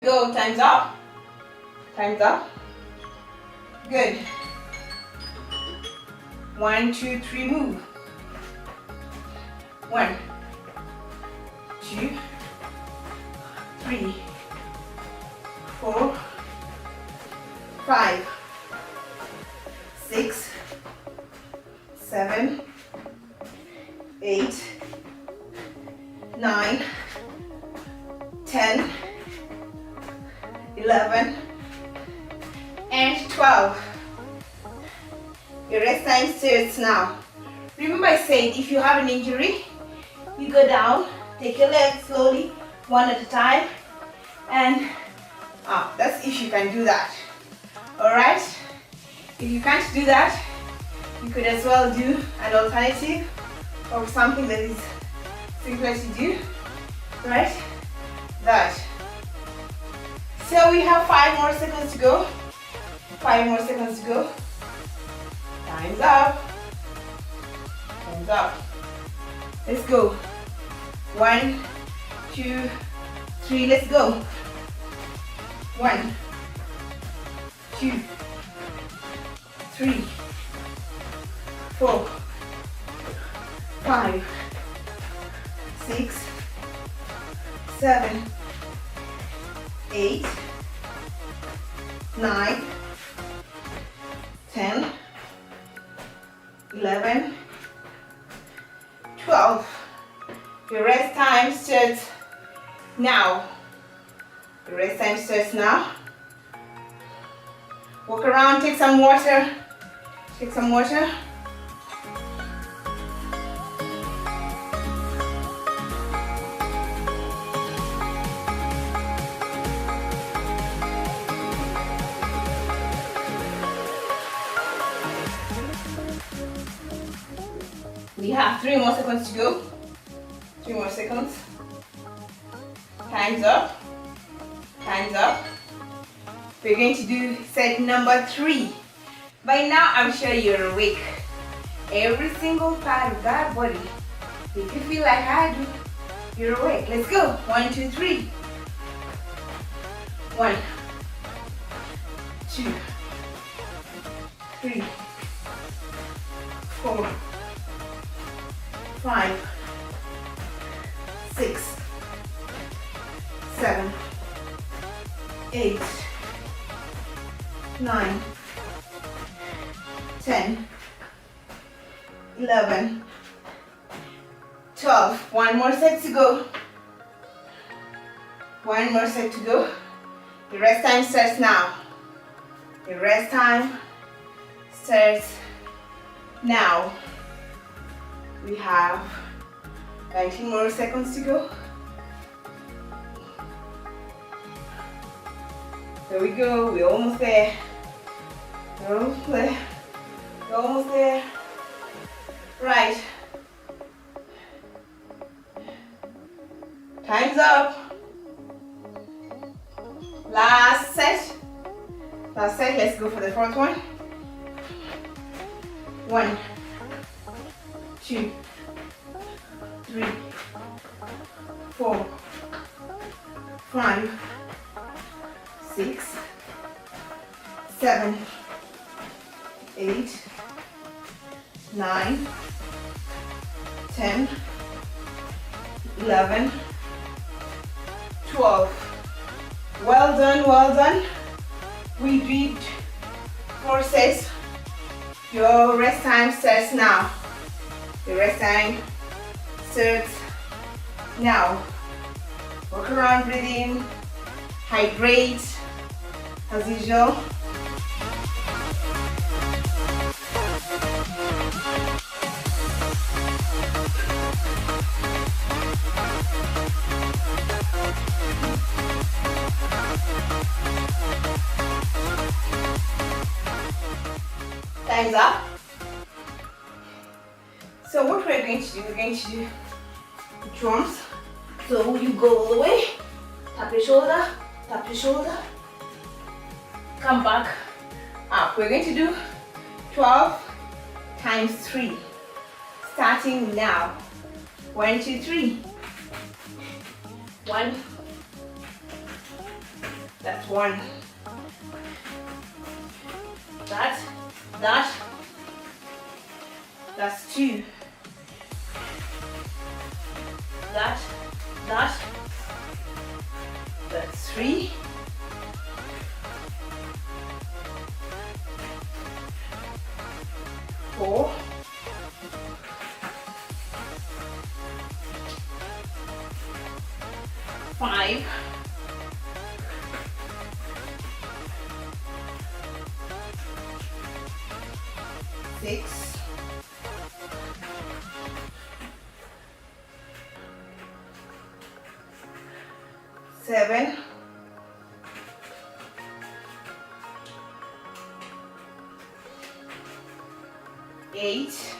Go. Time's up. Time's up. Good. 1, 2, 3, move. 1, 2, 3, 4, 5, 6, 7, 8, 9, 10, 11, and 12. Your rest time starts now. Remember I said if you have an injury, you go down, take your legs slowly, one at a time, and that's if you can do that. Alright? If you can't do that, you could as well do an alternative or something that is simpler to do. Right? That. So we have 5 more seconds to go. 5 more seconds to go. Time's up. Time's up. Let's go. 1, 2, 3, let's go. 1, 2, 3, 4, 5, 6, 7, 8, 9, 10, 11, 12. Your rest time starts now. Your rest time starts now. Walk around, take some water. Take some water. We have 3 more seconds to go. 3 more seconds. Time's up. Time's up. We're going to do set number 3. By now, I'm sure you're awake. Every single part of that body. If you feel like I do, you're awake. Let's go. 1, 2, 3. 1, 2, 3, 4, 5, 6, 7, 8, 9, 10, 11, 12. 1 more set to go. 1 more set to go. The rest time starts now. The rest time starts now. We have 19 more seconds to go. There we go. We're almost there. We're almost there. We're almost there. Right. Time's up. Last set. Last set. Let's go for the fourth one. 1, 2, 3, 4, 5, 6, 7, 8, 9, 10, 11, 12. Well done, well done. We did 4 sets. Your rest time starts now. Your rest time starts now. Walk around, breathe in, hydrate as usual. Time's up. So what we're going to do, we're going to do drums. So you go all the way, tap your shoulder, come back up. We're going to do 12 times 3, starting now. 1, 2, 3. 1, 1. That's 2. That's 3. 4. 5. 6. 7. 8.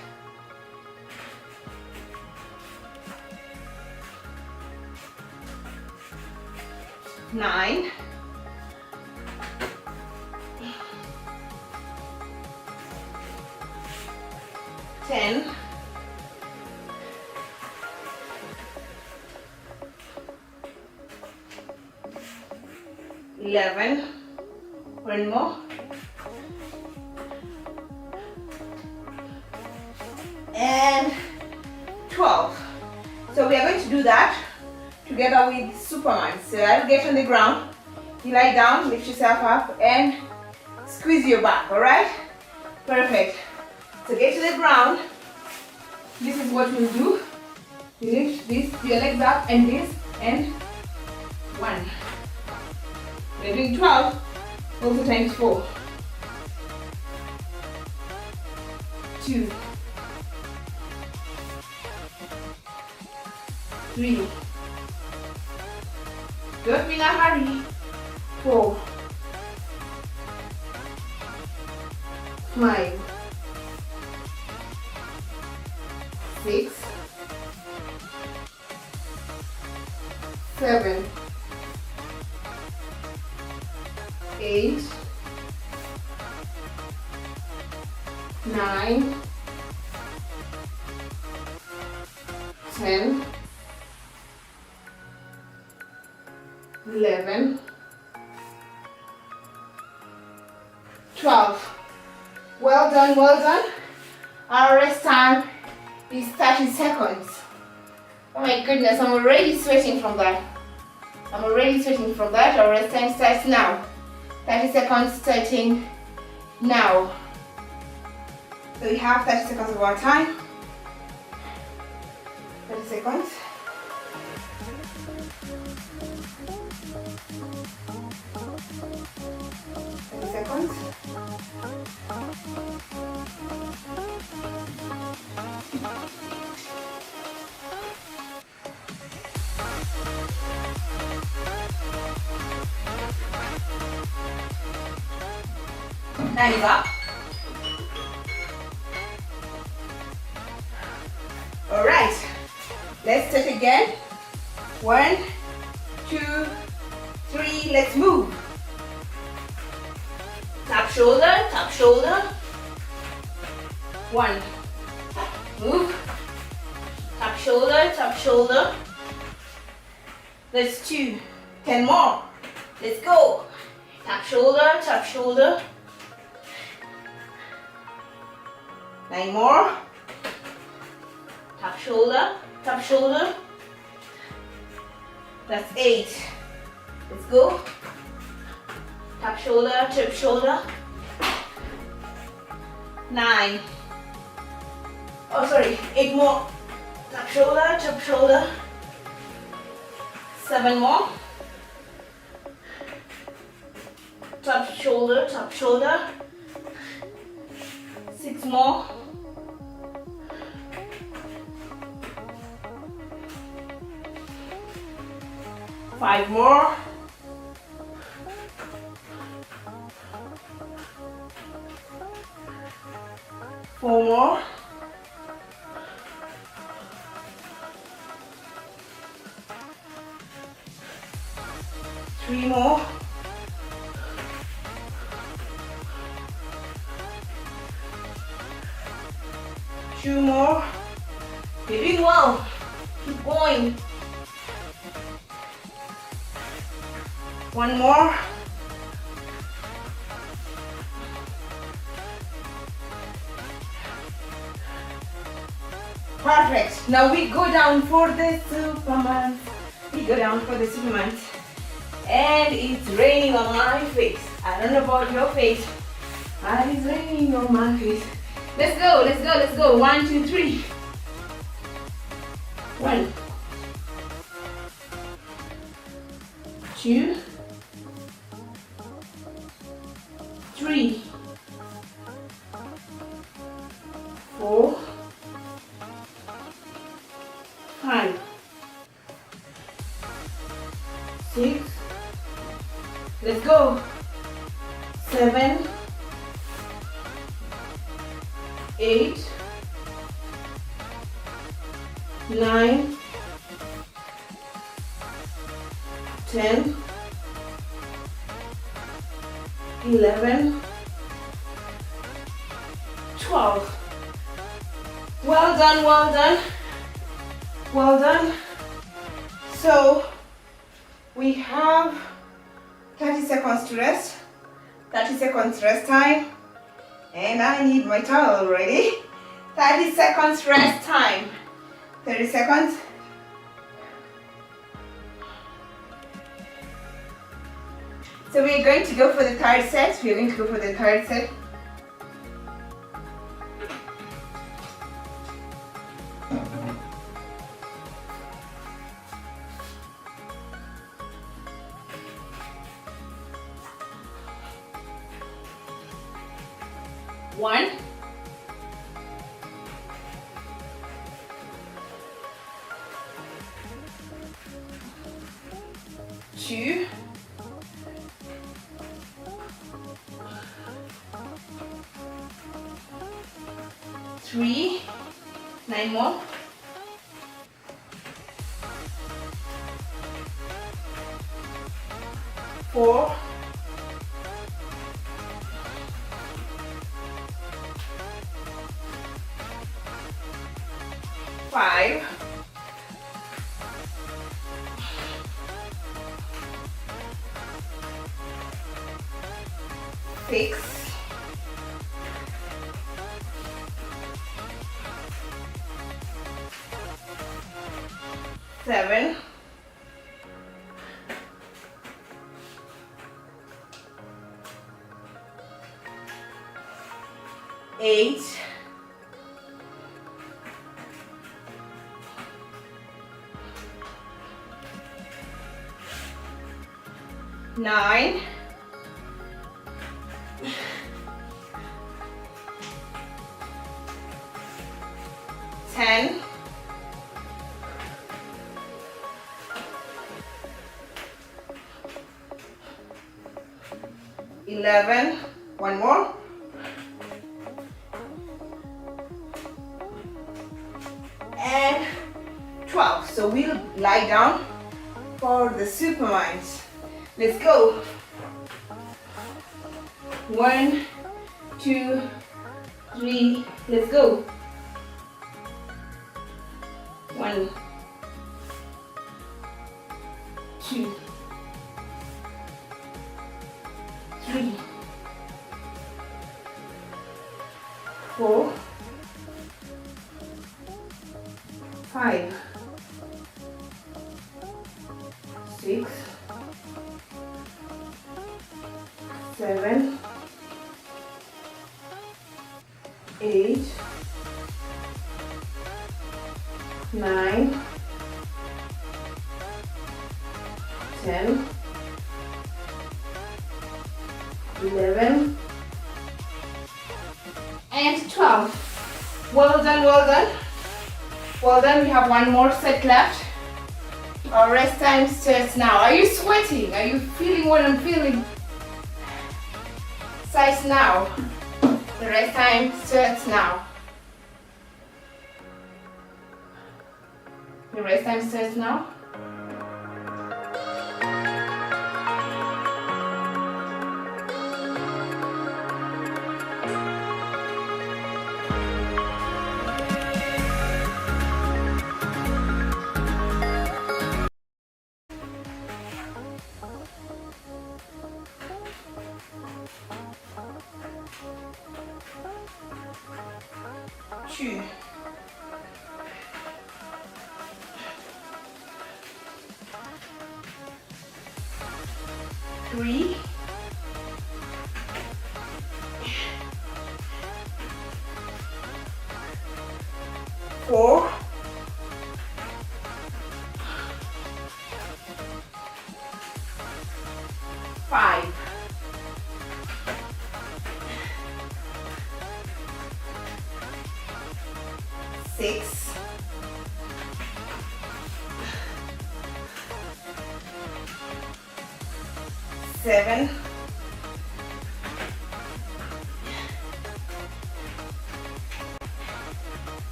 9. 10. 11. One more. And 12. So we are going to do that together with Superman. So I'll get on the ground, you lie down, lift yourself up and squeeze your back, alright? Perfect. So get to the ground. This is what we'll do. You lift this, your legs up and this and 1. We're doing 12, also times 4. 2. 3. Don't be in a hurry. 4. 5. 6. 7. 8. 9. 10. 11. 12. Well done, well done. Our rest time is 30 seconds. Oh my goodness, I'm already sweating from that. Our rest time starts now. 30 seconds starting now. So we have 30 seconds of our time. 30 seconds. 30 seconds. Time is up. All right, let's start again. 1, 2, 3, let's move. Tap shoulder. 1, move. Tap shoulder. That's 2, 10 more. Let's go. Tap shoulder. 9 more. Tap shoulder. That's 8. Let's go. Tap shoulder. 9. Oh, sorry, 8 more. Tap shoulder. 7 more. Tap shoulder. 6 more. 5 more. 4 more. 3 more. 2 more. You're doing well. Keep going. 1 more. Perfect. Now we go down for the Superman. We go down for the Superman. And it's raining on my face. I don't know about your face, but it's raining on my face. Let's go, let's go, let's go. 1, 2, 3. 1, 2, 3, 4, 5, 6. Let's go. 7, 8, 9, 10, 11, 12. Well done, well done, well done. So we have 30 seconds to rest, 30 seconds rest time, and I need my towel already. 30 seconds rest time, 30 seconds. So we're going to go for the third set. We're going to go for the third set. One, 2, 3, 9 more, 4, 5, 6, 7, 8, 9, 10, 11, one more, and 12. So we'll lie down for the Superminds. Let's go. 1, 2, 3, let's go. 1, 2, 3, 4, 5, 6, 7, 8, 9, 10, 11, and 12. Well done, well done. Well done, we have one more set left. Our rest time starts now. Are you sweating? Are you feeling what I'm feeling? Starts now. The rest time starts now. The rest time starts now. Two, 3, 4, 5, 6, 7,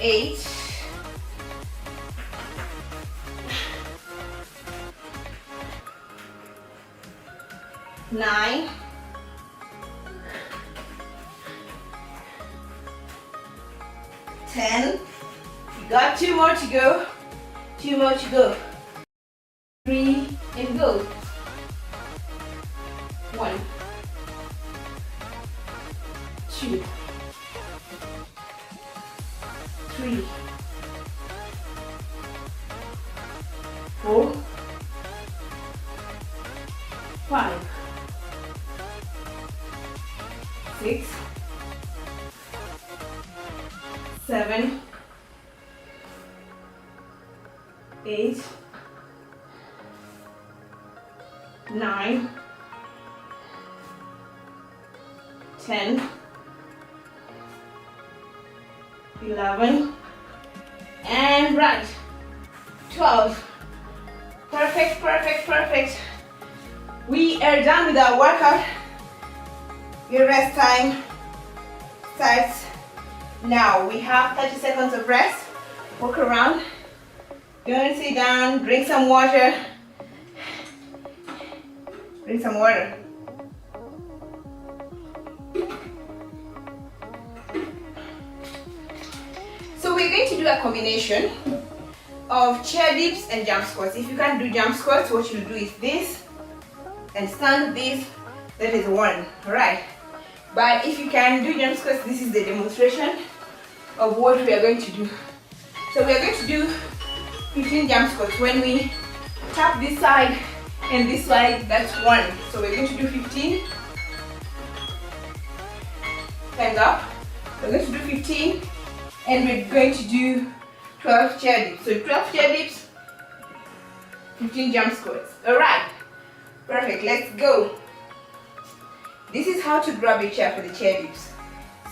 8, 9, 10. You got 2 more to go. 2 more to go. 3 and go. 1, 2, 3, 4, 5, 6, 7, 8, 9, 10, 11, and right, 12. Perfect, perfect, perfect. We are done with our workout. Your rest time starts now. We have 30 seconds of rest. Walk around, go and sit down, drink some water. Drink some water. So we're going to do a combination of chair dips and jump squats. If you can't do jump squats, what you'll do is this and stand this. That is 1, alright? But if you can do jump squats, this is the demonstration of what we are going to do. So we are going to do 15 jump squats. When we tap this side and this side, that's 1. So we're going to do 15. Hands up. We're going to do 15 and we're going to do 12 chair dips. So 12 chair dips, 15 jump squats. Alright. Perfect. Let's go. This is how to grab a chair for the chair dips.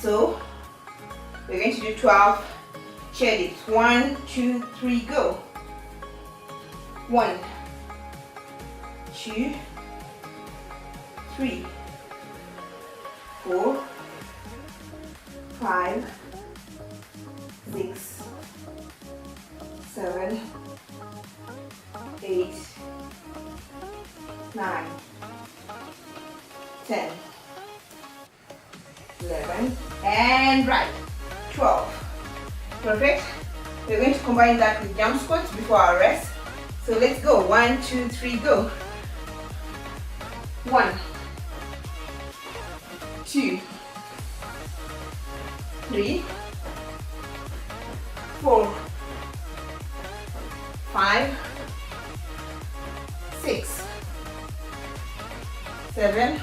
So we're going to do 12 chair dips. 1, 2, 3, go. 1, 2, 3, 4, 5, 6, 7, 8, 9, 10, 11, and right, 12. Perfect. We're going to combine that with jump squats before our rest. So let's go. 1, 2, 3, go. 1, 2, 3, 4, 5, 6, 7,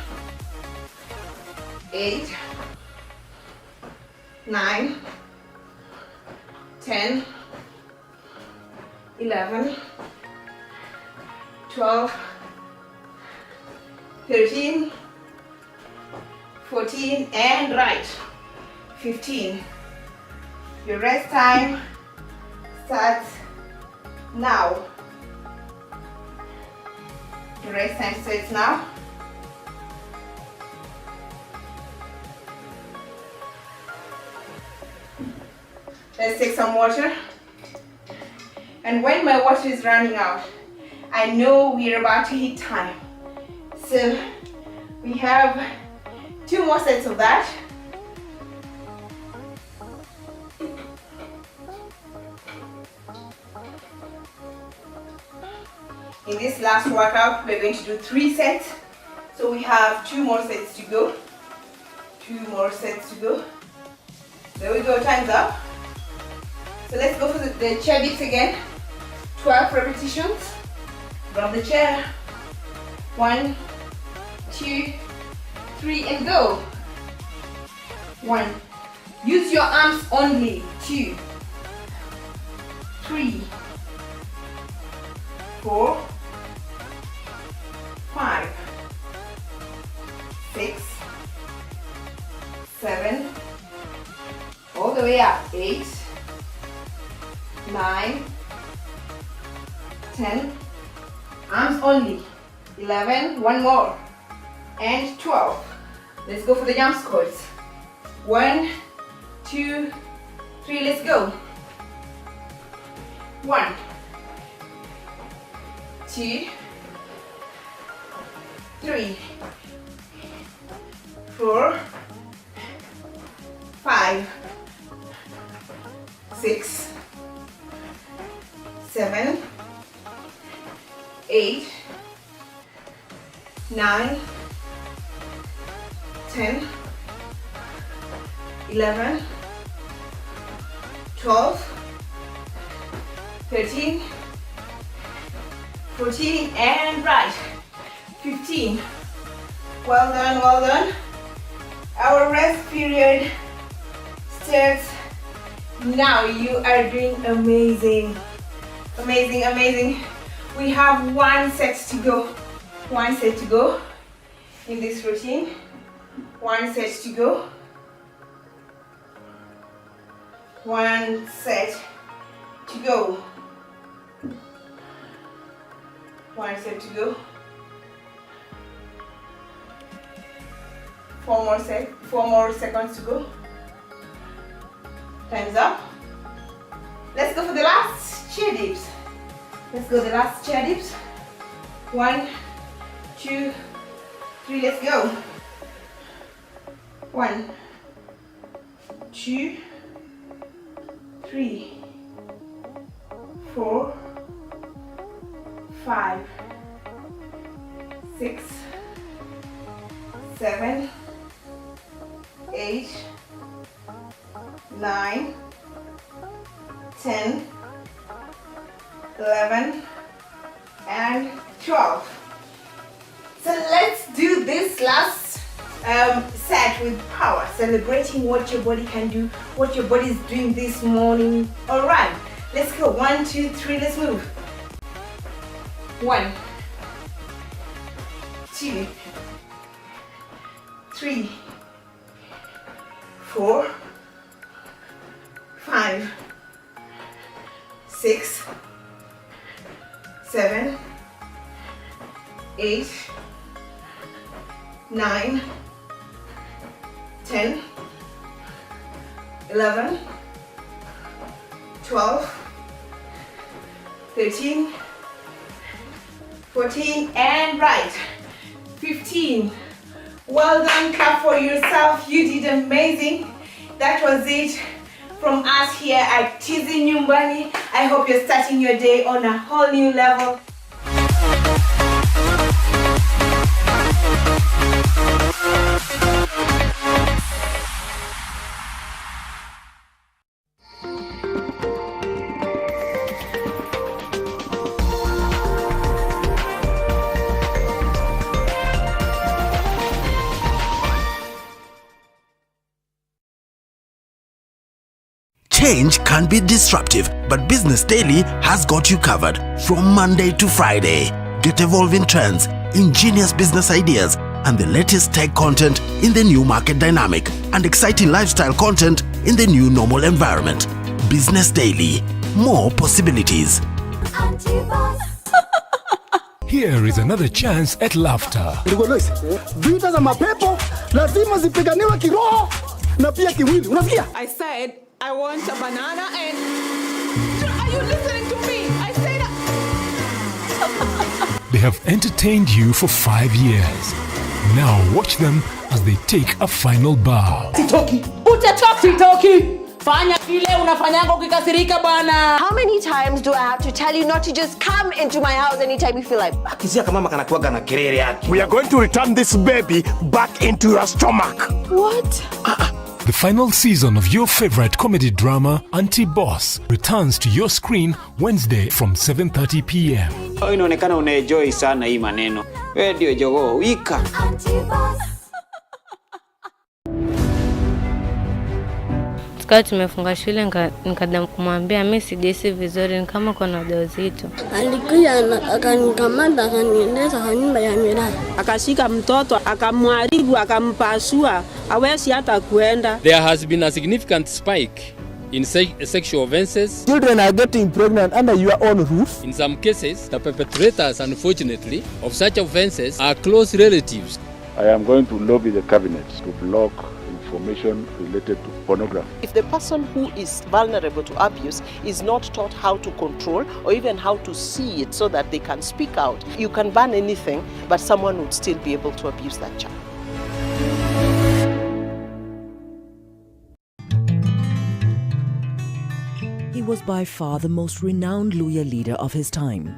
8, 9, 10, 11, 12, 13, 14, and right, 15. Your rest time starts now. Your rest time starts now. Let's take some water. And when my water is running out, I know we're about to hit time. So we have 2 more sets of that. In this last workout, we're going to do 3 sets. So we have 2 more sets to go. 2 more sets to go. There we go, time's up. So let's go for the chair dips again. 12 repetitions. Grab the chair. 1, 2, 3, and go. 1. Use your arms only. 2, 3, 4, 5, 6, 7, all the way up. 8, 9, 10, arms only. 11, one more, and 12. Let's go for the jump squats. 1, 2, 3, let's go. 1, 2, 3, 4, 5, 6, 7, 8, 9, 10, 11, 12, 13, 14, and right. 15. Well done, well done. Our rest period starts now. You are doing amazing. Amazing, amazing. We have 1 set to go. 1 set to go in this routine. 1 set to go. 1 set to go. 1 set to go. 4 more seconds to go. Time's up. Let's go for the last chair dips. Let's go the last chair dips. 1, 2, 3, let's go. 1, 2, 3, 4, 5, 6, 7, 8, 9, 10, 11, and 12. So let's do this last set with power, celebrating what your body can do, what your body is doing this morning. All right, let's go. 1, 2, 3, let's move. 1, 2, 3, 4, 5, 6, 7, 8, 9, 10, 11, 12, 13, 14, and right. 15. Well done, clap for yourself. You did amazing. That was it from us here at Tizi Nyumbani. I hope you're starting your day on a whole new level. Change can be disruptive, but Business Daily has got you covered from Monday to Friday. Get evolving trends, ingenious business ideas, and the latest tech content in the new market dynamic, and exciting lifestyle content in the new normal environment. Business Daily. More possibilities. Here is another chance at laughter. Vita za mapepo lazima zipiganiwe kiroho na pia kimwili. Unasikia? I said I want a banana and are you listening to me? I said They have entertained you for 5 years. Now watch them as they take a final bow. Titoki. Utatok Titoki. Fanya vile unafanyanga ukikasirika bana. How many times do I have to tell you not to just come into my house anytime you feel like? Akizia kama kana kuaga na kelele yake. We are going to return this baby back into your stomach. What? The final season of your favorite comedy drama, Anti-Boss, returns to your screen Wednesday from 7:30 p.m. Inaonekana unaenjoy sana hii maneno. Wewe ndio jogoo wika. Tukawa tumefunga shule nikadam kumwambia mimi sijisi vizuri ni kama kuna ujauzito. Alikuja akanikamata akaniendesha kwa nyumba ya miradi. Akashika mtoto akamharibu akampasua hawezi hata kuenda. There has been a significant spike in sexual offenses. Children are getting pregnant under your own roof. In some cases, the perpetrators, unfortunately, of such offenses are close relatives. I am going to lobby the cabinet to block information related to pornography. If the person who is vulnerable to abuse is not taught how to control or even how to see it so that they can speak out, you can ban anything, but someone would still be able to abuse that child. He was by far the most renowned Luhya leader of his time.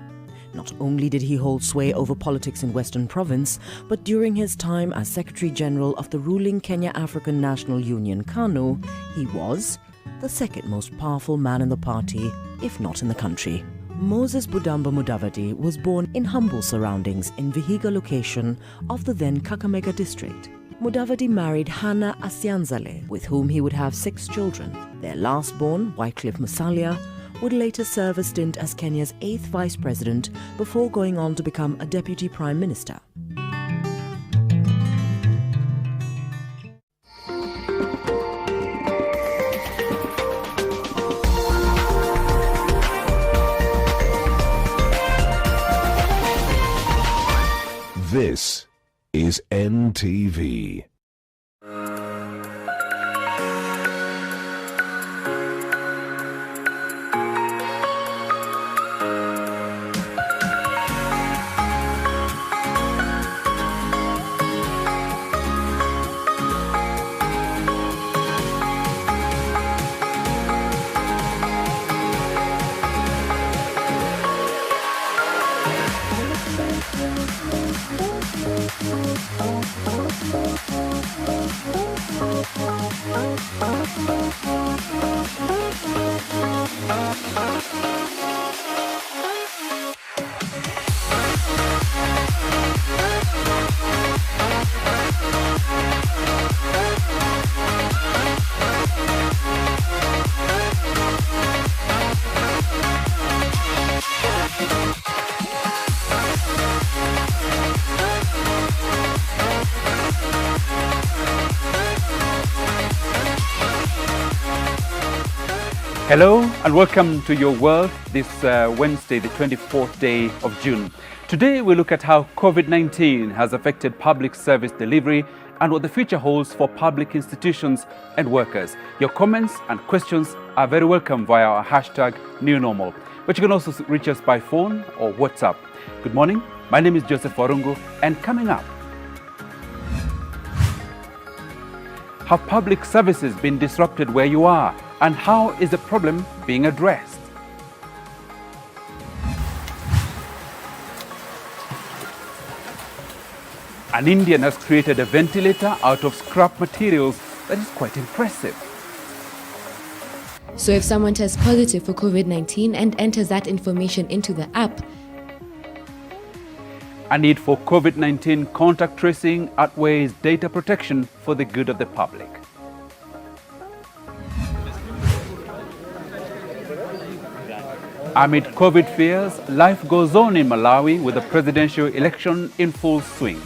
Not only did he hold sway over politics in Western Province, but during his time as Secretary General of the ruling Kenya African National Union, KANU, he was the second most powerful man in the party, if not in the country. Moses Budamba Mudavadi was born in humble surroundings in Vihiga location of the then Kakamega district. Mudavadi married Hannah Asianzale, with whom he would have 6 children. Their last born, Wycliffe Musalia, would later serve a stint as Kenya's 8th Vice President before going on to become a Deputy Prime Minister. This is NTV. Hello and welcome to your world this Wednesday, the 24th day of June. Today we look at how COVID-19 has affected public service delivery and what the future holds for public institutions and workers. Your comments and questions are very welcome via our hashtag #NewNormal. But you can also reach us by phone or WhatsApp. Good morning, my name is Joseph Warungu, and coming up, have public services been disrupted where you are? And how is the problem being addressed? An Indian has created a ventilator out of scrap materials that is quite impressive. So if someone tests positive for COVID-19 and enters that information into the app, a need for COVID-19 contact tracing outweighs data protection for the good of the public. Amid COVID fears, life goes on in Malawi with the presidential election in full swing.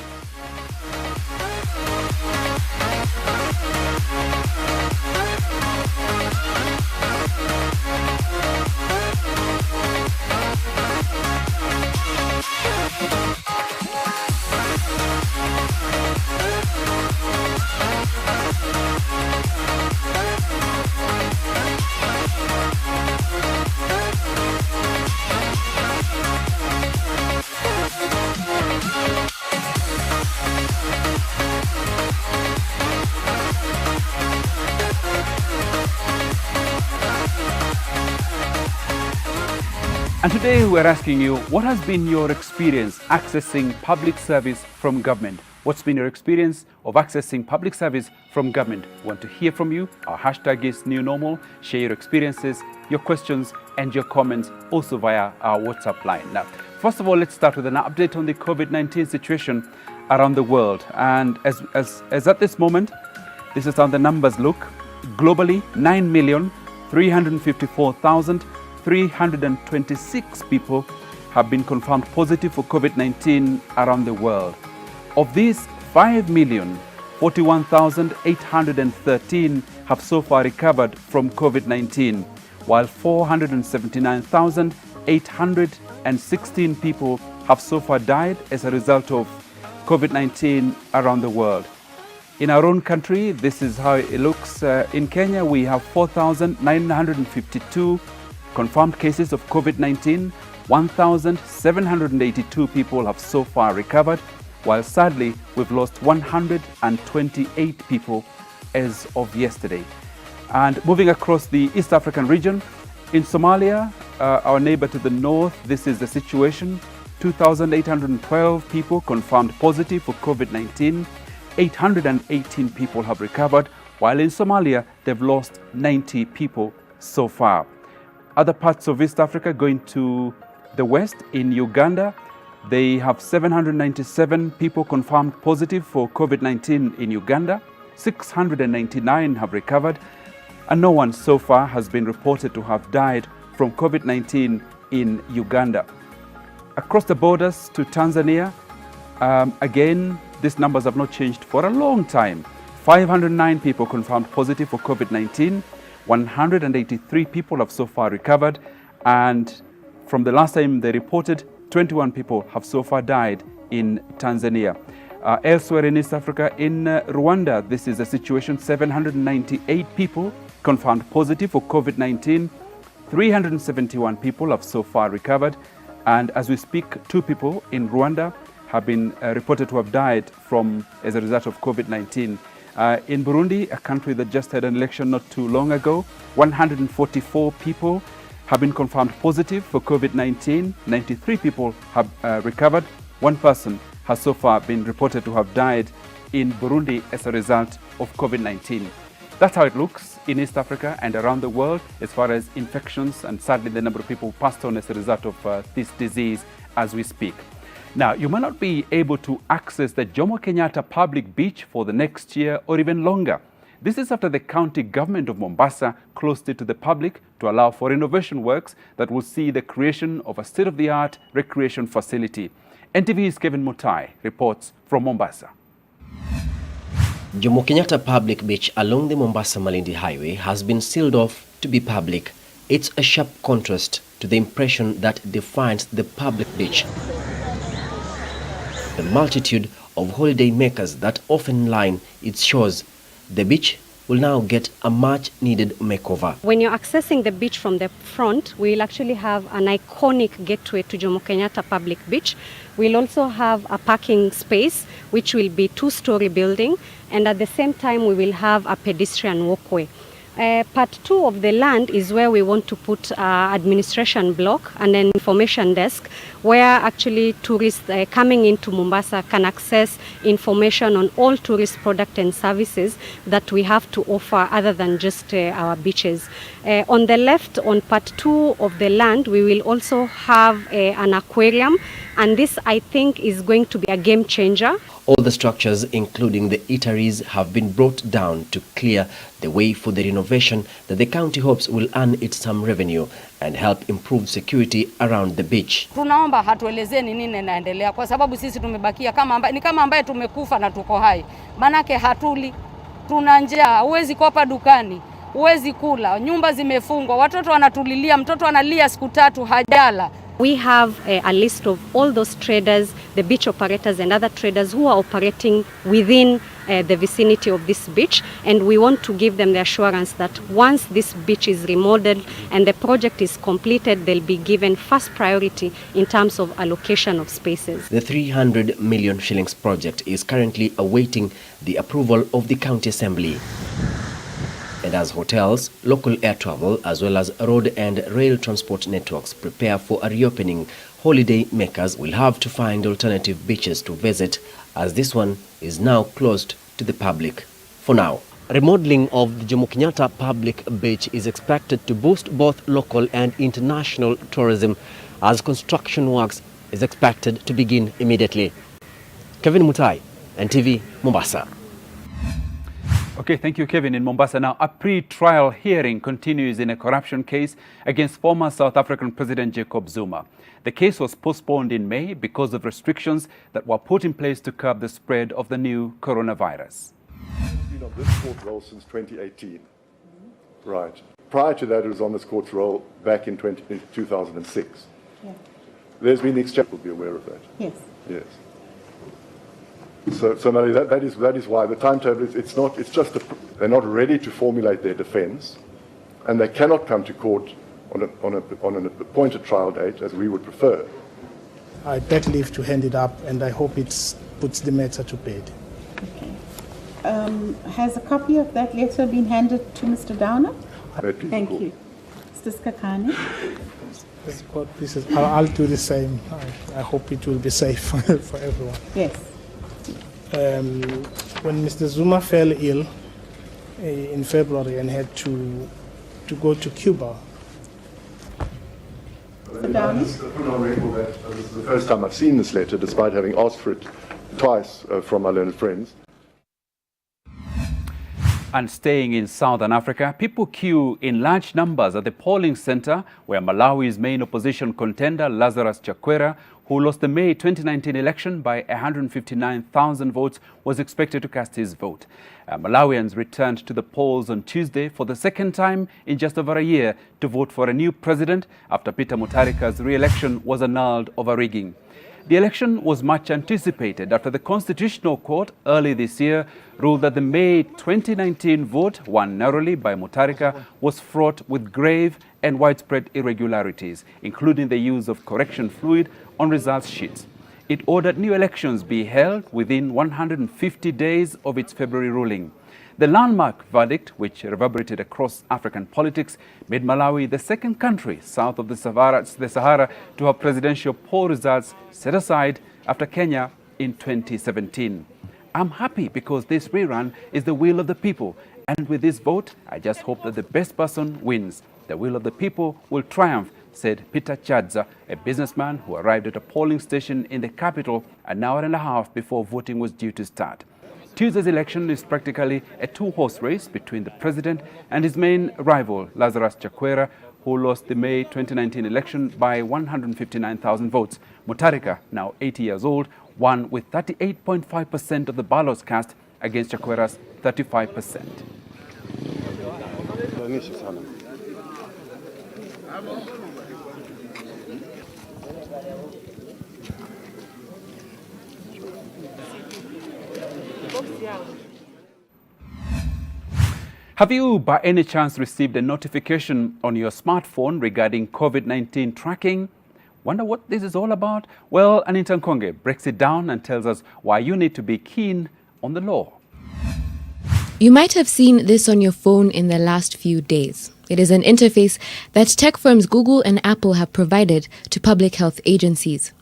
And today we're asking you, what has been your experience accessing public service from government? What's been your experience of accessing public service from government? We want to hear from you. Our hashtag is #NewNormal. Share your experiences, your questions, and your comments also via our WhatsApp line. Now, First of all, let's start with an update on the COVID-19 situation around the world. And as at this moment, this is how the numbers look. Globally, 9,354,326 people have been confirmed positive for COVID-19 around the world. Of these, 5,041,813 have so far recovered from COVID-19, while 479,816 people have so far died as a result of COVID-19 around the world. In our own country, this is how it looks. In Kenya, we have 4,952 confirmed cases of COVID-19. 1,782 people have so far recovered, while sadly, we've lost 128 people as of yesterday. And moving across the East African region, in Somalia, our neighbor to the north, this is the situation. 2,812 people confirmed positive for COVID-19. 818 people have recovered, while in Somalia, they've lost 90 people so far. Other parts of East Africa, going to the west, in Uganda, they have 797 people confirmed positive for COVID-19 in Uganda. 699 have recovered, and no one so far has been reported to have died from COVID-19 in Uganda. Across the borders to Tanzania, again, these numbers have not changed for a long time. 509 people confirmed positive for COVID-19. 183 people have so far recovered, and from the last time they reported, 21 people have so far died in Tanzania. Elsewhere in East Africa, in Rwanda, this is the situation. 798 people confirmed positive for COVID-19. 371 people have so far recovered, and as we speak, 2 people in Rwanda have been reported to have died as a result of COVID-19. In Burundi, a country that just had an election not too long ago, 144 people have been confirmed positive for COVID-19. 93 people have recovered. 1 person has so far been reported to have died in Burundi as a result of COVID-19. That's how it looks in East Africa and around the world as far as infections and sadly the number of people passed on as a result of this disease as we speak. Now, you might not be able to access the Jomo Kenyatta public beach for the next year or even longer. This is after the county government of Mombasa closed it to the public to allow for renovation works that will see the creation of a state-of-the-art recreation facility. NTV's Kevin Mutai reports from Mombasa. Jomo Kenyatta Public Beach along the Mombasa-Malindi Highway has been sealed off to be public. It's a sharp contrast to the impression that defines the public beach. The multitude of holiday makers that often line its shores, the beach will now get a much-needed makeover. When you're accessing the beach from the front, we'll actually have an iconic gateway to Jomo Kenyatta Public Beach. We'll also have a parking space, which will be 2-story building, and at the same time, we will have a pedestrian walkway. Part 2 of the land is where we want to put administration block and an information desk where actually tourists coming into Mombasa can access information on all tourist products and services that we have to offer other than just our beaches. On the left, on part 2 of the land, we will also have an aquarium, and this I think is going to be a game changer. All the structures, including the eateries, have been brought down to clear the way for the renovation that the county hopes will earn it some revenue and help improve security around the beach. Tunaomba hatuelezee nini inaendelea kwa sababu sisi tumebakia ni kama ambaye tumekufa na tuko hai. Manake hatuli, tuna njaa, huwezi kopa dukani, huwezi kula, nyumba zimefungwa, watoto wanatulilia, mtoto analia siku 3 hajala. We have a list of all those traders, the beach operators and other traders who are operating within the vicinity of this beach, and we want to give them the assurance that once this beach is remodeled and the project is completed, they'll be given first priority in terms of allocation of spaces. The 300 million shillings project is currently awaiting the approval of the county assembly. And as hotels, local air travel, as well as road and rail transport networks prepare for a reopening, holiday makers will have to find alternative beaches to visit, as this one is now closed to the public for now. Remodeling of the Jomo Kenyatta Public Beach is expected to boost both local and international tourism as construction works is expected to begin immediately. Kevin Mutai, NTV, Mombasa. Okay, thank you, Kevin. In Mombasa now, a pre-trial hearing continues in a corruption case against former South African President Jacob Zuma. The case was postponed in May because of restrictions that were put in place to curb the spread of the new coronavirus. Been on this court roll since 2018. Right. Prior to that, it was on this court's roll back in 2006. Yeah. There's been exchange. Will be aware of that. Yes. Yes. So Mary, that is why the timetable is, it's just they're not ready to formulate their defence, and they cannot come to court on an appointed trial date as we would prefer. I beg leave to hand it up, and I hope it puts the matter to bed. Okay. Has a copy of that letter been handed to Mr. Downer? Thank you. Mr. Skakani? I'll do the same. I hope it will be safe for everyone. Yes. When Mr. Zuma fell ill in February and had to go to Cuba. Put on record that this is the first time I've seen this letter, despite having asked for it twice from my learned friends. And staying in Southern Africa, people queue in large numbers at the polling center where Malawi's main opposition contender, Lazarus Chakwera, who lost the May 2019 election by 159,000 votes, was expected to cast his vote. Malawians returned to the polls on Tuesday for the second time in just over a year to vote for a new president after Peter Mutharika's re-election was annulled over rigging. The election was much anticipated after the Constitutional Court early this year ruled that the May 2019 vote, won narrowly by Mutharika, was fraught with grave and widespread irregularities, including the use of correction fluid on results sheets. It ordered new elections be held within 150 days of its February ruling. The landmark verdict, which reverberated across African politics, made Malawi the second country south of the Sahara to have presidential poll results set aside after Kenya in 2017. I'm happy because this rerun is the will of the people. And with this vote, I just hope that the best person wins. The will of the people will triumph, said Peter Chadza, a businessman who arrived at a polling station in the capital an hour and a half before voting was due to start. Tuesday's election is practically a two-horse race between the president and his main rival, Lazarus Chakwera, who lost the May 2019 election by 159,000 votes. Mutharika, now 80 years old, won with 38.5% of the ballots cast against Chakwera's 35%. Have you by any chance received a notification on your smartphone regarding COVID-19 tracking? Wonder what this is all about? Well, Anita Nkonge breaks it down and tells us why you need to be keen on the law. You might have seen this on your phone in the last few days. It is an interface that tech firms Google and Apple have provided to public health agencies.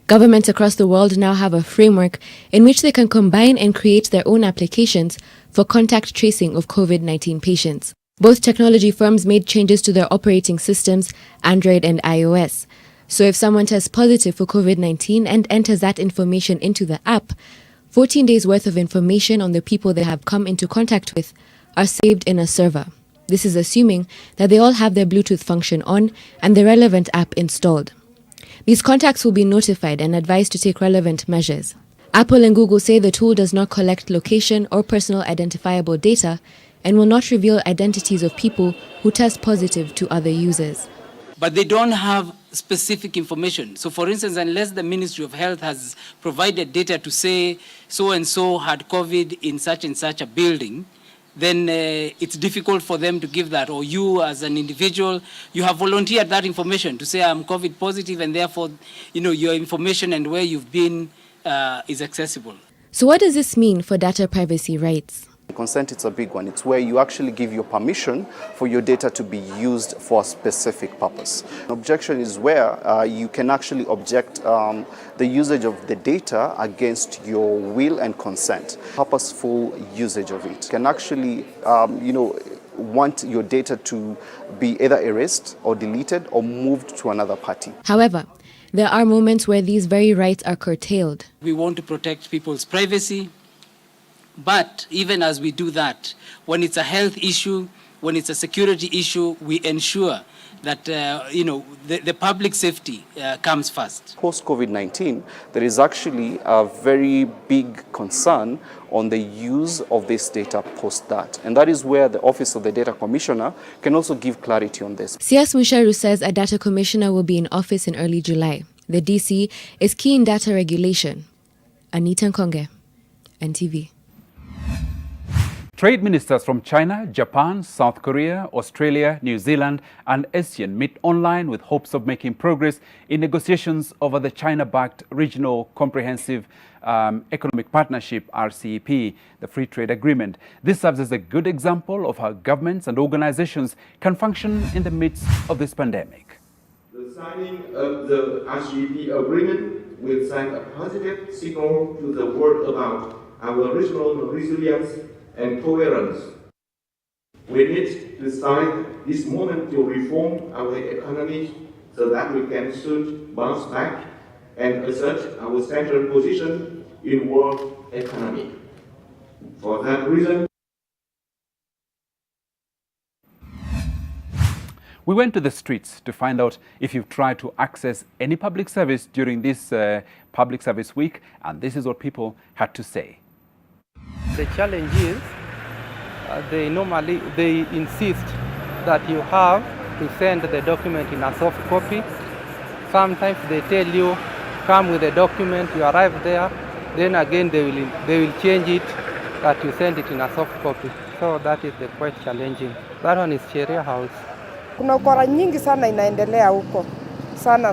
Governments across the world now have a framework in which they can combine and create their own applications for contact tracing of COVID-19 patients. Both technology firms made changes to their operating systems, Android and iOS. So if someone tests positive for COVID-19 and enters that information into the app, 14 days worth of information on the people they have come into contact with are saved in a server. This is assuming that they all have their Bluetooth function on and the relevant app installed. These contacts will be notified and advised to take relevant measures. Apple and Google say the tool does not collect location or personal identifiable data and will not reveal identities of people who test positive to other users. But they don't have specific information. So for instance, unless the Ministry of Health has provided data to say so-and-so had COVID in such and such a building, then it's difficult for them to give that. Or you as an individual, you have volunteered that information to say I'm COVID positive and therefore, your information and where you've been is accessible. So what does this mean for data privacy rights? Consent is a big one. It's where you actually give your permission for your data to be used for a specific purpose. An objection is where you can actually object the usage of the data against your will and consent. Purposeful usage of it can actually, want your data to be either erased or deleted or moved to another party. However, there are moments where these very rights are curtailed. We want to protect people's privacy, but even as we do that, when it's a health issue, when it's a security issue, we ensure that the public safety comes first. Post-COVID-19, there is actually a very big concern on the use of this data post that. And that is where the Office of the Data Commissioner can also give clarity on this. CS Musharu says a data commissioner will be in office in early July. The DC is key in data regulation. Anita Nkonge, NTV. Trade ministers from China, Japan, South Korea, Australia, New Zealand and ASEAN meet online with hopes of making progress in negotiations over the China-backed Regional Comprehensive Economic Partnership, RCEP, the Free Trade Agreement. This serves as a good example of how governments and organizations can function in the midst of this pandemic. The signing of the RCEP agreement will send a positive signal to the world about our regional resilience and coherence. We need to seize this moment to reform our economy so that we can soon bounce back and assert our central position in world economy. For that reason, we went to the streets to find out if you've tried to access any public service during this public service week, and this is what people had to say. The challenge is they insist that you have to send the document in a soft copy. Sometimes they tell you come with the document, you arrive there, then again they will change it that you send it in a soft copy. So that is quite challenging. That one is Sheria House. Kuna ukora nyingi sana inaendelea huko. Sana.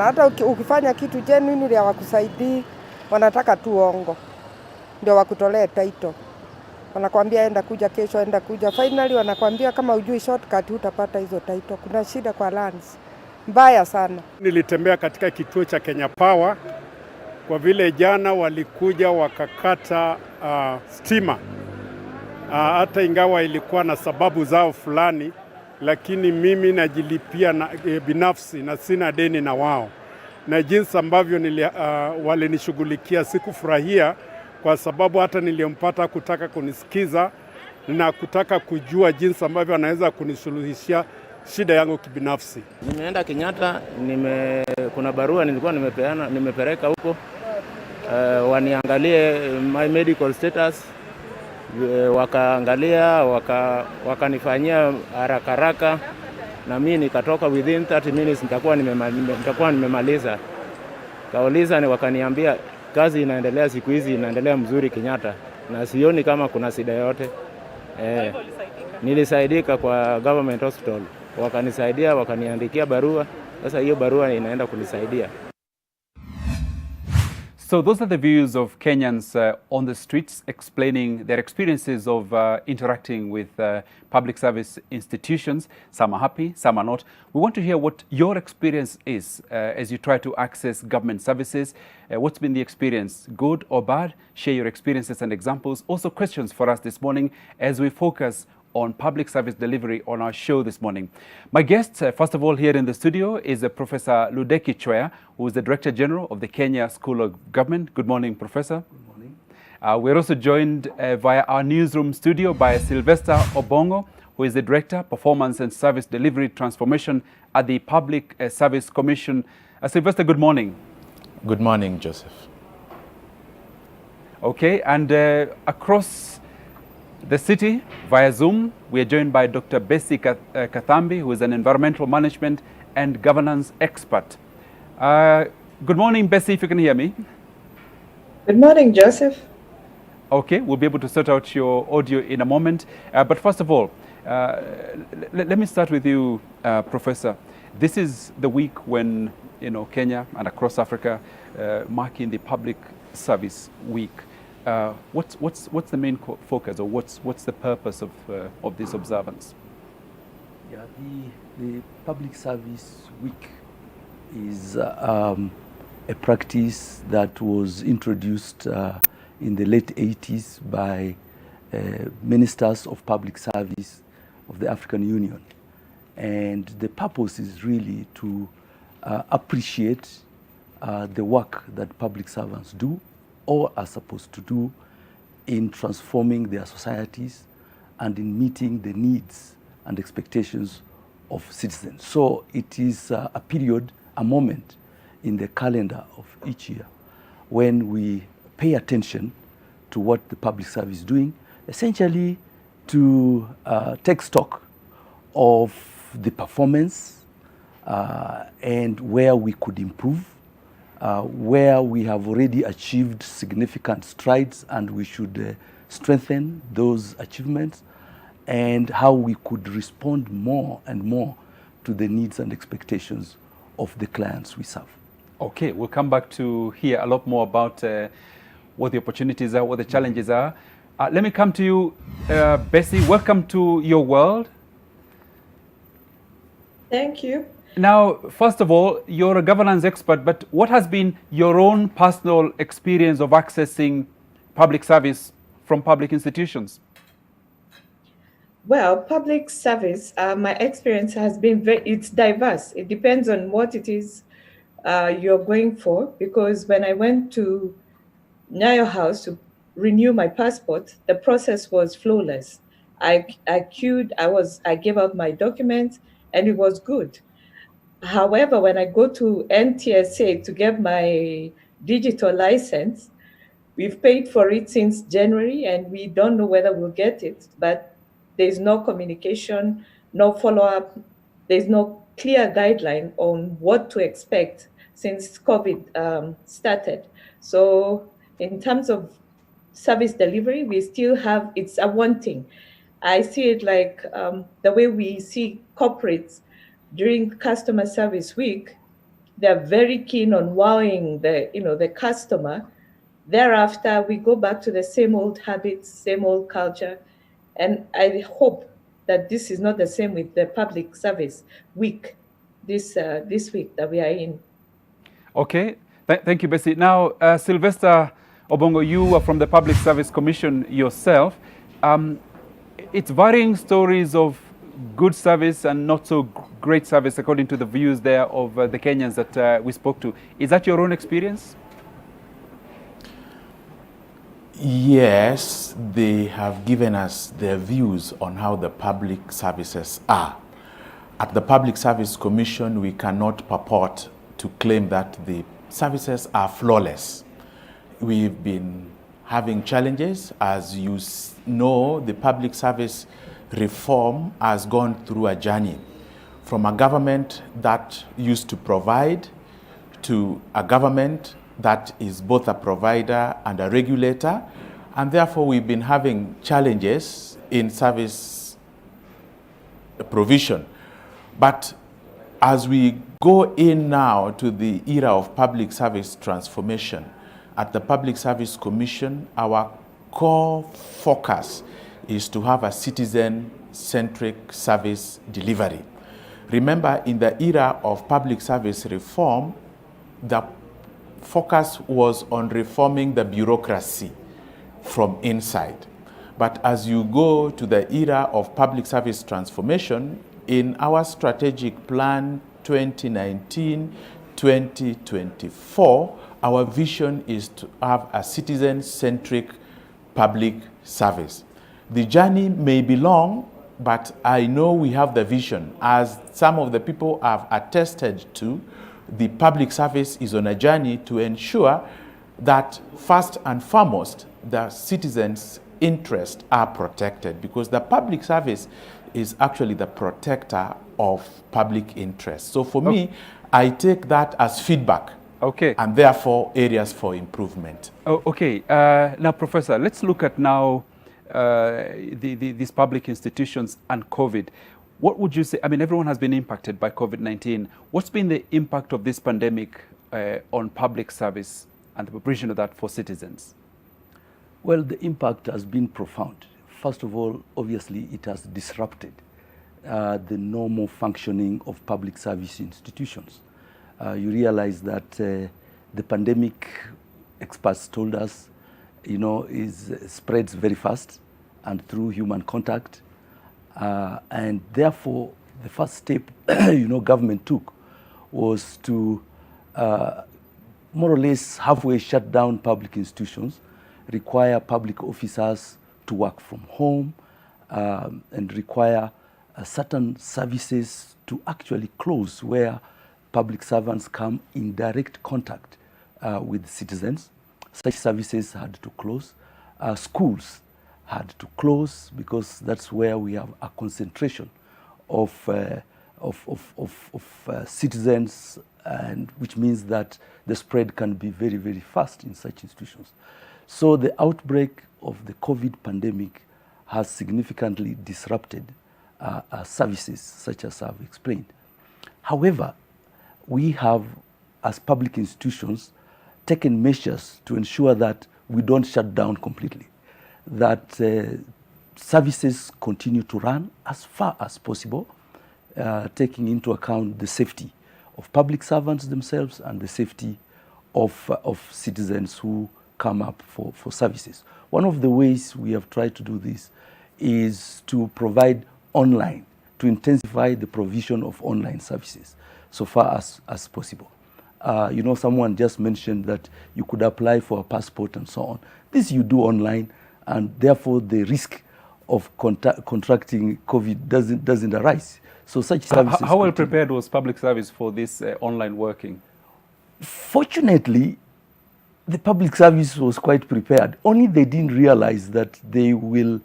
Hata ukifanya kitu genuine ya wakusaidii, wanataka tu ongo. Ndio wakutolee title. Wanakuambia enda kuja kesho, enda kuja. Finally wanakuambia kama hujui shortcut hutapata hizo title. Kuna shida kwa lands. Mbaya sana. Nilitembea katika kituo cha Kenya Power kwa vile jana walikuja wakakata stima. Hata ingawa ilikuwa na sababu zao fulani, lakini mimi najilipia binafsi na sina deni na wao. Na jinsi ambavyo walinishughulikia sikufurahia, kwa sababu hata nilimpata kutaka kunisikiza na kutaka kujua jinsi ambavyo anaweza kunisuluhishia shida yangu kibinafsi. Nimeenda Kenyatta, kuna barua nilikuwa nimepeleka huko waniangalie my medical status, wakaangalia wakanifanyia haraka na mimi nikatoka within 30 minutes nitakuwa nimemaliza. Kauliza ni wakaniambia kazi inaendelea siku hizi, inaendelea mzuri Kenyatta na sioni kama kuna shida yote. Nilisaidika kwa government hospital, wakanisaidia, wakaniandikia barua. Sasa hiyo barua inaenda kunisaidia. So those are the views of Kenyans on the streets explaining their experiences of interacting with public service institutions. Some are happy, some are not. We want to hear what your experience is as you try to access government services. What's been the experience, good or bad? Share your experiences and examples. Also questions for us this morning as we focus on public service delivery on our show this morning. My guest, first of all, here in the studio is Professor Ludeki Chwea, who is the Director General of the Kenya School of Government. Good morning, Professor. Good morning. We're also joined via our newsroom studio by Sylvester Obongo, who is the Director, Performance and Service Delivery Transformation at the Public Service Commission. Sylvester, good morning. Good morning, Joseph. Okay, and across the city, via Zoom, we are joined by Dr. Bessie Kathambi, who is an environmental management and governance expert. Good morning, Bessie, if you can hear me. Good morning, Joseph. Okay, we'll be able to sort out your audio in a moment. But first of all, let me start with you, Professor. This is the week when, Kenya and across Africa marking the Public Service Week. What's the main focus, or what's the purpose of this observance? Yeah, the Public Service Week is a practice that was introduced in the late 80s by ministers of public service of the African Union, and the purpose is really to appreciate the work that public servants do or are supposed to do in transforming their societies and in meeting the needs and expectations of citizens. So it is a period, a moment in the calendar of each year when we pay attention to what the public service is doing, essentially to take stock of the performance and where we could improve, where we have already achieved significant strides and we should strengthen those achievements, and how we could respond more and more to the needs and expectations of the clients we serve. Okay, we'll come back to hear a lot more about what the opportunities are, what the challenges are. Let me come to you, Bessie. Welcome to your world. Thank you. Now, first of all, you're a governance expert, but what has been your own personal experience of accessing public service from public institutions? Well, public service, my experience has been it's diverse. It depends on what it is you're going for, because when I went to Nyayo House to renew my passport, the process was flawless. I queued, I gave out my documents, and it was good. However, when I go to NTSA to get my digital license, we've paid for it since January, and we don't know whether we'll get it, but there's no communication, no follow-up, there's no clear guideline on what to expect since COVID started. So in terms of service delivery, we still have, it's a one thing. I see it like the way we see corporates during customer service week, they're very keen on wowing the customer. Thereafter, we go back to the same old habits, same old culture. And I hope that this is not the same with the public service week, this week that we are in. Okay, thank you, Bessie. Now, Sylvester Obongo, you are from the Public Service Commission yourself. It's varying stories of good service and not so great service according to the views there of the Kenyans that we spoke to. Is that your own experience? Yes, they have given us their views on how the public services are. At the Public Service Commission, we cannot purport to claim that the services are flawless. We've been having challenges. As you know, the public service reform has gone through a journey from a government that used to provide to a government that is both a provider and a regulator, and therefore we've been having challenges in service provision. But as we go in now to the era of public service transformation, at the Public Service Commission, our core focus is to have a citizen-centric service delivery. Remember, in the era of public service reform, the focus was on reforming the bureaucracy from inside. But as you go to the era of public service transformation, in our strategic plan 2019-2024, our vision is to have a citizen-centric public service. The journey may be long, but I know we have the vision. As some of the people have attested to, the public service is on a journey to ensure that first and foremost, the citizens' interests are protected, because the public service is actually the protector of public interest. So for me, I take that as feedback. Okay. And therefore areas for improvement. Oh, okay. Now, Professor, let's look at now these public institutions and COVID. What would you say? I mean, everyone has been impacted by COVID-19. What's been the impact of this pandemic on public service and the provision of that for citizens? Well, the impact has been profound. First of all, obviously, it has disrupted the normal functioning of public service institutions. You realize that the pandemic, experts told us, spreads very fast and through human contact. And therefore, the first step, government took was to more or less halfway shut down public institutions, require public officers to work from home, and require certain services to actually close where public servants come in direct contact with citizens. Such services had to close. Schools had to close because that's where we have a concentration of citizens, and which means that the spread can be very, very fast in such institutions. So the outbreak of the COVID pandemic has significantly disrupted services such as I've explained. However, we have, as public institutions, taken measures to ensure that we don't shut down completely, that services continue to run as far as possible, taking into account the safety of public servants themselves and the safety of citizens who come up for services. One of the ways we have tried to do this is to provide online, to intensify the provision of online services so far as possible. You know, someone just mentioned that you could apply for a passport and so on. This you do online, and therefore the risk of contracting COVID doesn't arise. So such services. How well prepared was public service for this online working? Fortunately, the public service was quite prepared. Only they didn't realize that they will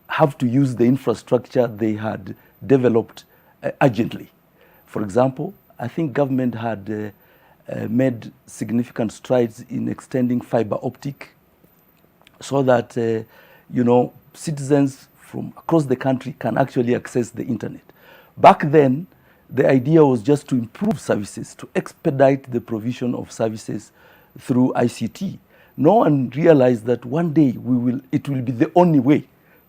have to use the infrastructure they had developed urgently. For example, I think government had made significant strides in extending fiber optic so that you know, citizens from across the country can actually access the internet. Back then, the idea was just to improve services, to expedite the provision of services through ICT. No one realized that one day it will be the only way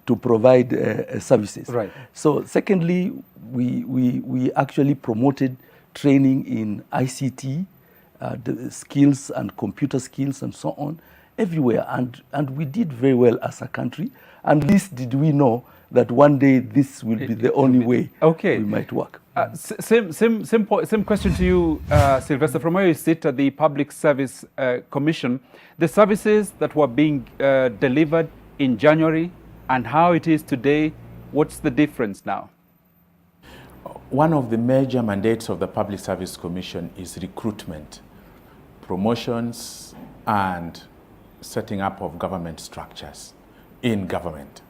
to provide services. Right. So secondly, we actually promoted training in ICT, the skills and computer skills and so on everywhere, and we did very well as a country, and least did we know that one day this will be the only way we might work. Same question to you, Sylvester. From where you sit at the Public Service Commission, the services that were being delivered in January and how it is today, what's the difference now? One of the major mandates of the Public Service Commission is recruitment, promotions, and setting up of government structures in government.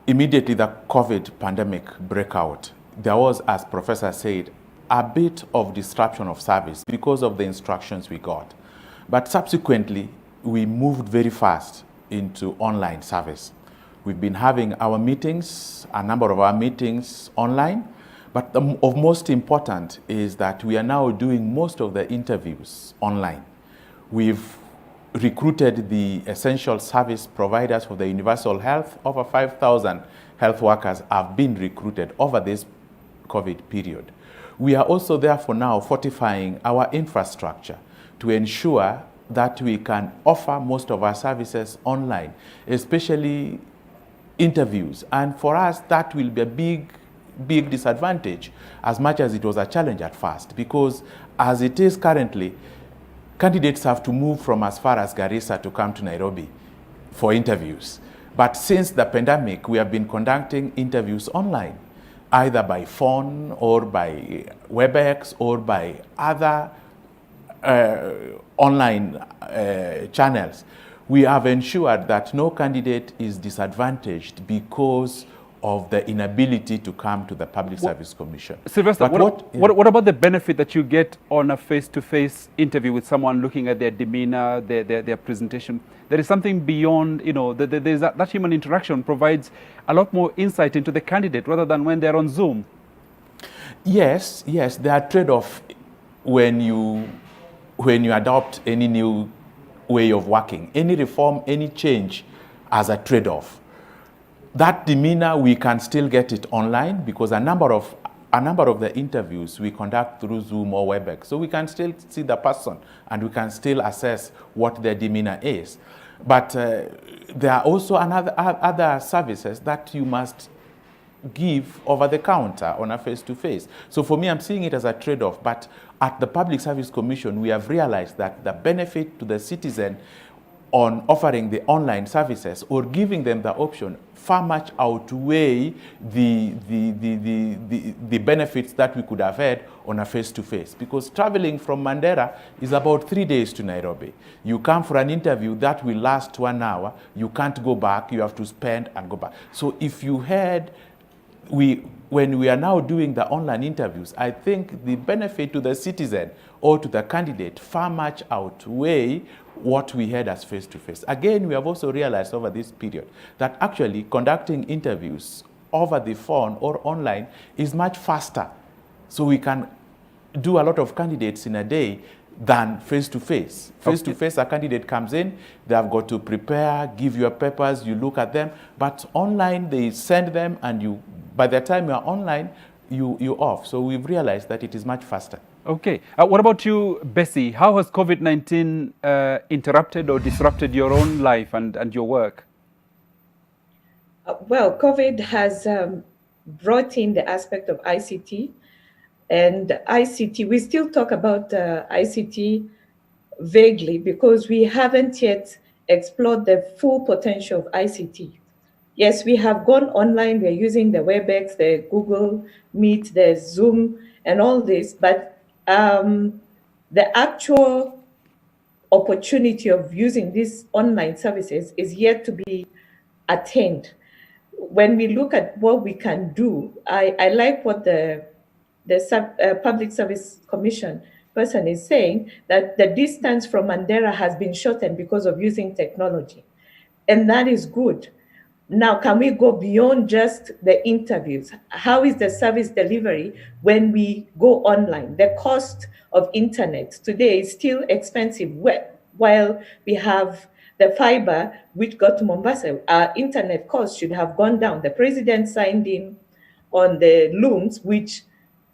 Immediately the COVID pandemic broke out, there was, as Professor said, a bit of disruption of service because of the instructions we got. But subsequently, we moved very fast into online service. We've been having our meetings, a number of our meetings online, but of most important is that we are now doing most of the interviews online. We've recruited the essential service providers for the universal health. Over 5,000 health workers have been recruited over this COVID period. We are also therefore now fortifying our infrastructure to ensure that we can offer most of our services online, especially interviews. And for us, that will be a big disadvantage, as much as it was a challenge at first, because as it is currently, candidates have to move from as far as Garissa to come to Nairobi for interviews. But since the pandemic, we have been conducting interviews online, either by phone or by WebEx or by other online channels. We have ensured that no candidate is disadvantaged because of the inability to come to the Public Service Commission. Sylvester, what about the benefit that you get on a face-to-face interview with someone, looking at their demeanor, their presentation? There is something beyond, you know, there's that human interaction provides a lot more insight into the candidate rather than when they're on Zoom. Yes, there are trade-offs when you adopt any new way of working. Any reform, any change as a trade-off. That demeanor, we can still get it online because a number of the interviews we conduct through Zoom or WebEx. So we can still see the person and we can still assess what their demeanor is. But there are also other services that you must give over the counter on a face-to-face. So for me, I'm seeing it as a trade-off. But at the Public Service Commission, we have realized that the benefit to the citizen on offering the online services or giving them the option far much outweigh the benefits that we could have had on a face-to-face. Because traveling from Mandera is about 3 days to Nairobi. You come for an interview that will last 1 hour, you can't go back, you have to spend and go back. So if you had, when we are now doing the online interviews, I think the benefit to the citizen or to the candidate far much outweigh what we had as face-to-face. Again, we have also realized over this period that actually conducting interviews over the phone or online is much faster. So we can do a lot of candidates in a day than face-to-face. Face-to-face, a candidate comes in, they have got to prepare, give your papers, you look at them, but online they send them and you, by the time you're online, you're off. So we've realized that it is much faster. Okay. What about you, Bessie? How has COVID-19 interrupted or disrupted your own life and your work? Well, COVID has brought in the aspect of ICT. And ICT, we still talk about ICT vaguely because we haven't yet explored the full potential of ICT. Yes, we have gone online, we're using the WebEx, the Google Meet, the Zoom, and all this, but the actual opportunity of using these online services is yet to be attained. When we look at what we can do, I like what the Public Service Commission person is saying, that the distance from Mandera has been shortened because of using technology. And that is good. Now, can we go beyond just the interviews? How is the service delivery when we go online? The cost of internet today is still expensive. While we have the fiber which got to Mombasa, our internet costs should have gone down. The president signed in on the looms, which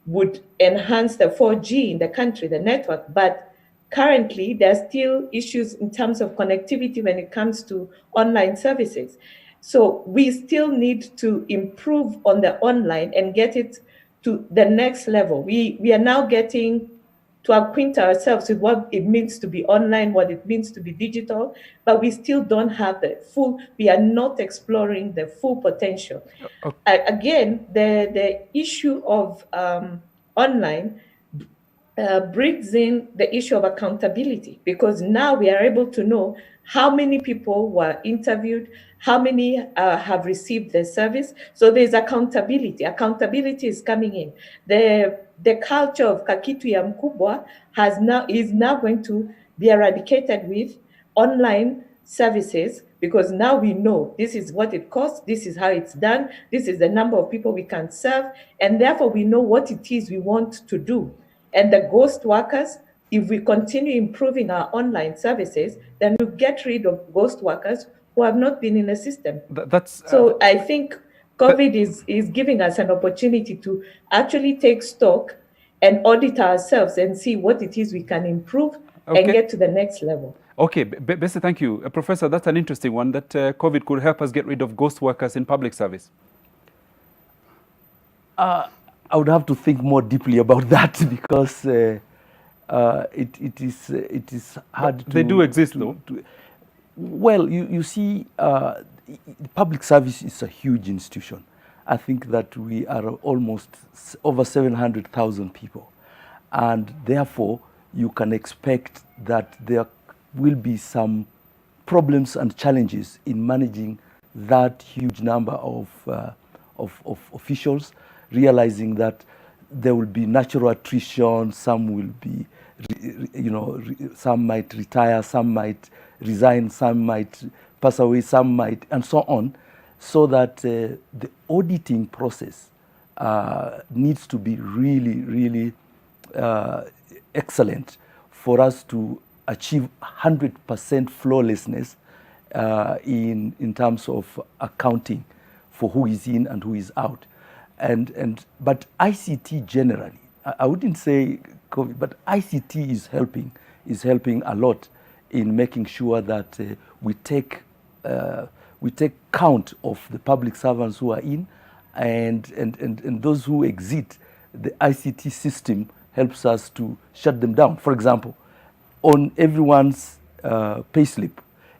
would enhance the 4G in the country, the network, but currently there are still issues in terms of connectivity when it comes to online services. So we still need to improve on the online and get it to the next level. We are now getting to acquaint ourselves with what it means to be online, what it means to be digital, but we still don't have the full, we are not exploring the full potential. Okay. Again, the issue of online brings in the issue of accountability, because now we are able to know how many people were interviewed, how many have received the service. So there's accountability. Accountability is coming in. The culture of kakitu ya mkubwa is now going to be eradicated with online services, because now we know this is what it costs, this is how it's done, this is the number of people we can serve, and therefore we know what it is we want to do. And the ghost workers, if we continue improving our online services, then we'll get rid of ghost workers who have not been in the system. So I think COVID is giving us an opportunity to actually take stock and audit ourselves and see what it is we can improve and get to the next level. Okay, Bessie, thank you. Professor, that's an interesting one, that COVID could help us get rid of ghost workers in public service. I would have to think more deeply about that, because it is hard to... They do exist, though. Well, you see, public service is a huge institution. I think that we are almost over 700,000 people. And therefore, you can expect that there will be some problems and challenges in managing that huge number of officials, realizing that there will be natural attrition, some will be, some might retire, some might resign, some might pass away, some might, and so on, so that the auditing process needs to be really, really excellent for us to achieve 100% flawlessness in terms of accounting for who is in and who is out. But ICT generally, I wouldn't say COVID, but ICT is helping a lot in making sure that we take count of the public servants who are in, and those who exit, the ICT system helps us to shut them down. For example, on everyone's payslip,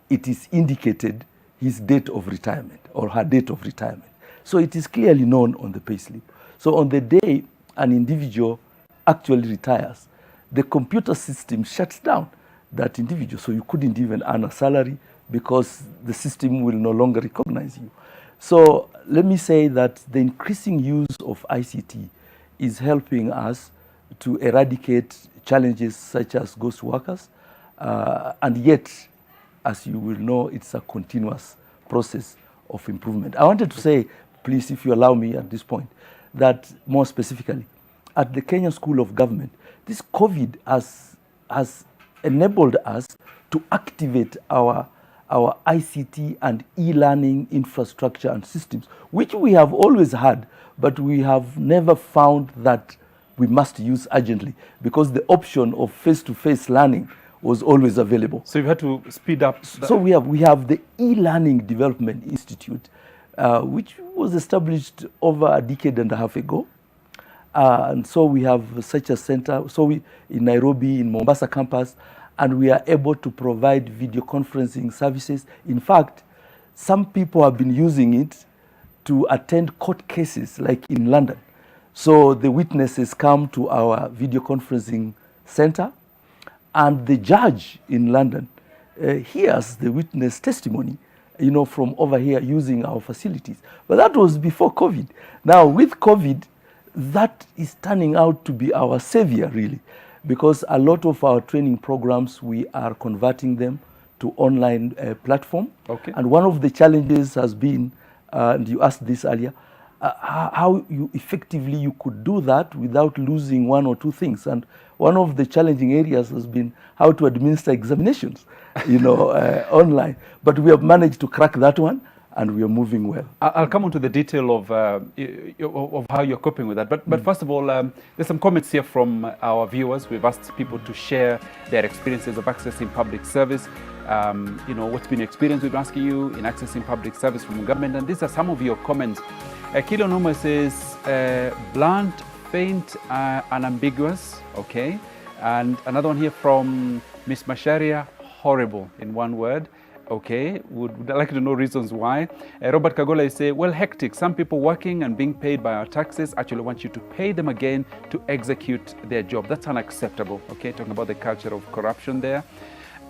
it is indicated his date of retirement or her date of retirement. So it is clearly known on the payslip. So on the day an individual actually retires, the computer system shuts down that individual. So you couldn't even earn a salary because the system will no longer recognize you. So let me say that the increasing use of ICT is helping us to eradicate challenges such as ghost workers. And yet, as you will know, it's a continuous process of improvement. I wanted to say, please, if you allow me at this point, that more specifically, at the Kenya School of Government, this COVID has enabled us to activate our ICT and e-learning infrastructure and systems, which we have always had, but we have never found that we must use urgently because the option of face-to-face learning was always available. So you've had to speed up. So we have the e-learning development institute, which was established over a decade and a half ago. And so we have such a center. So we in Nairobi, in Mombasa campus, and we are able to provide video conferencing services. In fact, some people have been using it to attend court cases, like in London. So the witnesses come to our video conferencing center, and the judge in London hears the witness testimony, you know, from over here using our facilities. But that was before COVID. Now with COVID, that is turning out to be our savior, really, because a lot of our training programs, we are converting them to online platform. Okay. And one of the challenges has been, and you asked this earlier, how you effectively you could do that without losing one or two things. And one of the challenging areas has been how to administer examinations, you know, online. But we have managed to crack that one, and we are moving well. I'll come on to the detail of how you're coping with that. But first of all, there's some comments here from our viewers. We've asked people to share their experiences of accessing public service. You know, what's been your experience with asking you in accessing public service from government? And these are some of your comments. Kilo Noma says, blunt, faint, unambiguous, okay. And another one here from Miss Masharia, horrible, in one word. Okay, would like to know reasons why. Robert Kagola is saying, well, hectic. Some people working and being paid by our taxes actually want you to pay them again to execute their job. That's unacceptable. Okay, talking about the culture of corruption there.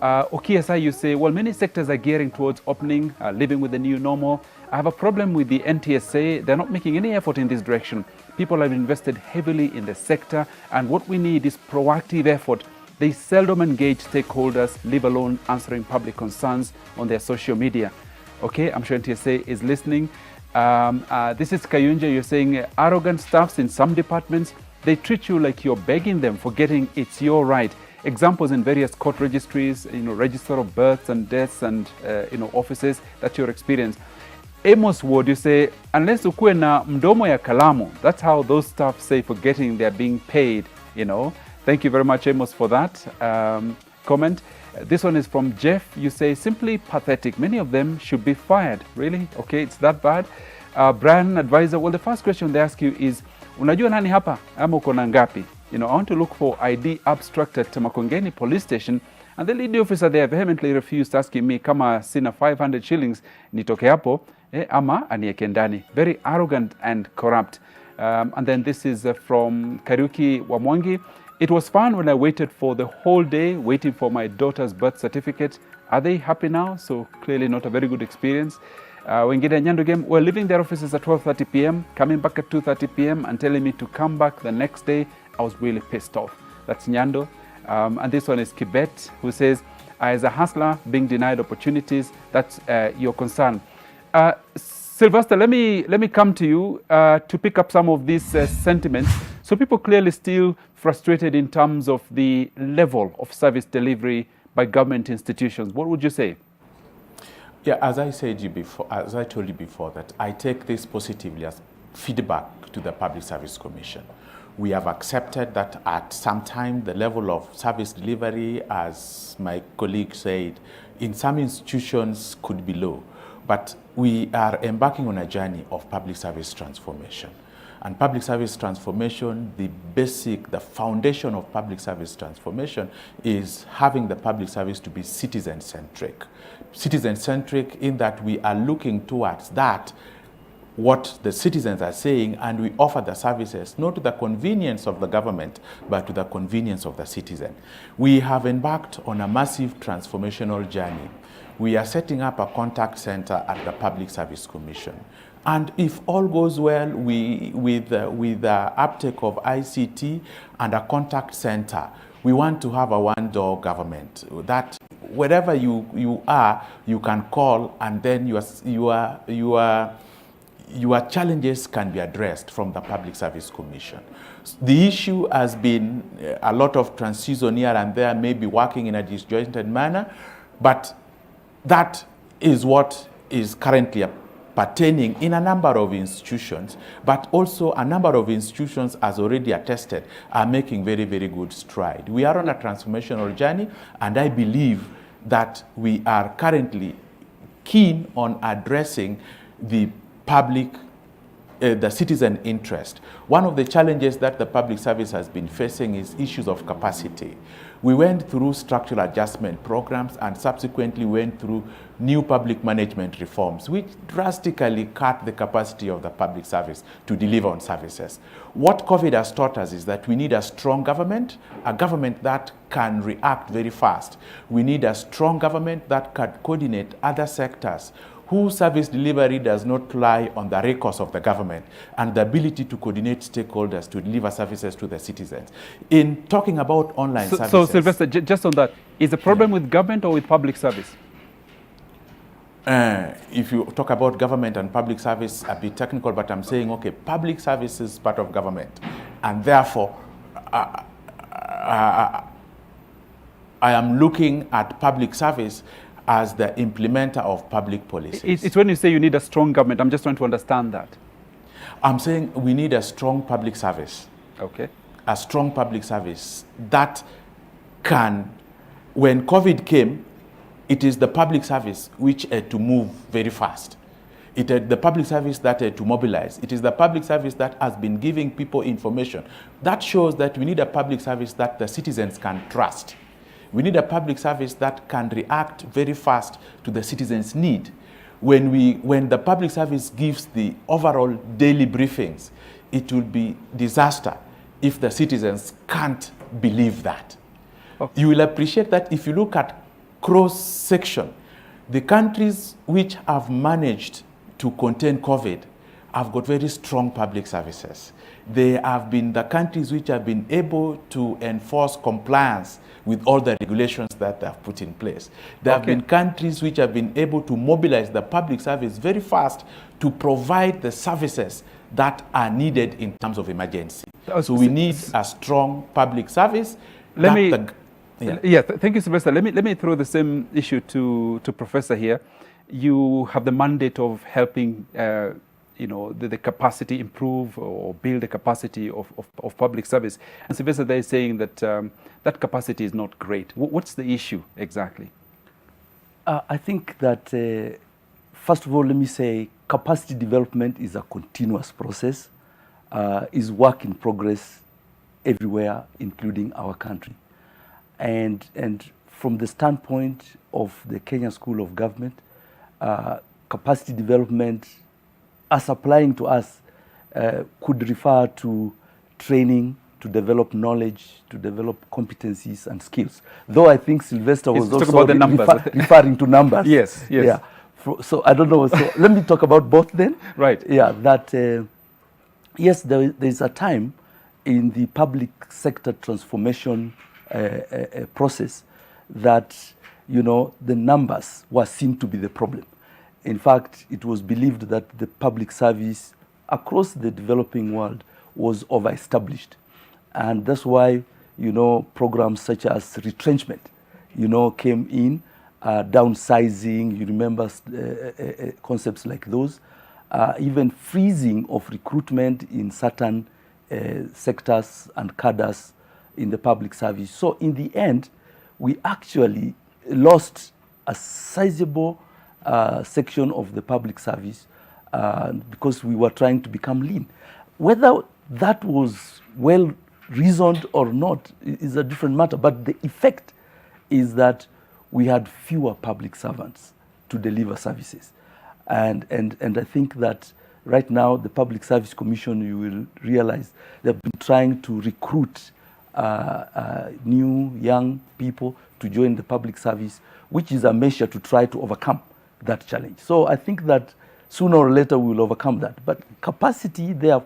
Okiasai, you say, well, many sectors are gearing towards opening, living with the new normal. I have a problem with the NTSA. They're not making any effort in this direction. People have invested heavily in the sector, and what we need is proactive effort. They seldom engage stakeholders, leave alone answering public concerns on their social media. Okay, I'm sure NTSA is listening. This is Kayunja. You're saying arrogant staffs in some departments, they treat you like you're begging them, forgetting it's your right. Examples in various court registries, you know, register of births and deaths and, you know, offices that your experience. Amos Ward, you say, unless ukue na mdomo ya kalamu, that's how those staff say forgetting they're being paid, you know. Thank you very much, Amos, for that comment. This one is from Jeff. You say, simply pathetic. Many of them should be fired. Really? Okay, it's that bad. Brian, advisor, well, the first question they ask you is, unajua nani hapa? Ama uko na ngapi? You know, I want to look for ID abstract at Makongeni police station, and the lead officer there vehemently refused, asking me, kama sina 500 shillings, nitoke hapo, ama anieke ndani. Very arrogant and corrupt. And then this is from Kariuki Wamwangi. It was fun when I waited for the whole day, waiting for my daughter's birth certificate. Are they happy now? So clearly not a very good experience. Wengine Nyando game, we're leaving their offices at 12:30 p.m., coming back at 2:30 p.m. and telling me to come back the next day. I was really pissed off. That's Nyando. And this one is Kibet, who says, as a hustler being denied opportunities, that's your concern. Sylvester, let me come to you to pick up some of these sentiments. So people clearly still frustrated in terms of the level of service delivery by government institutions. What would you say? Yeah, as I said before, as I told you before, that I take this positively as feedback to the Public Service Commission. We have accepted that at some time the level of service delivery, as my colleague said, in some institutions could be low. But we are embarking on a journey of public service transformation. And public service transformation, the foundation of public service transformation is having the public service to be citizen-centric. Citizen-centric in that we are looking towards that, what the citizens are saying, and we offer the services not to the convenience of the government, but to the convenience of the citizen. We have embarked on a massive transformational journey. We are setting up a contact center at the Public Service Commission. And if all goes well, with the uptake of ICT and a contact center, we want to have a one-door government that wherever you are, you can call, and then your challenges can be addressed from the Public Service Commission. The issue has been a lot of transition here and there, maybe working in a disjointed manner, but that is what is currently pertaining in a number of institutions, but also a number of institutions, as already attested, are making very, very good stride. We are on a transformational journey, and I believe that we are currently keen on addressing the citizen interest. One of the challenges that the public service has been facing is issues of capacity. We went through structural adjustment programs and subsequently went through new public management reforms, which drastically cut the capacity of the public service to deliver on services. What COVID has taught us is that we need a strong government, a government that can react very fast. We need a strong government that can coordinate other sectors whose service delivery does not lie on the recourse of the government, and the ability to coordinate stakeholders to deliver services to the citizens. In talking about online services... So, Sylvester, just on that, is the problem with government or with public service? If you talk about government and public service, a bit technical, but I'm saying, okay, public service is part of government, and therefore, I am looking at public service as the implementer of public policies. It's when you say you need a strong government, I'm just trying to understand that. I'm saying we need a strong public service. Okay. A strong public service that can, when COVID came, it is the public service which had to move very fast. It had the public service that had to mobilize. It is the public service that has been giving people information. That shows that we need a public service that the citizens can trust. We need a public service that can react very fast to the citizens' need. When the public service gives the overall daily briefings, it will be disaster if the citizens can't believe that. Okay. You will appreciate that if you look at cross-section, the countries which have managed to contain COVID have got very strong public services. They have been the countries which have been able to enforce compliance with all the regulations that they have put in place. There have been countries which have been able to mobilize the public service very fast to provide the services that are needed in terms of emergency. So we need a strong public service. Thank you, Sylvester. Let me throw the same issue to Professor here. You have the mandate of helping the capacity improve or build the capacity of public service. And Sylvester there is saying that that capacity is not great. What's the issue exactly? I think that, first of all, let me say capacity development is a continuous process, is work in progress everywhere, including our country. And from the standpoint of the Kenya School of Government, capacity development as applying to us could refer to training, to develop knowledge, to develop competencies and skills. Though I think Sylvester was also about the numbers. Referring to numbers. Yes. Yeah. So I don't know. So let me talk about both then. Right. Yeah, that yes, there is a time in the public sector transformation process that, the numbers were seen to be the problem. In fact, it was believed that the public service across the developing world was over-established. And that's why, programs such as retrenchment, came in, downsizing, you remember concepts like those, even freezing of recruitment in certain sectors and cadres in the public service. So in the end, we actually lost a sizable section of the public service because we were trying to become lean. Whether that was well reasoned or not is a different matter, but the effect is that we had fewer public servants to deliver services. And I think that right now the Public Service Commission, you will realize, they've been trying to recruit new young people to join the public service, which is a measure to try to overcome that challenge. So I think that sooner or later we will overcome that. But capacity there,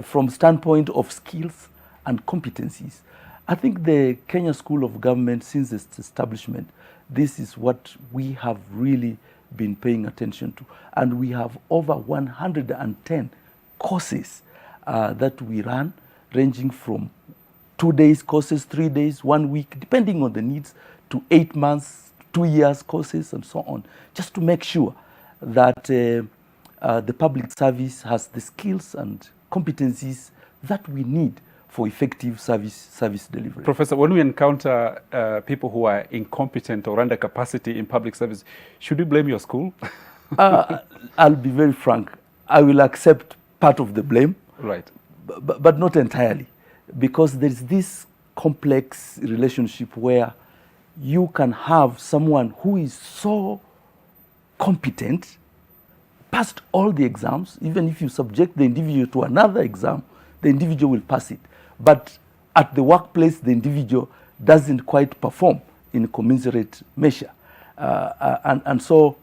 from standpoint of skills and competencies, I think the Kenya School of Government, since its establishment, this is what we have really been paying attention to. And we have over 110 courses that we run, ranging from 2 days courses, 3 days, 1 week, depending on the needs, to 8 months, 2 years courses, and so on, just to make sure that the public service has the skills and competencies that we need for effective service delivery. Professor, when we encounter people who are incompetent or under capacity in public service, should we blame your school? I'll be very frank. I will accept part of the blame, right, but not entirely, because there's this complex relationship where you can have someone who is so competent, passed all the exams. Even if you subject the individual to another exam, the individual will pass it. But at the workplace, the individual doesn't quite perform in a commensurate measure. And so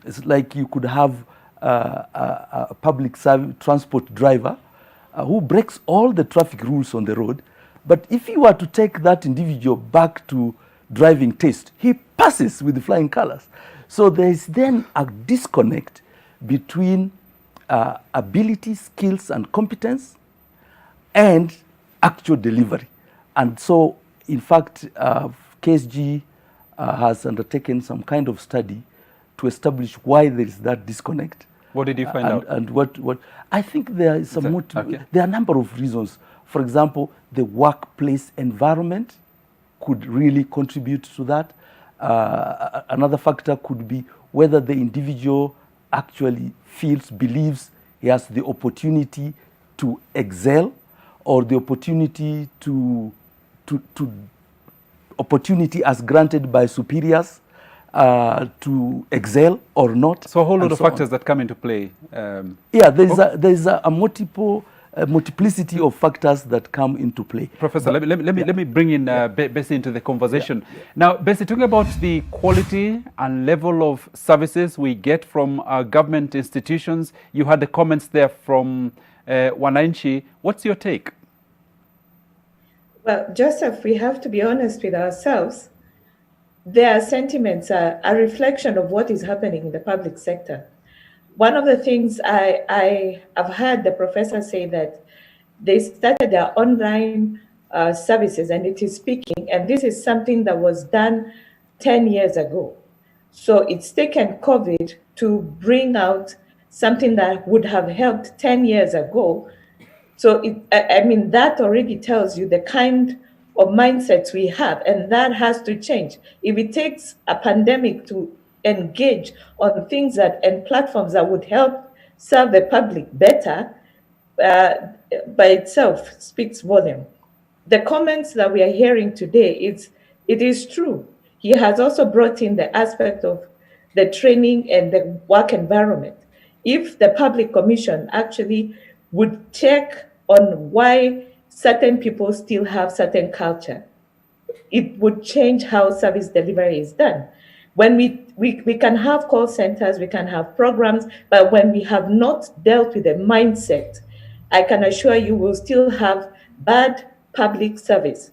it's like you could have a public transport driver who breaks all the traffic rules on the road. But if you were to take that individual back to driving test, he passes with flying colors. So there is then a disconnect between ability, skills, and competence and actual delivery. And so, in fact, KSG has undertaken some kind of study to establish why there is that disconnect. What did you find out? And what I think there is there are a number of reasons. For example, the workplace environment could really contribute to that. Another factor could be whether the individual actually believes he has the opportunity to excel, or the opportunity opportunity as granted by superiors to excel or not. So a whole lot of factors that come into play. Yeah, there's a multiplicity of factors that come into play. Professor, let me bring in Bessie into the conversation. Now, Bessie, talking about the quality and level of services we get from our government institutions, you had the comments there from Wananchi. What's your take? Well, Joseph, we have to be honest with ourselves. Their sentiments are a reflection of what is happening in the public sector. One of the things I have heard the professor say that they started their online services, and it is speaking, and this is something that was done 10 years ago. So it's taken COVID to bring out something that would have helped 10 years ago. So I mean, that already tells you the kind of mindsets we have, and that has to change. If it takes a pandemic to engage on things and platforms that would help serve the public better, by itself speaks volume. The comments that we are hearing today, it is true. He has also brought in the aspect of the training and the work environment. If the Public Commission actually would check on why certain people still have certain culture, it would change how service delivery is done. When we can have call centers, we can have programs, but when we have not dealt with the mindset, I can assure you we'll still have bad public service.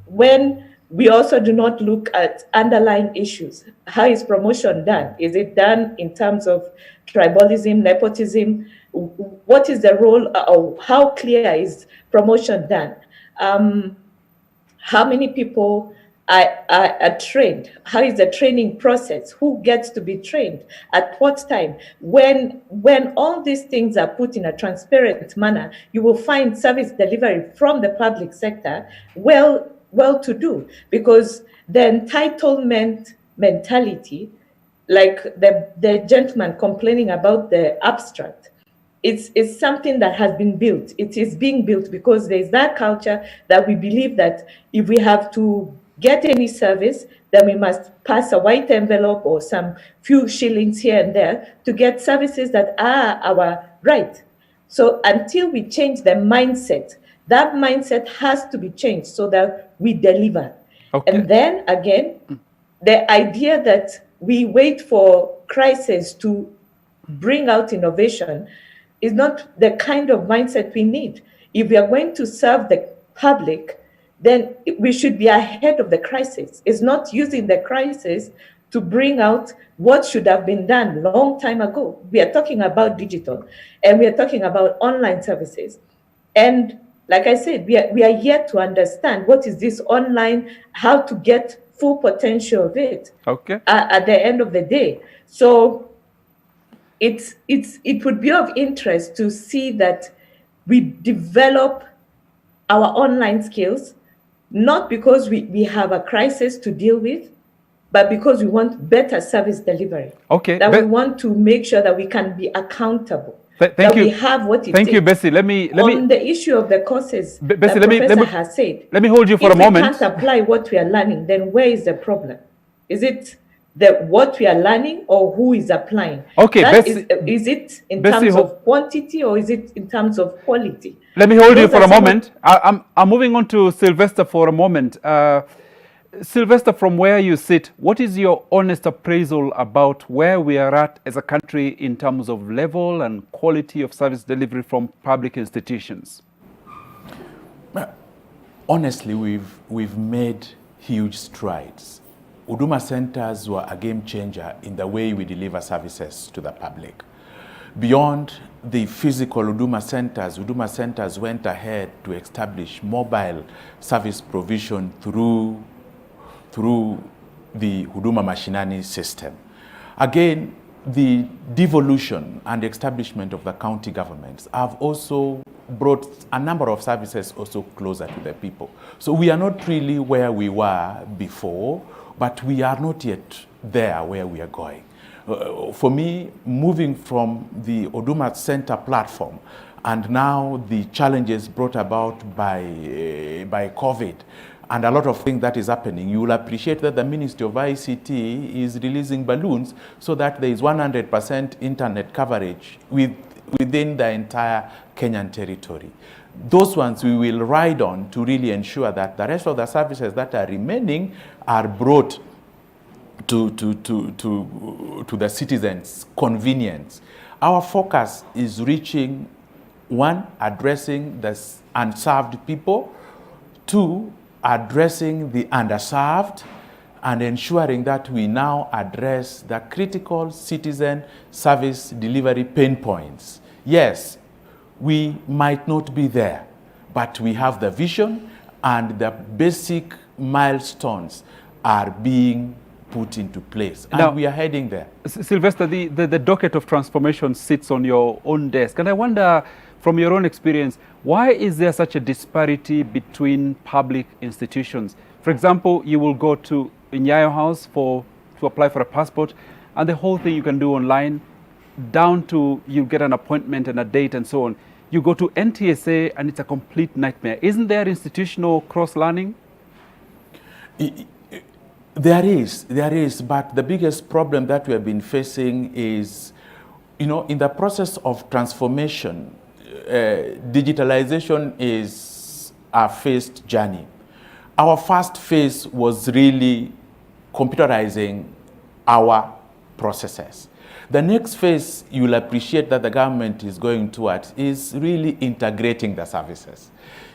When we also do not look at underlying issues. How is promotion done? Is it done in terms of tribalism, nepotism? What is the role, or how clear is promotion done? How many people are trained? How is the training process? Who gets to be trained? At what time? When all these things are put in a transparent manner, you will find service delivery from the public sector well to do, because the entitlement mentality like the gentleman complaining about the abstract, it's something that has been built. It is being built because there's that culture that we believe that if we have to get any service, then we must pass a white envelope or some few shillings here and there to get services that are our right. So until we change the mindset, that mindset has to be changed so that we deliver. Okay. And then again, the idea that we wait for crisis to bring out innovation is not the kind of mindset we need. If we are going to serve the public, then we should be ahead of the crisis. It's not using the crisis to bring out what should have been done long time ago. We are talking about digital, and we are talking about online services. And like I said, we are yet to understand what is this online, how to get full potential of it at the end of the day. So it would be of interest to see that we develop our online skills, not because we have a crisis to deal with, but because we want better service delivery. Okay. That we want to make sure that we can be accountable. Thank that you. We have what it Thank you, takes. Bessie. Let me On the issue of the courses, Bessie, the professor has said. Let me hold you for a moment. If we can't apply what we are learning, then where is the problem? Is it what we are learning, or who is applying? Okay, Bessie, is it in terms of quantity, or is it in terms of quality? Let me hold you for a moment. I'm moving on to Sylvester for a moment. Sylvester, from where you sit, what is your honest appraisal about where we are at as a country in terms of level and quality of service delivery from public institutions? Honestly, we've made huge strides. Huduma centers were a game changer in the way we deliver services to the public. Beyond the physical Huduma centers went ahead to establish mobile service provision through the Huduma Mashinani system. Again, the devolution and establishment of the county governments have also brought a number of services also closer to the people. So we are not really where we were before, but we are not yet there where we are going. For me, moving from the Huduma Center platform and now the challenges brought about by COVID, and a lot of things that is happening, you will appreciate that the Ministry of ICT is releasing balloons so that there is 100% internet coverage within the entire Kenyan territory. Those ones we will ride on to really ensure that the rest of the services that are remaining are brought to the citizens' convenience. Our focus is reaching, one, addressing the unserved people, two, addressing the underserved, and ensuring that we now address the critical citizen service delivery pain points. Yes, we might not be there, but we have the vision and the basic milestones are being put into place, and now, we are heading there. Sylvester, the docket of transformation sits on your own desk, and I wonder, from your own experience, why is there such a disparity between public institutions? For example, you will go to Nyayo House to apply for a passport, and the whole thing you can do online, down to you get an appointment and a date and so on. You go to NTSA and it's a complete nightmare. Isn't there institutional cross-learning? There is, but the biggest problem that we have been facing is, in the process of transformation, digitalization is a phased journey. Our first phase was really computerizing our processes. The next phase, you'll appreciate that the government is going towards, is really integrating the services.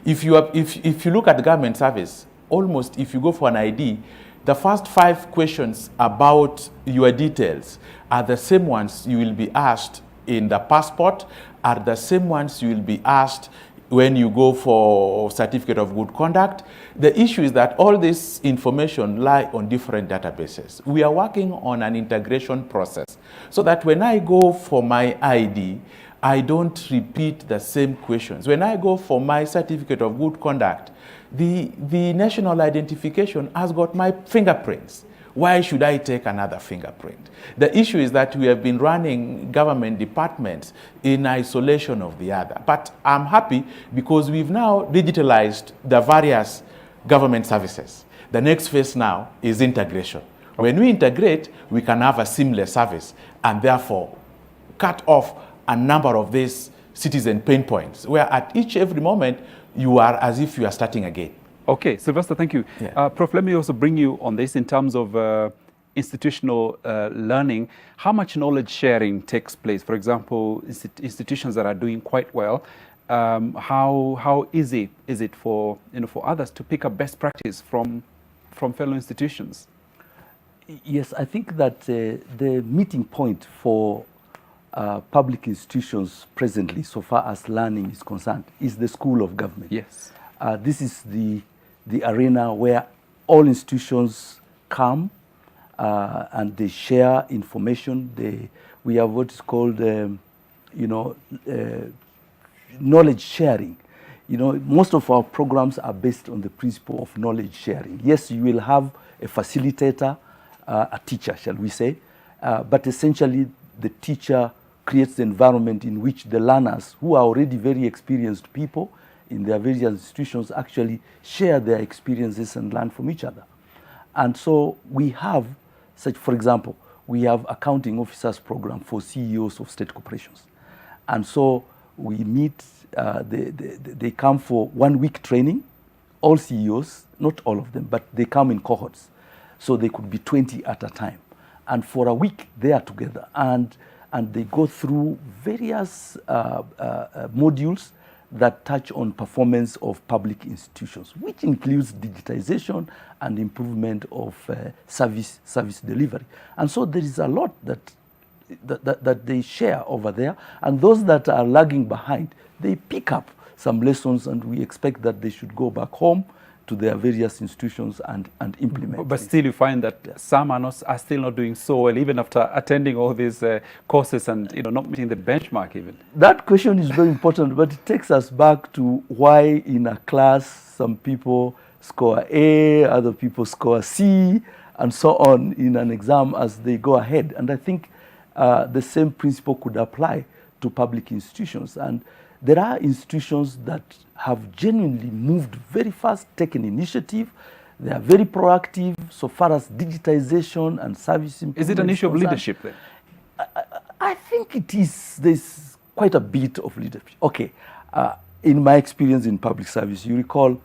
If you look at the government service, almost if you go for an ID, the first 5 questions about your details are the same ones you will be asked in the passport, are the same ones you will be asked when you go for certificate of good conduct. The issue is that all this information lie on different databases. We are working on an integration process so that when I go for my ID, I don't repeat the same questions. When I go for my certificate of good conduct, the national identification has got my fingerprints. Why should I take another fingerprint? The issue is that we have been running government departments in isolation of the other. But I'm happy because we've now digitalized the various government services. The next phase now is integration. When we integrate, we can have a seamless service and therefore cut off a number of these citizen pain points, where at every moment, you are as if you are starting again. Okay, Sylvester, thank you. Yeah. Prof, let me also bring you on this in terms of institutional learning. How much knowledge sharing takes place? For example, institutions that are doing quite well, how easy is it for others to pick up best practice from fellow institutions? Yes, I think that the meeting point for public institutions presently, so far as learning is concerned, is the school of government. Yes. This is the arena where all institutions come and they share information. We have what is called, knowledge sharing. Most of our programs are based on the principle of knowledge sharing. Yes, you will have a facilitator, a teacher, shall we say, but essentially the teacher creates the environment in which the learners, who are already very experienced people in their various institutions, actually share their experiences and learn from each other. And so we have such, for example, we have accounting officers program for CEOs of state corporations. And so we meet, they come for 1 week training, all CEOs, not all of them, but they come in cohorts. So they could be 20 at a time. And for a week, they are together. And they go through various modules that touch on performance of public institutions, which includes digitization and improvement of service delivery. And so there is a lot that they share over there. And those that are lagging behind, they pick up some lessons, and we expect that they should go back home to their various institutions and implement. But still you find that some are still not doing so well, even after attending all these courses and not meeting the benchmark even. That question is very important, but it takes us back to why in a class some people score A, other people score C, and so on in an exam as they go ahead. And I think the same principle could apply to public institutions. And there are institutions that have genuinely moved very fast, taken initiative. They are very proactive so far as digitization and service improvement. Is it an issue of leadership then? I think it is. There's quite a bit of leadership. Okay, in my experience in public service, you recall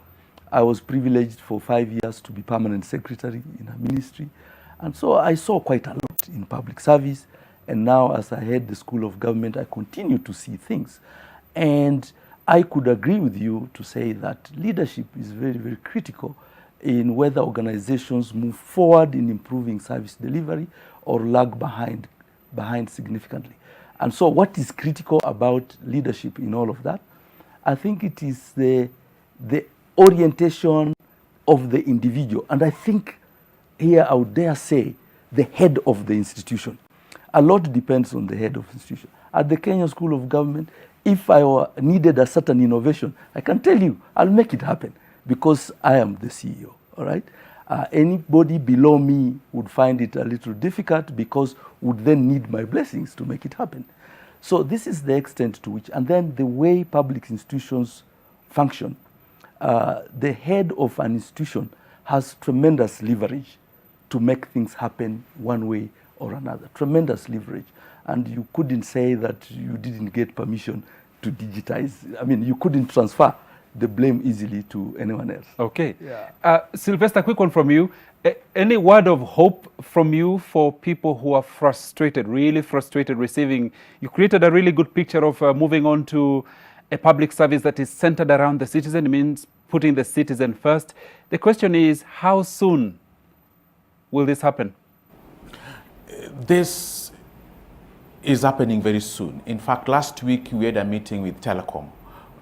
I was privileged for 5 years to be permanent secretary in a ministry. And so I saw quite a lot in public service. And now as I head the School of Government, I continue to see things. And I could agree with you to say that leadership is very, very critical in whether organizations move forward in improving service delivery or lag behind significantly. And so what is critical about leadership in all of that? I think it is the orientation of the individual. And I think here I would dare say the head of the institution. A lot depends on the head of the institution. At the Kenya School of Government, if I needed a certain innovation, I can tell you, I'll make it happen because I am the CEO, all right? Anybody below me would find it a little difficult because would then need my blessings to make it happen. So this is the extent to which, and then the way public institutions function, the head of an institution has tremendous leverage to make things happen one way or another, tremendous leverage. And you couldn't say that you didn't get permission to digitize. I mean, you couldn't transfer the blame easily to anyone else. Okay. Yeah. Sylvester, quick one from you. Any word of hope from you for people who are frustrated, really frustrated receiving? You created a really good picture of moving on to a public service that is centered around the citizen. It means putting the citizen first. The question is, how soon will this happen? This is happening very soon. In fact, last week we had a meeting with Telecom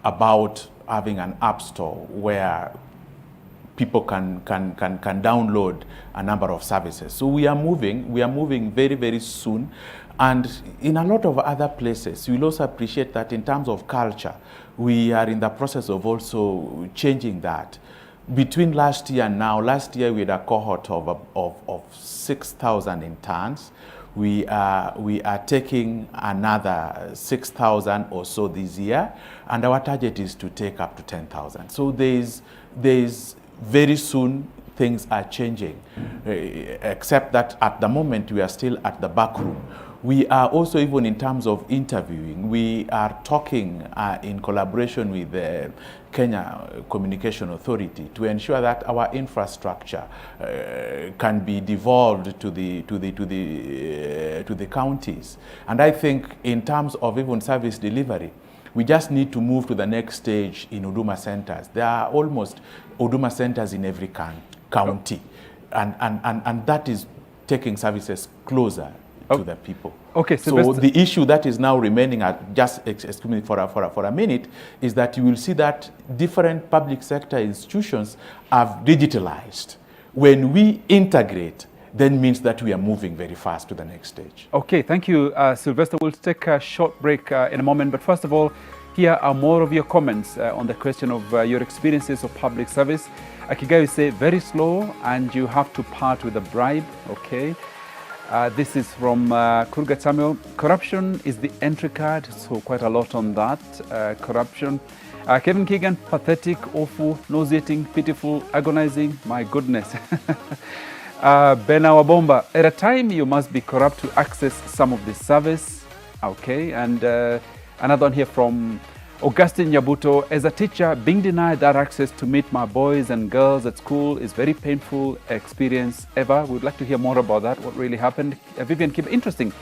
about having an app store where people can download a number of services. So we are moving very, very soon. And in a lot of other places, you'll also appreciate that in terms of culture, we are in the process of also changing that. between last year and now, last year we had a cohort of 6,000 interns. We are taking another 6,000 or so this year, and our target is to take up to 10,000. So there's very soon things are changing, except that at the moment we are still at the back room. We are also, even in terms of interviewing, we are talking in collaboration with the Kenya Communication Authority to ensure that our infrastructure can be devolved to the counties. And I think in terms of even service delivery, we just need to move to the next stage in Huduma centers. There are almost Huduma centers in every county, and that is taking services closer to the people. Okay, so the issue that is now remaining, excuse me for a minute, is that you will see that different public sector institutions have digitalized. When we integrate, then means that we are moving very fast to the next stage. Okay, thank you, Sylvester. We'll take a short break in a moment, but first of all, here are more of your comments on the question of your experiences of public service. Akigawi say, very slow and you have to part with a bribe. Okay. This is from Kurgat Samuel. Corruption is the entry card, so quite a lot on that. Corruption. Kevin Keegan, pathetic, awful, nauseating, pitiful, agonizing. My goodness. Ben Awabomba, at a time you must be corrupt to access some of the service. Okay, and another one here from Augustine Nyabuto. As a teacher, being denied that access to meet my boys and girls at school is very painful experience ever. We'd like to hear more about that, what really happened. Vivian Kim, interesting.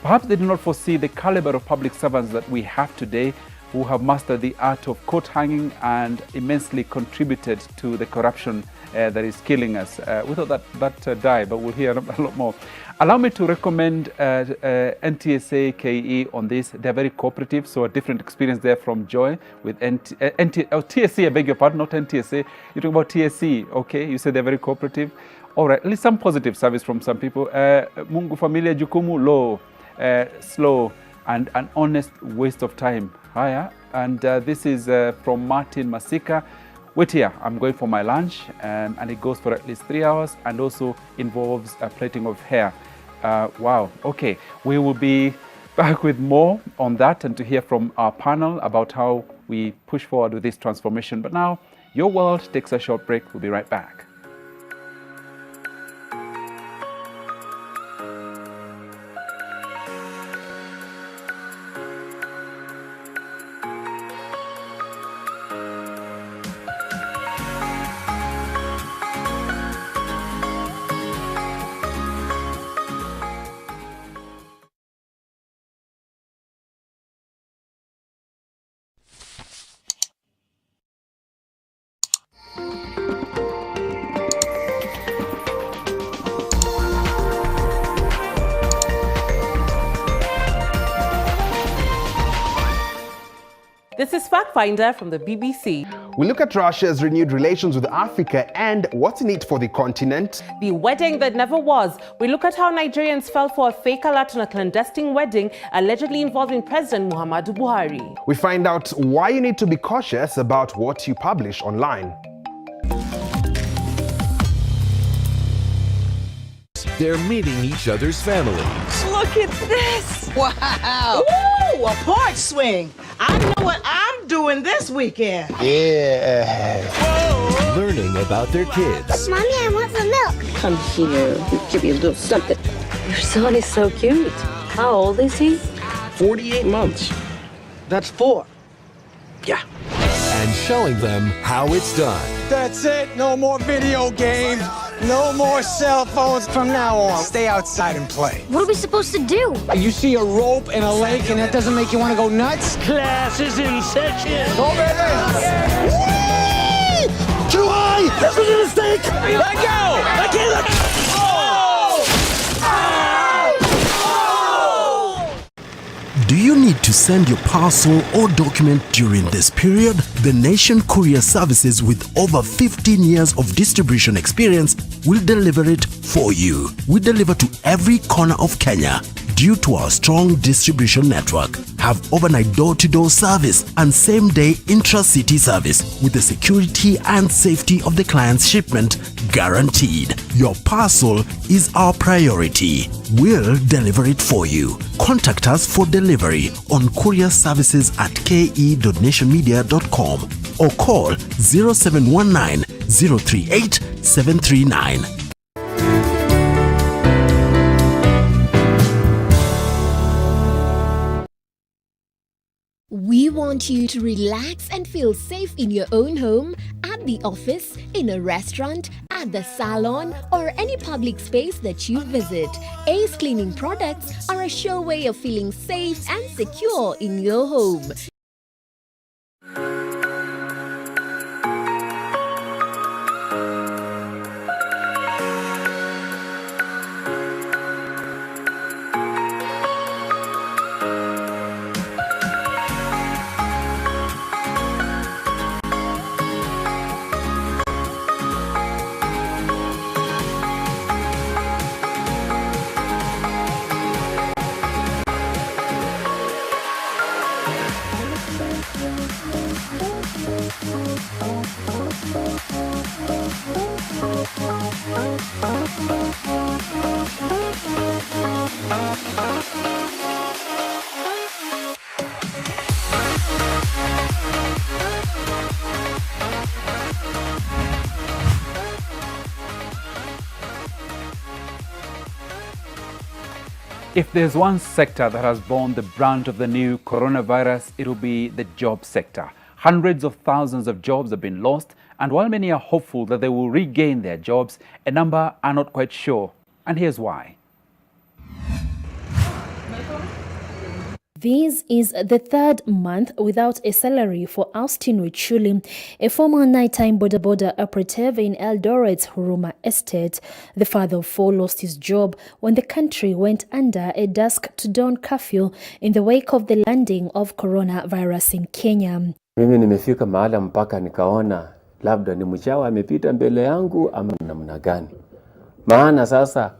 Perhaps they did not foresee the caliber of public servants that we have today who have mastered the art of coat hanging and immensely contributed to the corruption that is killing us. We thought that died, but we'll hear a lot more. Allow me to recommend NTSA KE on this. They're very cooperative, so a different experience there from Joy with TSC, I beg your pardon, not NTSA. You're talking about TSC, okay? You said they're very cooperative. All right, at least some positive service from some people. Mungu Familia Jukumu low, slow, and an honest waste of time. Higher. And this is from Martin Masika. Wait here, I'm going for my lunch, and it goes for at least 3 hours and also involves a plaiting of hair. Wow, okay. We will be back with more on that and to hear from our panel about how we push forward with this transformation. But now, Your World takes a short break. We'll be right back. This is Fact Finder from the BBC. We look at Russia's renewed relations with Africa and what's in it for the continent. The wedding that never was. We look at how Nigerians fell for a fake alert on a clandestine wedding allegedly involving President Muhammadu Buhari. We find out why you need to be cautious about what you publish online. They're meeting each other's families. Look at this! Wow! Ooh, a porch swing! I know what I'm doing this weekend. Yeah. Whoa. Learning about their kids. Mommy, I want some milk. Come here, we'll give you a little something. Your son is so cute. How old is he? 48 months. That's 4. Yeah. And showing them how it's done. That's it. No more video games. No more cell phones from now on. Stay outside and play. What are we supposed to do? You see a rope in a lake and that doesn't make you want to go nuts? Class is in session. Go, baby. Whee! Too high. This was a mistake. Let go. I can't let go. Do you need to send your parcel or document during this period? The Nation Courier Services, with over 15 years of distribution experience, will deliver it for you. We deliver to every corner of Kenya. due to our strong distribution network. Have overnight door-to-door service and same-day intra-city service with the security and safety of the client's shipment guaranteed. Your parcel is our priority. We'll deliver it for you. Contact us for delivery on courier services at ke.nationmedia.com or call 0719 038 739. We want you to relax and feel safe in your own home, at the office, in a restaurant, at the salon, or any public space that you visit. Ace Cleaning products are a sure way of feeling safe and secure in your home. If there's one sector that has borne the brunt of the new coronavirus, it'll be the job sector. Hundreds of thousands of jobs have been lost, and while many are hopeful that they will regain their jobs, a number are not quite sure. And here's why. This is the third month without a salary for Austin Wichuli, a former nighttime border operative in Eldoret's Huruma estate. The father of four lost his job when the country went under a dusk-to-dawn curfew in the wake of the landing of coronavirus in Kenya. Mimi nimefika mahala mpaka nikaona labda ni mchawi amepita mbele yangu ama namna gani. Maana sasa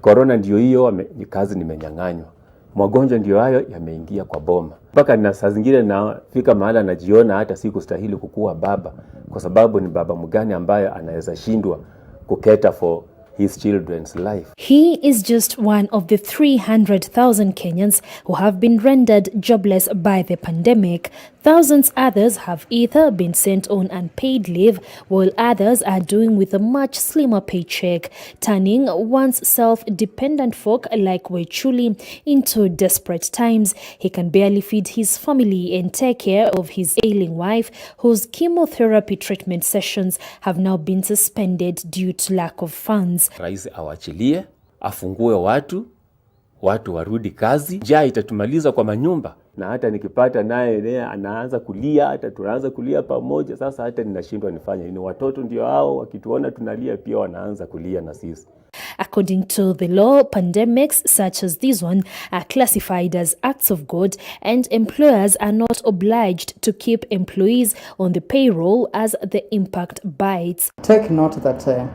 corona ndio hiyo, kazi nimenyang'anywa. Magonjwa ndio hayo yameingia kwa boma. Mpaka na saa zingine nafika mahala najiona hata sikustahili kukuwa baba, kwa sababu ni baba mgani ambaye anaweza shindwa kuketa for his children's life. He is just one of the 300,000 Kenyans who have been rendered jobless by the pandemic. Thousands others have either been sent on unpaid leave, while others are doing with a much slimmer paycheck, turning once self-dependent folk like Wichuli into desperate times. He can barely feed his family and take care of his ailing wife, whose chemotherapy treatment sessions have now been suspended due to lack of funds. Rais awachilie, afungue watu warudi kazi. Njaa itatumaliza kwa manyumba, na hata nikipata naye anaanza kulia, hata tunaanza kulia pamoja. Sasa hata ninashindwa nifanye nini. Watoto ndio hao wakituona tunalia pia wanaanza kulia na sisi. According to the law, pandemics such as this one are classified as acts of God, and employers are not obliged to keep employees on the payroll as the impact bites. Take note that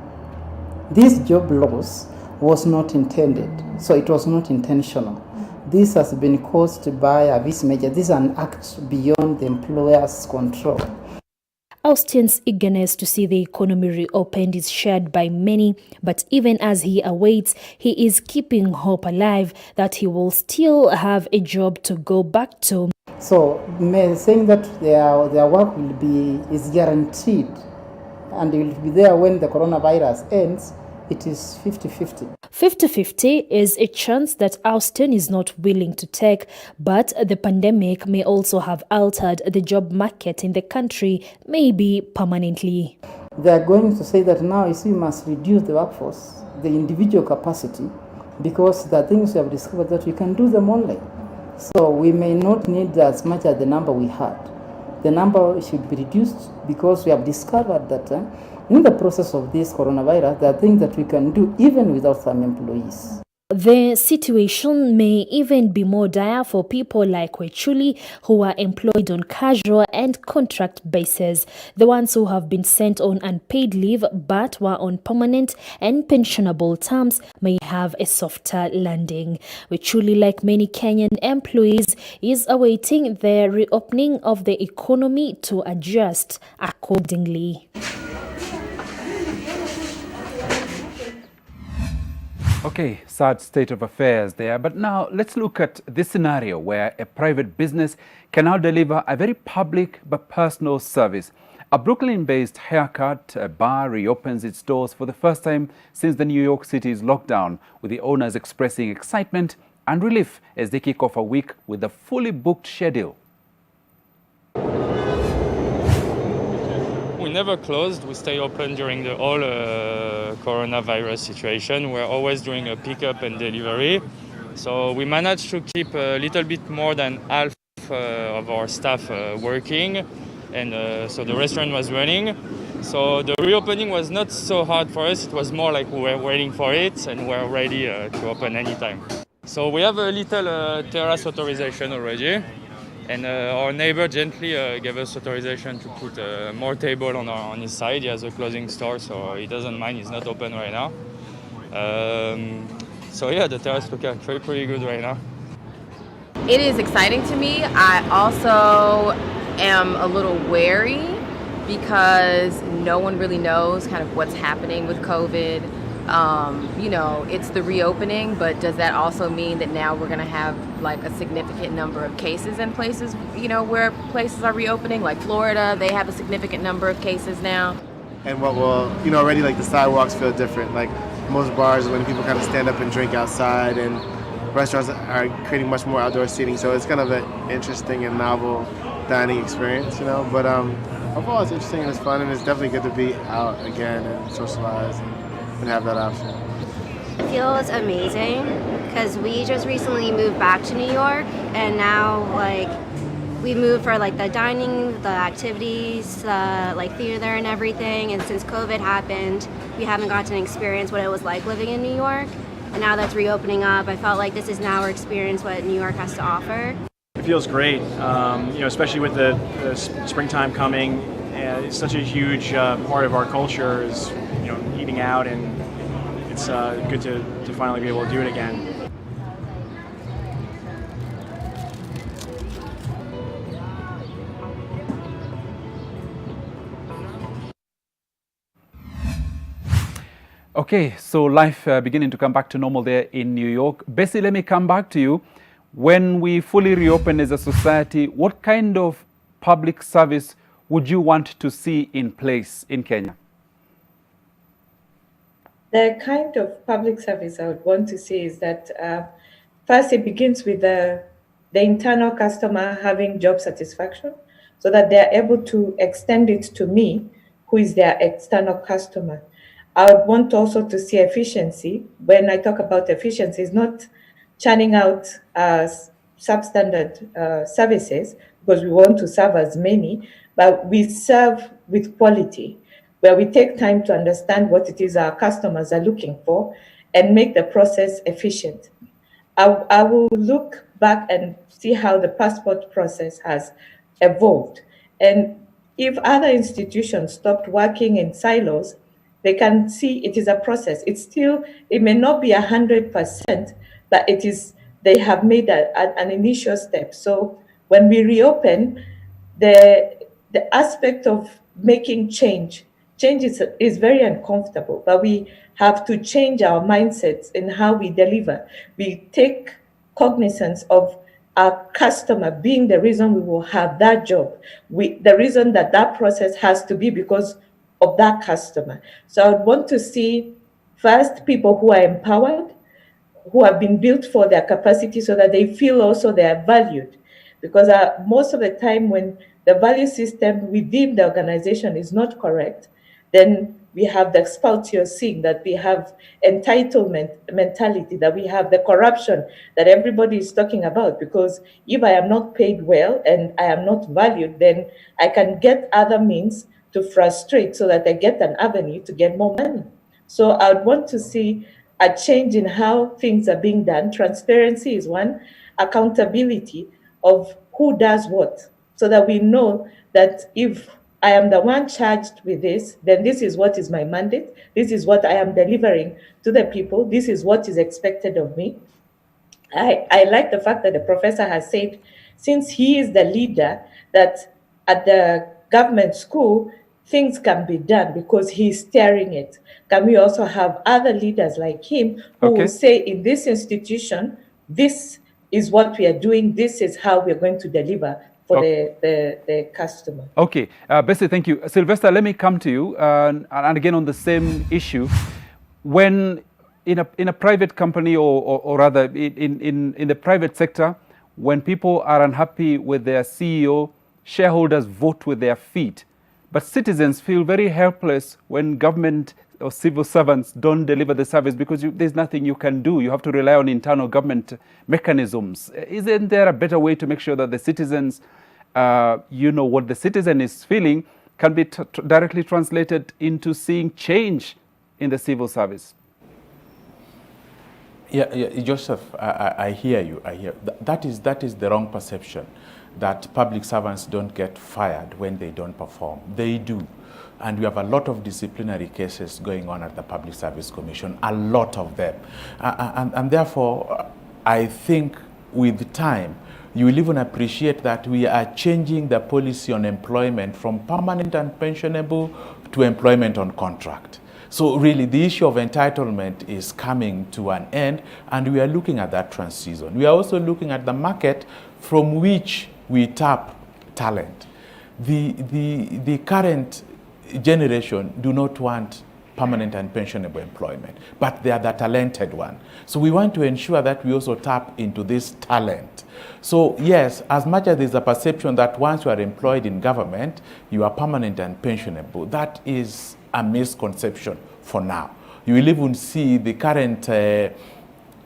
this job loss was not intended, so it was not intentional. This has been caused by a vis major. This is an act beyond the employer's control. Austin's eagerness to see the economy reopened is shared by many, but even as he awaits, he is keeping hope alive that he will still have a job to go back to. So, saying that their work is guaranteed and will be there when the coronavirus ends, it is 50-50. 50-50 is a chance that Austin is not willing to take, but the pandemic may also have altered the job market in the country, maybe permanently. They are going to say that now we must reduce the workforce, the individual capacity, because the things we have discovered that we can do them online. So we may not need as much as the number we had. The number should be reduced because we have discovered that in the process of this coronavirus, there are things that we can do even without some employees. The situation may even be more dire for people like Wechuli, who are employed on casual and contract basis. The ones who have been sent on unpaid leave but were on permanent and pensionable terms may have a softer landing. Wechuli, like many Kenyan employees, is awaiting the reopening of the economy to adjust accordingly. Okay, sad state of affairs there. But now let's look at this scenario where a private business can now deliver a very public but personal service. A Brooklyn-based haircut bar reopens its doors for the first time since the New York City's lockdown, with the owners expressing excitement and relief as they kick off a week with a fully booked schedule. We never closed. We stay open during the whole coronavirus situation. We're always doing a pickup and delivery. So we managed to keep a little bit more than half of our staff working. And so the restaurant was running. So the reopening was not so hard for us. It was more like we were waiting for it and we're ready to open anytime. So we have a little terrace authorization already. And our neighbor gently gave us authorization to put more table on his side. He has a closing store, so he doesn't mind. He's not open right now. So yeah, the terrace looks actually pretty good right now. It is exciting to me. I also am a little wary because no one really knows kind of what's happening with COVID. You know, it's the reopening, but does that also mean that now we're going to have like a significant number of cases in places, you know, where places are reopening, like Florida, they have a significant number of cases now. And what will, you know, already like the sidewalks feel different. Like most bars, when people kind of stand up and drink outside, and restaurants are creating much more outdoor seating. So it's kind of an interesting and novel dining experience, you know. But overall, it's interesting and it's fun, and it's definitely good to be out again and socialize and have that option. It feels amazing because we just recently moved back to New York, and now like we moved for like the dining, the activities, like theater and everything. And since COVID happened, we haven't gotten to experience what it was like living in New York. And now that's reopening up, I felt like this is now our experience what New York has to offer. It feels great, you know, especially with the springtime coming. It's such a huge part of our culture is, you know, eating out, and it's good to finally be able to do it again. Okay, so life beginning to come back to normal there in New York. Bessie, let me come back to you. When we fully reopen as a society, what kind of public service would you want to see in place in Kenya? The kind of public service I would want to see is that first it begins with the internal customer having job satisfaction so that they're able to extend it to me, who is their external customer. I would want also to see efficiency. When I talk about efficiency, it's not churning out substandard services, because we want to serve as many, but we serve with quality, where we take time to understand what it is our customers are looking for and make the process efficient. I will look back and see how the passport process has evolved. And if other institutions stopped working in silos, they can see it is a process. It may not be 100%, but they have made an initial step. So when we reopen, the aspect of making change is very uncomfortable, but we have to change our mindsets in how we deliver. We take cognizance of our customer being the reason we will have that job. The reason that process has to be because of that customer. So I would want to see first people who are empowered, who have been built for their capacity so that they feel also they are valued. Because most of the time when the value system within the organization is not correct, then we have the spout you're seeing, that we have entitlement mentality, that we have the corruption that everybody is talking about. Because if I am not paid well and I am not valued, then I can get other means to frustrate so that I get an avenue to get more money. So I would want to see a change in how things are being done. Transparency is one, accountability of who does what, so that we know that if I am the one charged with this, then this is what is my mandate. This is what I am delivering to the people. This is what is expected of me. I like the fact that the professor has said, since he is the leader, that at the government school, things can be done because he's steering it. Can we also have other leaders like him who will say, in this institution, this is what we are doing, this is how we're going to deliver for the customer. Okay, Bessie, thank you. Sylvester, let me come to you, and again on the same issue. When in a private company, or rather in the private sector, when people are unhappy with their CEO, shareholders vote with their feet. But citizens feel very helpless when government or civil servants don't deliver the service because there's nothing you can do. You have to rely on internal government mechanisms. Isn't there a better way to make sure that the citizens, what the citizen is feeling can be directly translated into seeing change in the civil service? Yeah, Joseph, I hear you. That is the wrong perception, that public servants don't get fired when they don't perform. They do. And we have a lot of disciplinary cases going on at the Public Service Commission, a lot of them. And therefore, I think with time, you will even appreciate that we are changing the policy on employment from permanent and pensionable to employment on contract. So really, the issue of entitlement is coming to an end, and we are looking at that transition. We are also looking at the market from which we tap talent. The current generation do not want permanent and pensionable employment, but they are the talented one. So we want to ensure that we also tap into this talent. So yes, as much as there's a perception that once you are employed in government, you are permanent and pensionable, that is a misconception for now. You will even see the current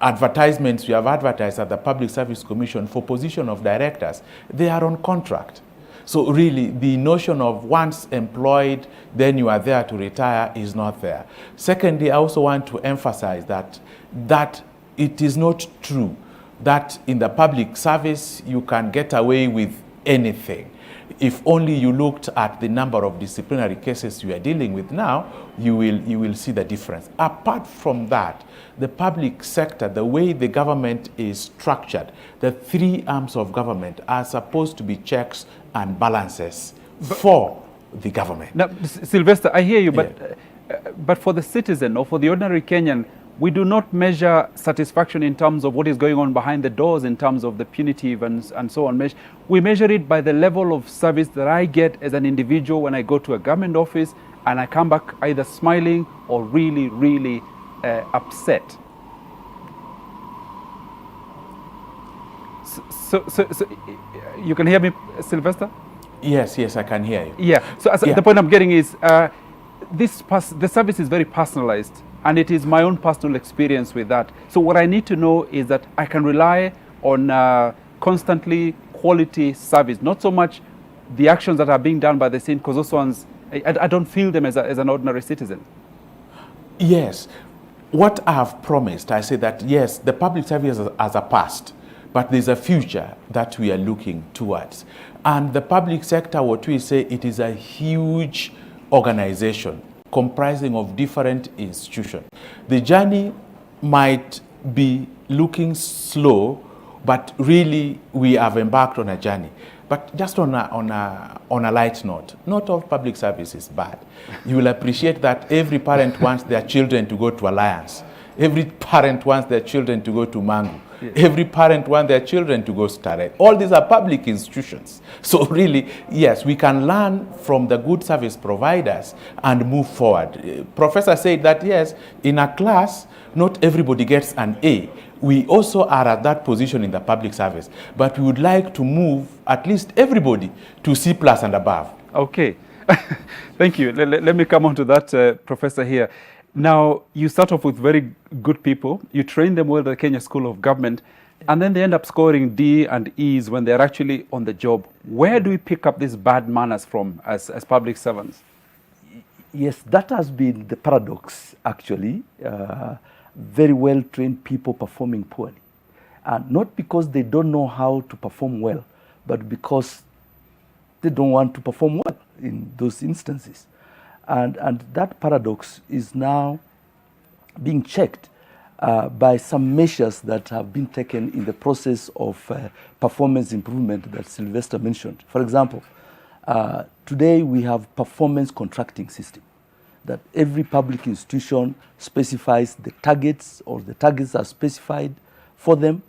advertisements we have advertised at the Public Service Commission for position of directors. They are on contract. So really, the notion of once employed, then you are there to retire is not there. Secondly, I also want to emphasize that it is not true that in the public service you can get away with anything. If only you looked at the number of disciplinary cases you are dealing with now, you will see the difference. Apart from that, the public sector, the way the government is structured, the three arms of government are supposed to be checks and balances for the government. Now, Sylvester, I hear you, but for the citizen or for the ordinary Kenyan, we do not measure satisfaction in terms of what is going on behind the doors, in terms of the punitive and so on. We measure it by the level of service that I get as an individual when I go to a government office and I come back either smiling or really, really upset. So you can hear me, Sylvester? Yes, I can hear you. Yeah, so the point I'm getting is the service is very personalized, and it is my own personal experience with that. So what I need to know is that I can rely on constantly quality service, not so much the actions that are being done by the scene, because those ones, I don't feel them as an ordinary citizen. Yes. What I have promised, I say that yes, the public service has a past, but there's a future that we are looking towards. And the public sector, what we say, it is a huge organization comprising of different institutions. The journey might be looking slow, but really we have embarked on a journey. But just on a light note, not all public service is bad. You will appreciate that every parent wants their children to go to Alliance. Every parent wants their children to go to Mangu. Yes. Every parent wants their children to go to Starret. All these are public institutions. So really, yes, we can learn from the good service providers and move forward. Professor said that, yes, in a class, not everybody gets an A. We also are at that position in the public service, but we would like to move at least everybody to C+ and above. Okay. Thank you. Let me come on to that, Professor here. Now, you start off with very good people. You train them well at the Kenya School of Government, and then they end up scoring D and E's when they're actually on the job. Where do we pick up these bad manners from as public servants? Yes, that has been the paradox, actually. very well-trained people performing poorly. Not because they don't know how to perform well, but because they don't want to perform well in those instances. And that paradox is now being checked by some measures that have been taken in the process of performance improvement that Sylvester mentioned. For example, today we have performance contracting system, that every public institution specifies the targets, or the targets are specified for them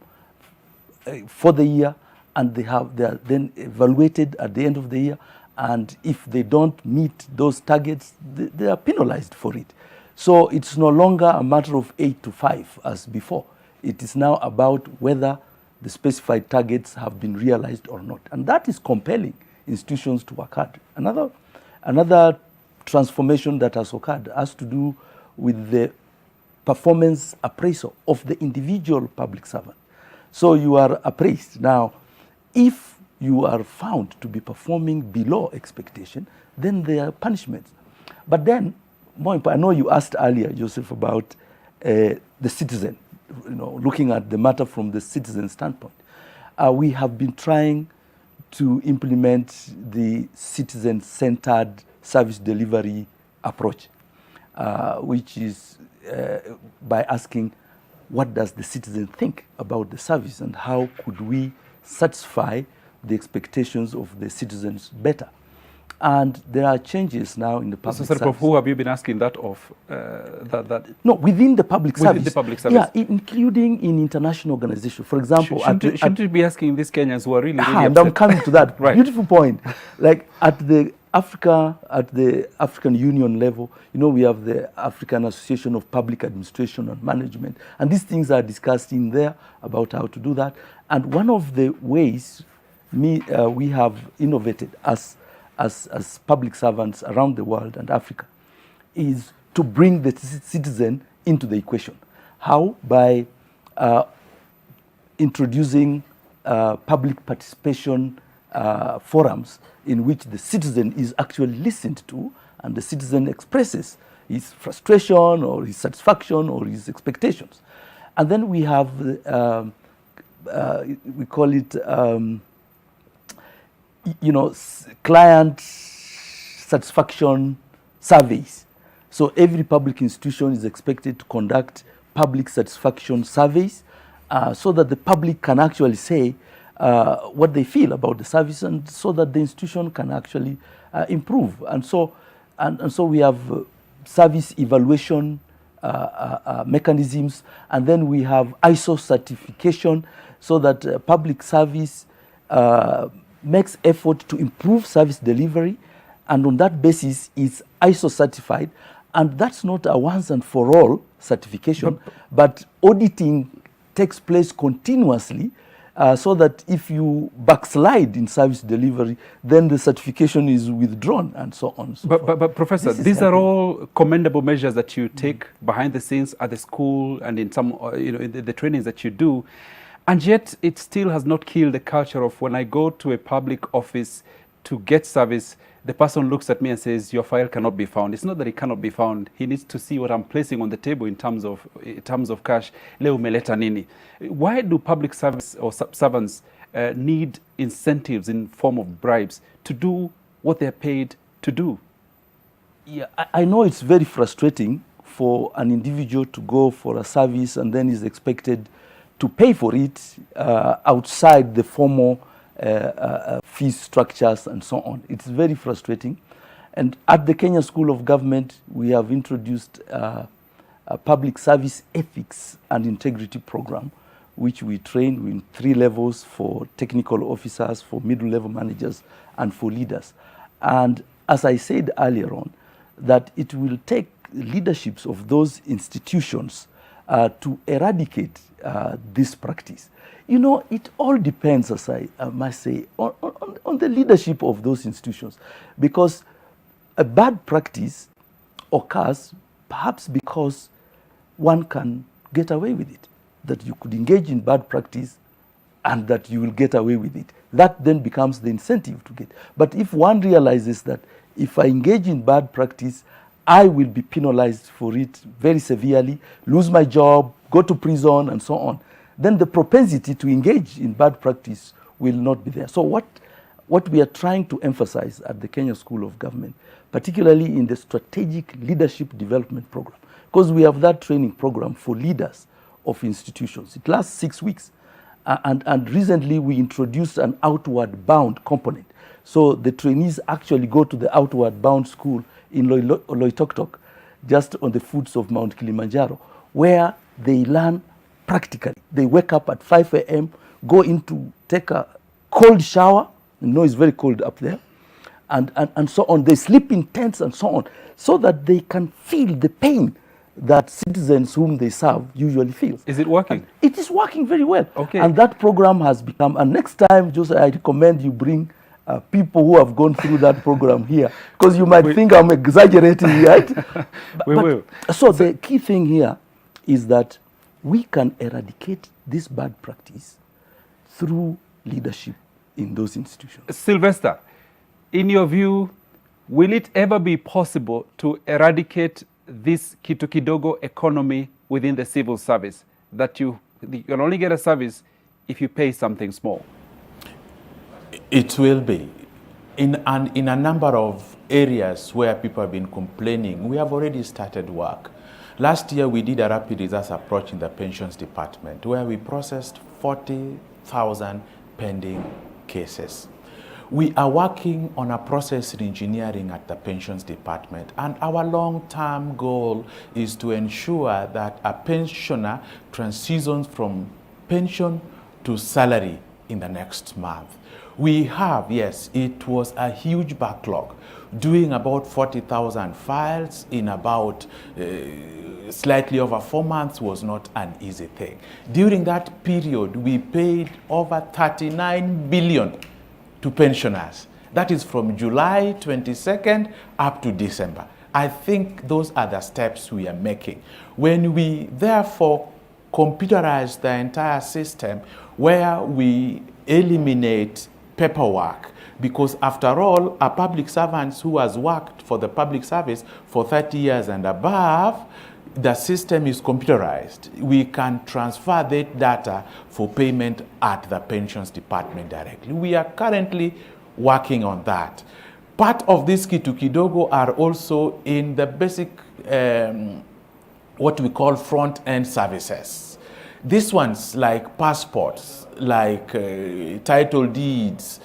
for the year, and they are then evaluated at the end of the year, and if they don't meet those targets, they are penalized for it. So it's no longer a matter of 8 to 5 as before. It is now about whether the specified targets have been realized or not, and that is compelling institutions to work hard. Another transformation that has occurred has to do with the performance appraisal of the individual public servant. So you are appraised. Now, if you are found to be performing below expectation, then there are punishments. But then, more important, I know you asked earlier, Joseph, about the citizen, looking at the matter from the citizen standpoint. We have been trying to implement the citizen-centered service delivery approach, which is by asking, what does the citizen think about the service, and how could we satisfy the expectations of the citizens better? And there are changes now in the public service. Prof, who have you been asking that of? No, within the public service. Within the public service. Yeah, including in international organizations. For example, shouldn't you be asking these Kenyans who are really upset? And I'm coming to that. Right. Beautiful point. Like at the African Union level, we have the African Association of Public Administration and Management, and these things are discussed in there about how to do that. And one of the ways we have innovated as public servants around the world and Africa is to bring the citizen into the equation. How? By introducing public participation forums in which the citizen is actually listened to, and the citizen expresses his frustration or his satisfaction or his expectations. And then we have, we call it, client satisfaction surveys. So every public institution is expected to conduct public satisfaction surveys so that the public can actually say what they feel about the service, and so that the institution can actually improve. And so we have service evaluation mechanisms, and then we have ISO certification, so that public service makes effort to improve service delivery, and on that basis is ISO certified. And that's not a once and for all certification, but auditing takes place continuously, so that if you backslide in service delivery, then the certification is withdrawn, and so on. But Professor, these are all commendable measures that you take behind the scenes at the school and in some, in the trainings that you do, and yet it still has not killed the culture of, when I go to a public office to get service, the person looks at me and says, your file cannot be found. It's not that it cannot be found. He needs to see what I'm placing on the table in terms of cash. Leo umeleta nini? Why do public service or servants need incentives in form of bribes to do what they're paid to do? Yeah, I know it's very frustrating for an individual to go for a service and then is expected to pay for it outside the formal fee structures and so on. It's very frustrating. And at the Kenya School of Government, we have introduced a public service ethics and integrity program, which we train in 3 levels for technical officers, for middle level managers, and for leaders. And as I said earlier on, that it will take leaderships of those institutions to eradicate this practice. It all depends, as I must say, on the leadership of those institutions, because a bad practice occurs perhaps because one can get away with it, that you could engage in bad practice and that you will get away with it. That then becomes the incentive to get. But if one realizes that if I engage in bad practice, I will be penalized for it very severely, lose my job, go to prison, and so on. Then the propensity to engage in bad practice will not be there. So what we are trying to emphasize at the Kenya School of Government, particularly in the Strategic Leadership Development Program, because we have that training program for leaders of institutions. It lasts 6 weeks. And recently we introduced an outward bound component. So the trainees actually go to the outward bound school in Loitoktok, just on the foots of Mount Kilimanjaro, where they learn practically. They wake up at 5 a.m., go into, take a cold shower, you know it's very cold up there, and so on. They sleep in tents and so on, so that they can feel the pain that citizens whom they serve usually feel. Is it working? And it is working very well. Okay. And that program has become, and next time, Jose, I recommend you bring people who have gone through that program here, because you might think I'm exaggerating, right? We will. So the key thing here is that we can eradicate this bad practice through leadership in those institutions. Sylvester, in your view, will it ever be possible to eradicate this kitu kidogo economy within the civil service, that you can only get a service if you pay something small? It will be. In a number of areas where people have been complaining, we have already started work. Last year, we did a rapid results approach in the pensions department, where we processed 40,000 pending cases. We are working on a process engineering at the pensions department, and our long-term goal is to ensure that a pensioner transitions from pension to salary in the next month. We have, yes, it was a huge backlog. Doing about 40,000 files in about slightly over 4 months was not an easy thing. During that period, we paid over 39 billion to pensioners. That is from July 22nd up to December. I think those are the steps we are making. When we therefore computerize the entire system, where we eliminate paperwork, because after all, a public servant who has worked for the public service for 30 years and above, the system is computerized. We can transfer that data for payment at the pensions department directly. We are currently working on that. Part of this kitu kidogo are also in the basic, what we call front-end services. These ones like passports, like title deeds,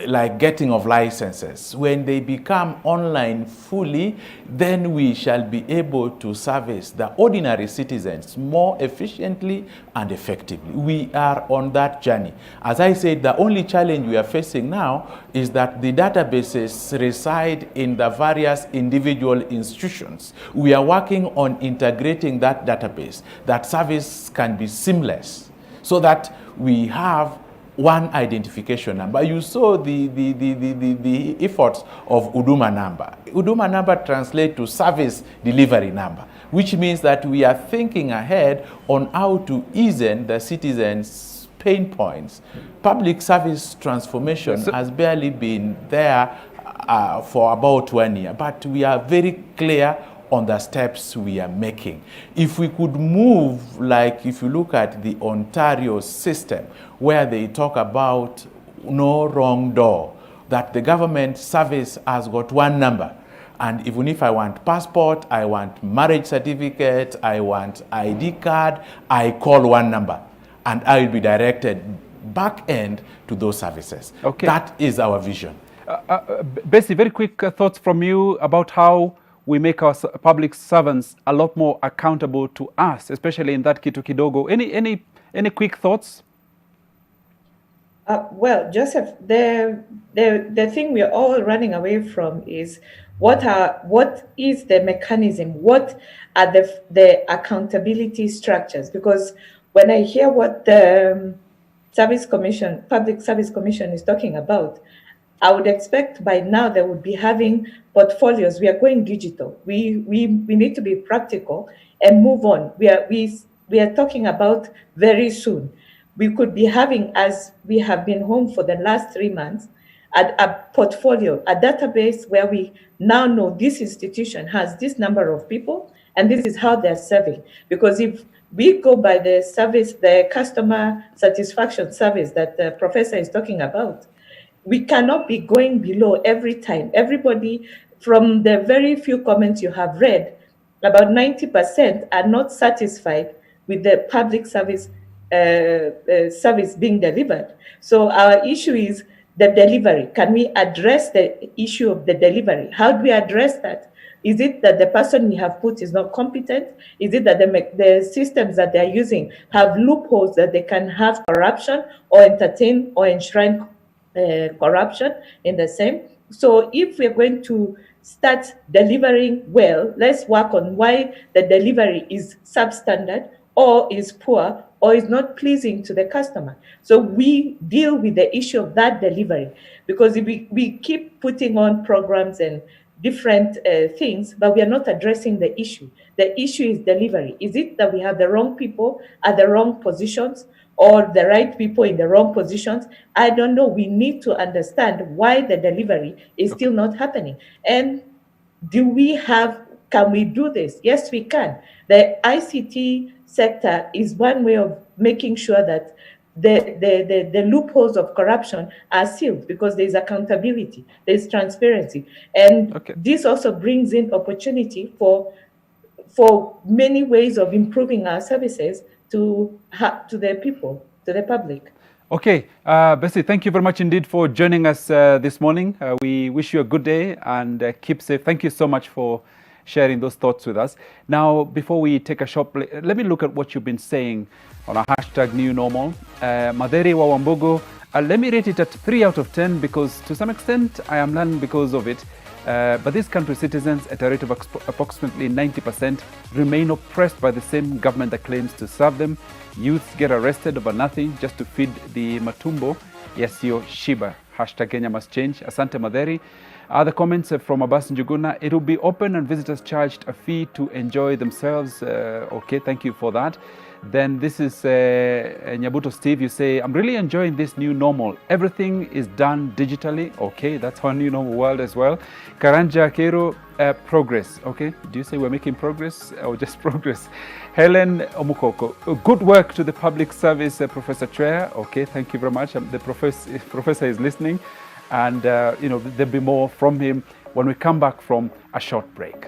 like getting of licenses, when they become online fully, then we shall be able to service the ordinary citizens more efficiently and effectively. We are on that journey. As I said, the only challenge we are facing now is that the databases reside in the various individual institutions. We are working on integrating that database. That service can be seamless, so that we have one identification number. You saw the efforts of Huduma number. Huduma number translates to service delivery number, which means that we are thinking ahead on how to ease the citizens' pain points. Public service transformation has barely been there for about 1 year, but we are very clear on the steps we are making. If we could move, like if you look at the Ontario system, where they talk about no wrong door, that the government service has got one number. And even if I want passport, I want marriage certificate, I want ID card, I call one number, and I will be directed back end to those services. Okay. That is our vision. Bessie, very quick thoughts from you about how we make our public servants a lot more accountable to us, especially in that kitu kidogo. Any quick thoughts? Well, Joseph, the thing we are all running away from is what is the mechanism? What are the accountability structures? Because when I hear what the Public Service Commission is talking about, I would expect by now they would be having portfolios. We are going digital. We need to be practical and move on. We are talking about very soon. We could be having, as we have been home for the last 3 months, a portfolio, a database where we now know this institution has this number of people and this is how they're serving. Because if we go by the service, the customer satisfaction service that the professor is talking about, we cannot be going below every time. Everybody, from the very few comments you have read, about 90% are not satisfied with the public service service being delivered. So our issue is the delivery. Can we address the issue of the delivery? How do we address that? Is it that the person we have put is not competent? Is it that the systems that they're using have loopholes that they can have corruption or entertain or enshrine corruption in the same? So if we're going to start delivering well, let's work on why the delivery is substandard or is poor or is not pleasing to the customer. So we deal with the issue of that delivery, because if we keep putting on programs and different things, but we are not addressing the issue. The issue is delivery. Is it that we have the wrong people at the wrong positions or the right people in the wrong positions? I don't know. We need to understand why the delivery is still not happening. And can we do this? Yes, we can. The ICT sector is one way of making sure that the loopholes of corruption are sealed, because there's accountability, there's transparency. And this also brings in opportunity for many ways of improving our services to the people, to the public. Okay, Bessie, thank you very much indeed for joining us this morning. We wish you a good day and keep safe. Thank you so much for sharing those thoughts with us. Now, before we take a short break, let me look at what you've been saying on a hashtag new normal. Maderi Wawambogo, let me rate it at 3 out of 10 because to some extent I am learning because of it. But these country citizens, at a rate of approximately 90%, remain oppressed by the same government that claims to serve them. Youths get arrested over nothing just to feed the matumbo yasio shiba. Hashtag Kenya must change. Asante Maderi. Other comments from Abbas Njuguna. It will be open and visitors charged a fee to enjoy themselves. Okay, thank you for that. Then this is Nyabuto Steve. You say, I'm really enjoying this new normal. Everything is done digitally. Okay, that's our new normal world as well. Karanja Kero, progress. Okay, do you say we're making progress or just progress? Helen Omukoko, good work to the public service, Professor Treya. Okay, thank you very much. The professor is listening. And, there'll be more from him when we come back from a short break.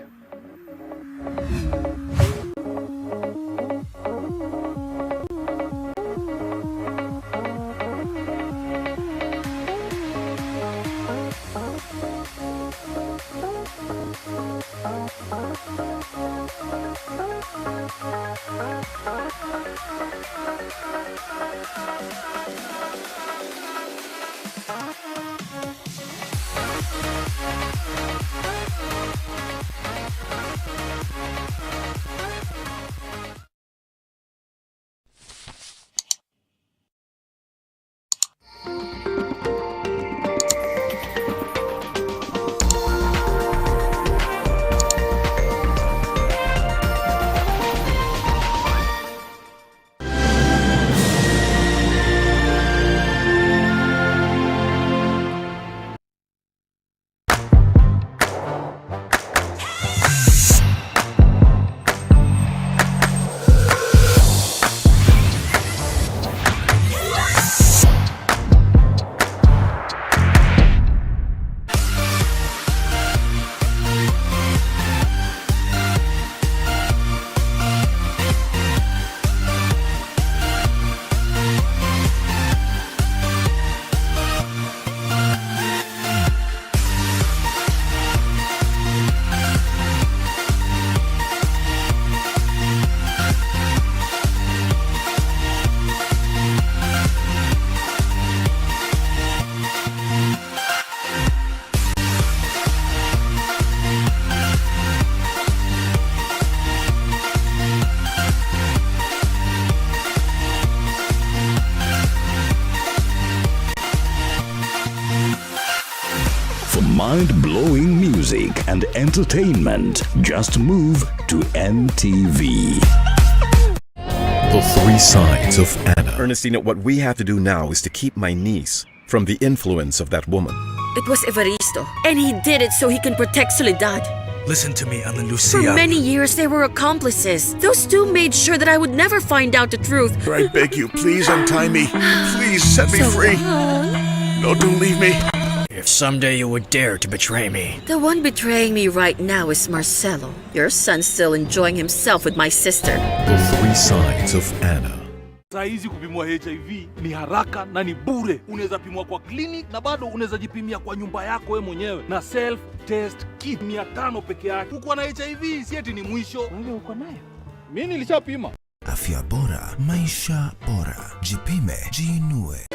Mind-blowing music and entertainment. Just move to NTV. The Three Sides of Anna. Ernestina, what we have to do now is to keep my niece from the influence of that woman. It was Evaristo, and he did it so he can protect Soledad. Listen to me, Ana For Lucia. many years, they were accomplices. Those two made sure that I would never find out the truth. I beg you, please untie me. Please set me free. No, don't leave me. If someday you would dare to betray me. The one betraying me right now is Marcelo. Your son's still enjoying himself with my sister. The three sides of Anna. Saa hizi kupimwa HIV ni haraka na ni bure. Unaweza pimwa kwa clinic na bado unaweza jipimia kwa nyumba yako wewe mwenyewe na self test kit 500 peke yake. Uko na HIV si eti ni mwisho. Wewe uko nayo? Mimi nilishapima. Afya bora, maisha bora. Jipime, jiinue.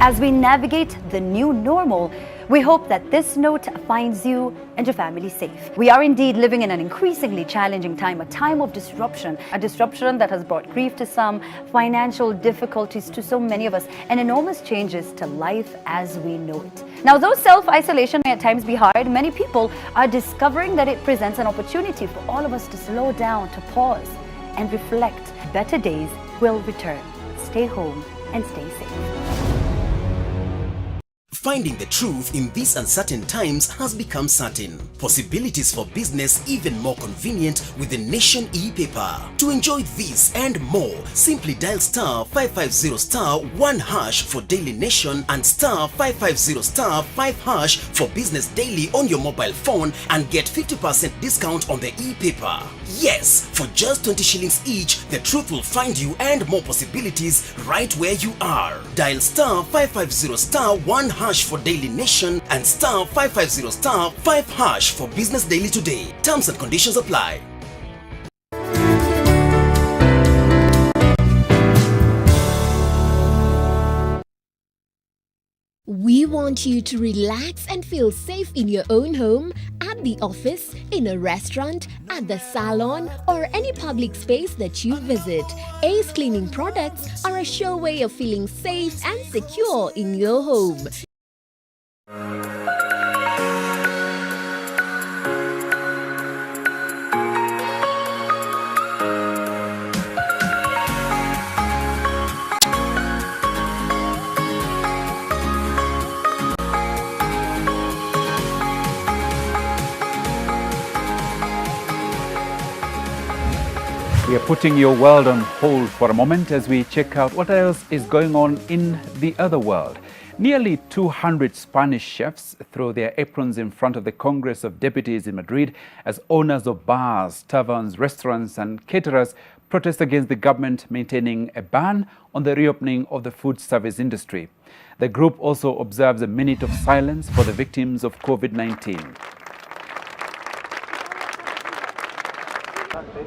As we navigate the new normal, we hope that this note finds you and your family safe. We are indeed living in an increasingly challenging time, a time of disruption, a disruption that has brought grief to some, financial difficulties to so many of us, and enormous changes to life as we know it. Now, though self-isolation may at times be hard, many people are discovering that it presents an opportunity for all of us to slow down, to pause, and reflect. Better days will return. Stay home and stay safe. Finding the truth in these uncertain times has become certain. Possibilities for business even more convenient with the Nation e-paper. To enjoy this and more, simply dial *550*1# for Daily Nation and *550*5# for Business Daily on your mobile phone and get 50% discount on the e-paper. Yes, for just 20 shillings each, the truth will find you and more possibilities right where you are. Dial *550*1# for Daily Nation and *550*5# for Business Daily today. Terms and conditions apply. We want you to relax and feel safe in your own home, at the office, in a restaurant, at the salon, or any public space that you visit. Ace Cleaning products are a sure way of feeling safe and secure in your home. We are putting your world on hold for a moment as we check out what else is going on in the other world. Nearly 200 Spanish chefs throw their aprons in front of the Congress of Deputies in Madrid as owners of bars, taverns, restaurants and caterers protest against the government maintaining a ban on the reopening of the food service industry. The group also observes a minute of silence for the victims of COVID-19.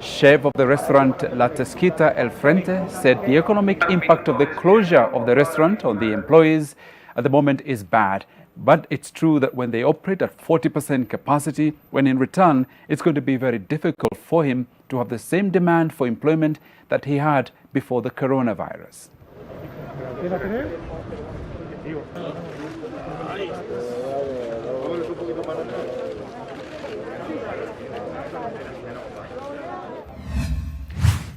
Chef of the restaurant La Tesquita El Frente said the economic impact of the closure of the restaurant on the employees at the moment is bad. But it's true that when they operate at 40% capacity, when in return, it's going to be very difficult for him to have the same demand for employment that he had before the coronavirus.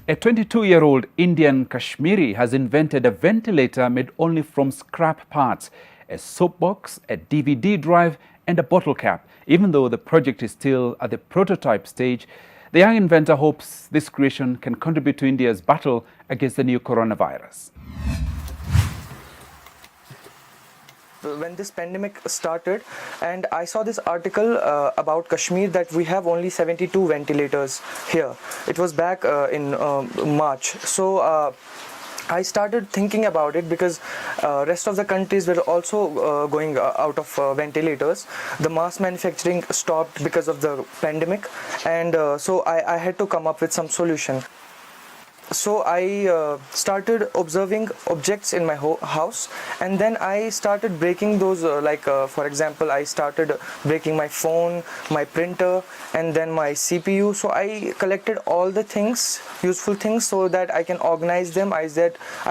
A 22-year-old Indian Kashmiri has invented a ventilator made only from scrap parts, a soapbox, a DVD drive and a bottle cap. Even though the project is still at the prototype stage, the young inventor hopes this creation can contribute to India's battle against the new coronavirus. When this pandemic started, and I saw this article about Kashmir that we have only 72 ventilators here. It was back in March. So I started thinking about it because rest of the countries were also going out of ventilators. The mass manufacturing stopped because of the pandemic, and so I had to come up with some solution. So I started observing objects in my house, and then I started breaking those, for example, I started breaking my phone, my printer, and then my CPU. So I collected all the things, useful things, so that I can organize them, I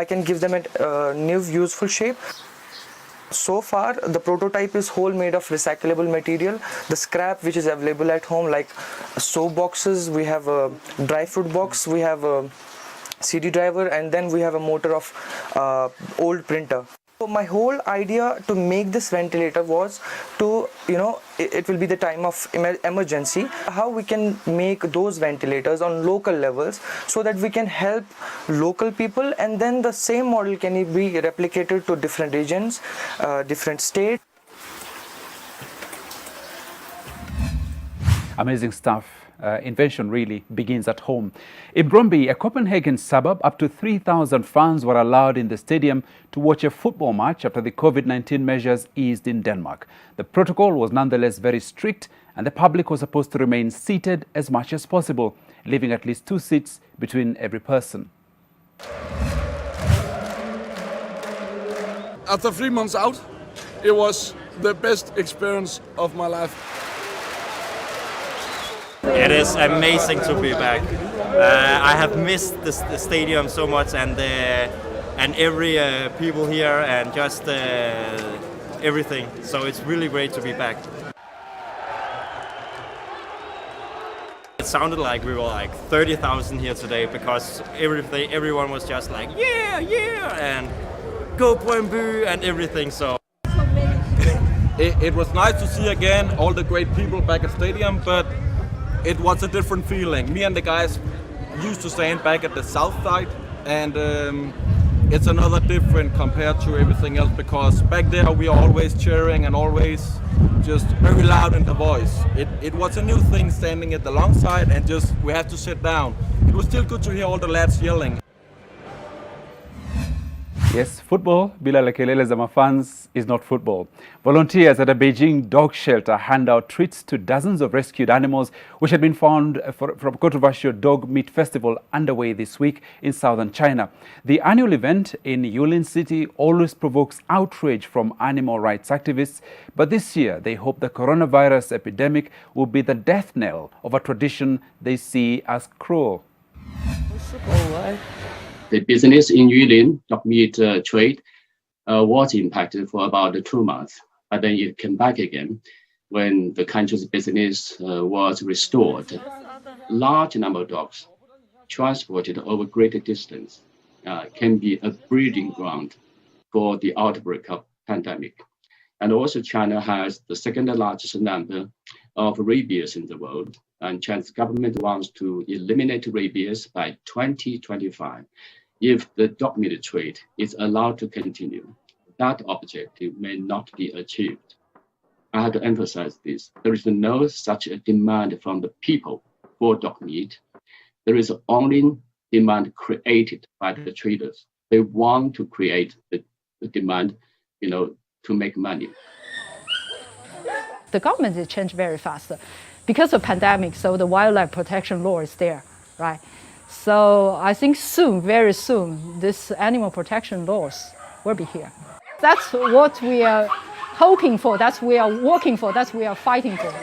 can give them a new useful shape. So far, the prototype is whole made of recyclable material. The scrap which is available at home, like soap boxes, we have a dry fruit box, we have a CD driver, and then we have a motor of old printer. So my whole idea to make this ventilator was to, it will be the time of emergency, how we can make those ventilators on local levels so that we can help local people, and then the same model can be replicated to different regions, different states. Amazing stuff. Invention really begins at home. In Brøndby, a Copenhagen suburb, up to 3,000 fans were allowed in the stadium to watch a football match after the COVID-19 measures eased in Denmark. The protocol was nonetheless very strict, and the public was supposed to remain seated as much as possible, leaving at least 2 seats between every person. After 3 months out, it was the best experience of my life. It is amazing to be back. I have missed the stadium so much, and every people here, and just everything. So it's really great to be back. It sounded like we were like 30,000 here today, because everyone was just like yeah, and go Brøndby and everything. So it was nice to see again all the great people back at stadium, but it was a different feeling. Me and the guys used to stand back at the south side, and it's another different compared to everything else, because back there we are always cheering and always just very loud in the voice. It was a new thing standing at the long side, and just we had to sit down. It was still good to hear all the lads yelling. Yes, football, bila la kelele za mafans, is not football. Volunteers at a Beijing dog shelter hand out treats to dozens of rescued animals which had been found from controversial dog meat festival underway this week in southern China. The annual event in Yulin City always provokes outrage from animal rights activists, but this year they hope the coronavirus epidemic will be the death knell of a tradition they see as cruel. The business in Yulin, dog meat trade, was impacted for about 2 months, but then it came back again when the country's business was restored. Large number of dogs transported over greater distance can be a breeding ground for the outbreak of pandemic. And also China has the second largest number of rabies in the world, and China's government wants to eliminate rabies by 2025. If the dog meat trade is allowed to continue, that objective may not be achieved. I have to emphasize this. There is no such a demand from the people for dog meat. There is only demand created by the traders. They want to create the demand, to make money. The government has changed very fast. Because of pandemic, so the wildlife protection law is there, right? So I think soon, very soon, this animal protection laws will be here. That's what we are hoping for, that's what we are working for, that's what we are fighting for.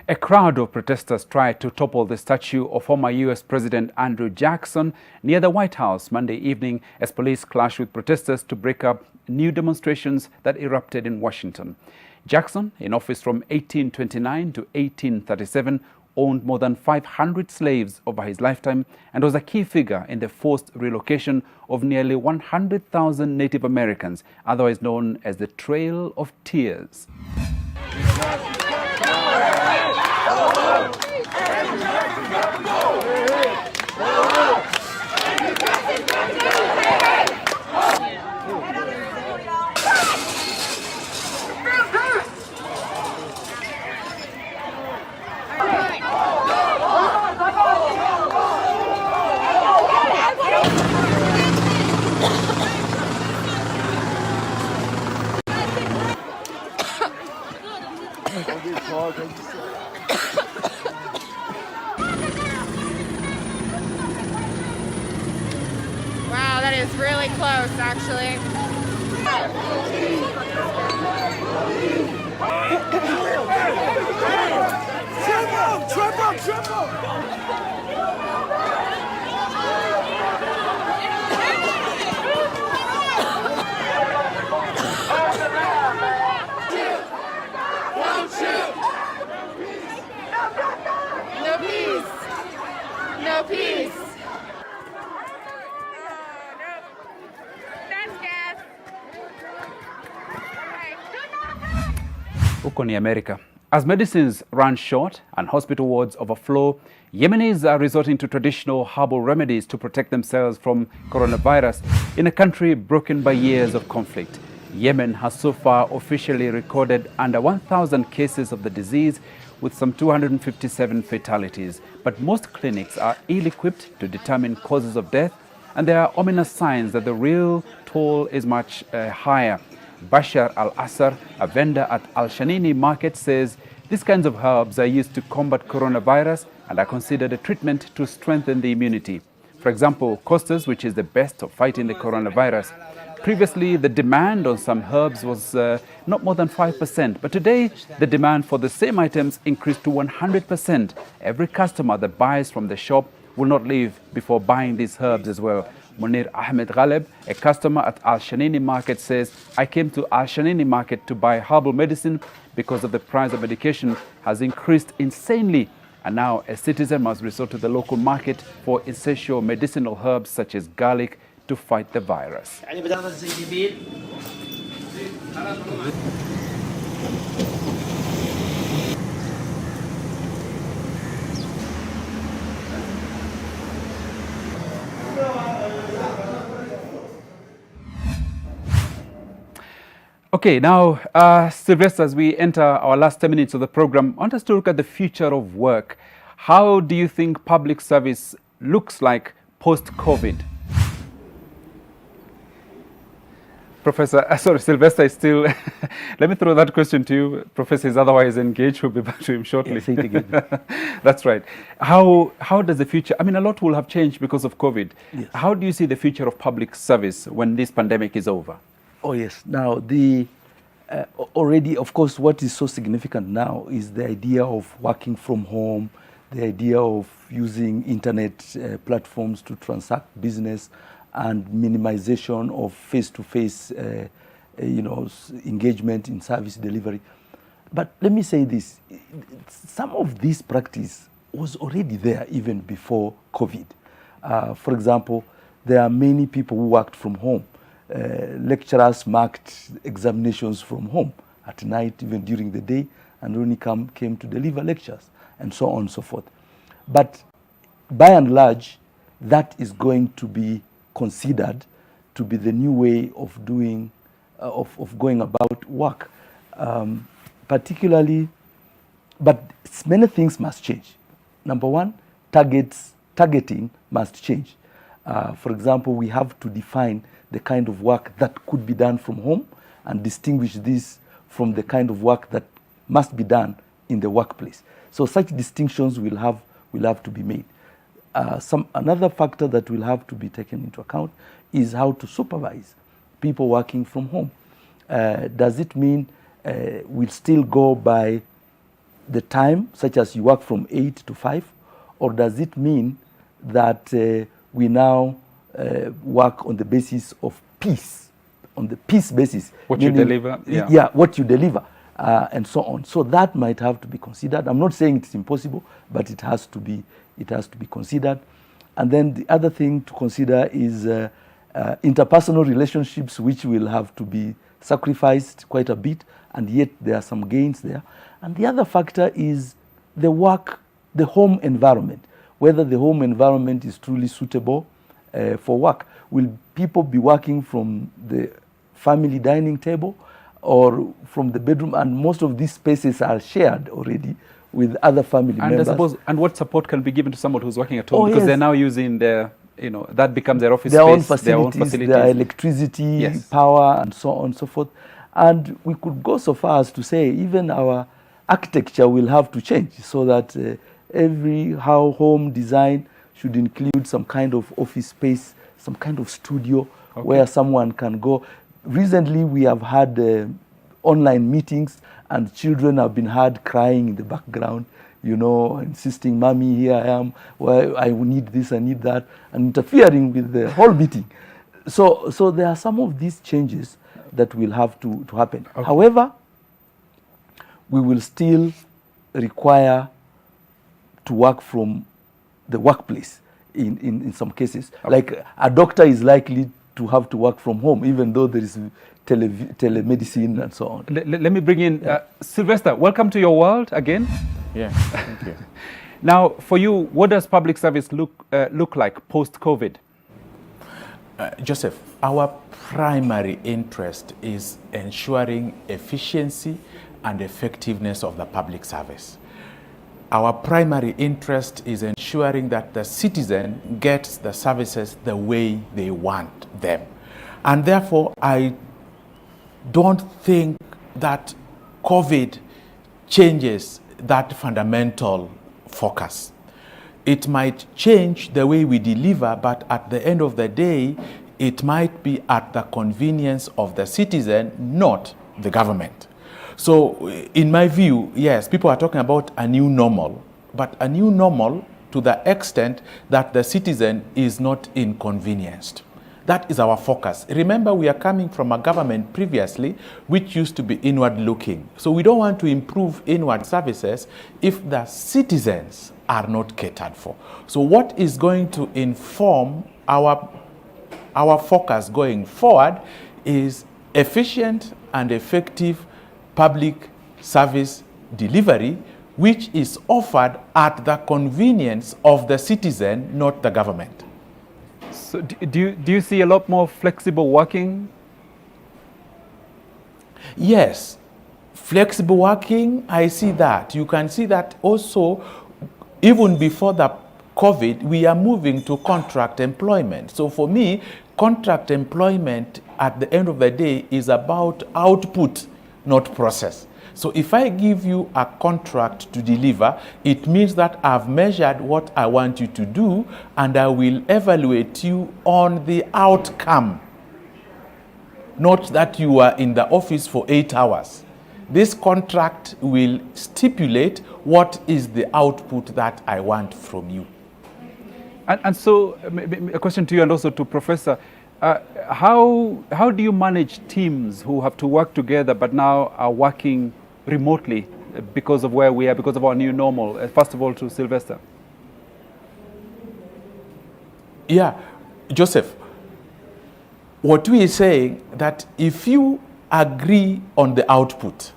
A crowd of protesters tried to topple the statue of former U.S. President Andrew Jackson near the White House Monday evening as police clashed with protesters to break up new demonstrations that erupted in Washington. Jackson, in office from 1829 to 1837, owned more than 500 slaves over his lifetime and was a key figure in the forced relocation of nearly 100,000 Native Americans, otherwise known as the Trail of Tears. Wow, that is really close, actually. No peace. No peace. huko ni America. As medicines run short and hospital wards overflow, Yemenis are resorting to traditional herbal remedies to protect themselves from coronavirus in a country broken by years of conflict. Yemen has so far officially recorded under 1,000 cases of the disease, with some 257 fatalities. But most clinics are ill-equipped to determine causes of death, and there are ominous signs that the real toll is much higher. Bashar Al-Assar, a vendor at Al-Shanini market, says these kinds of herbs are used to combat coronavirus and are considered a treatment to strengthen the immunity. For example, costas, which is the best of fighting the coronavirus. Previously, the demand on some herbs was not more than 5%, but today the demand for the same items increased to 100%. Every customer that buys from the shop will not leave before buying these herbs as well. Munir Ahmed Ghaleb, a customer at Al-Shanini market, says, I came to Al-Shanini market to buy herbal medicine because of the price of medication has increased insanely. And now a citizen must resort to the local market for essential medicinal herbs such as garlic to fight the virus. Okay, now, Sylvester, as we enter our last 10 minutes of the program, I want us to look at the future of work. How do you think public service looks like post-COVID? Professor, sorry, Sylvester is still, let me throw that question to you. Professor is otherwise engaged, we'll be back to him shortly. Yes, say it again. That's right. How does the future, I mean, a lot will have changed because of COVID. Yes. How do you see the future of public service when this pandemic is over? Oh yes. Now already, of course, what is so significant now is the idea of working from home, the idea of using internet platforms to transact business, and minimization of face-to-face, engagement in service delivery. But let me say this: some of this practice was already there even before COVID. For example, there are many people who worked from home. Lecturers marked examinations from home at night, even during the day, and only came to deliver lectures, and so on and so forth. But by and large, that is going to be considered to be the new way of doing, of going about work, particularly. But many things must change. Number one, targeting must change. For example, we have to define the kind of work that could be done from home and distinguish this from the kind of work that must be done in the workplace. So such distinctions will have to be made. Another factor that will have to be taken into account is how to supervise people working from home. Does it mean we'll still go by the time, such as you work from 8 to 5, or does it mean that we now work on the basis of peace, on the peace basis? What you deliver? Yeah, what you deliver, and so on. So that might have to be considered. I'm not saying it's impossible, but it has to be considered. And then the other thing to consider is interpersonal relationships, which will have to be sacrificed quite a bit, and yet there are some gains there. And the other factor is the home environment, whether the home environment is truly suitable for work. Will people be working from the family dining table or from the bedroom? And most of these spaces are shared already with other family members. And what support can be given to someone who's working at home? Because they're now using their, that becomes their office space, their own facilities. Their electricity, power, and so on and so forth. And we could go so far as to say even our architecture will have to change, so that every home design should include some kind of office space, some kind of studio where someone can go. Recently, we have had online meetings, and children have been heard crying in the background, insisting, "Mommy, here I am, well, I need this, I need that," and interfering with the whole meeting. So there are some of these changes that will have to happen. However, we will still require to work from the workplace in some cases. Like a doctor is likely to have to work from home, even though there is telemedicine and so on. Let me bring in Sylvester. Welcome to your world again. Yeah, thank you. Now, for you, what does public service look like post-COVID? Joseph, our primary interest is ensuring efficiency and effectiveness of the public service. Our primary interest is ensuring that the citizen gets the services the way they want them. And therefore, I don't think that COVID changes that fundamental focus. It might change the way we deliver, but at the end of the day, it might be at the convenience of the citizen, not the government. So in my view, yes, people are talking about a new normal, but a new normal to the extent that the citizen is not inconvenienced. That is our focus. Remember, we are coming from a government previously which used to be inward looking. So we don't want to improve inward services if the citizens are not catered for. So what is going to inform our focus going forward is efficient and effective public service delivery, which is offered at the convenience of the citizen, not the government. So do you see a lot more flexible working? Yes, flexible working, I see that. You can see that also, even before the COVID, we are moving to contract employment. So for me, contract employment at the end of the day is about output, not process. So if I give you a contract to deliver, it means that I've measured what I want you to do and I will evaluate you on the outcome. Not that you are in the office for 8 hours. This contract will stipulate what is the output that I want from you. And so, a question to you and also to Professor. How do you manage teams who have to work together but now are working remotely because of where we are, because of our new normal? First of all, to Sylvester. Yeah, Joseph, what we are saying that if you agree on the output,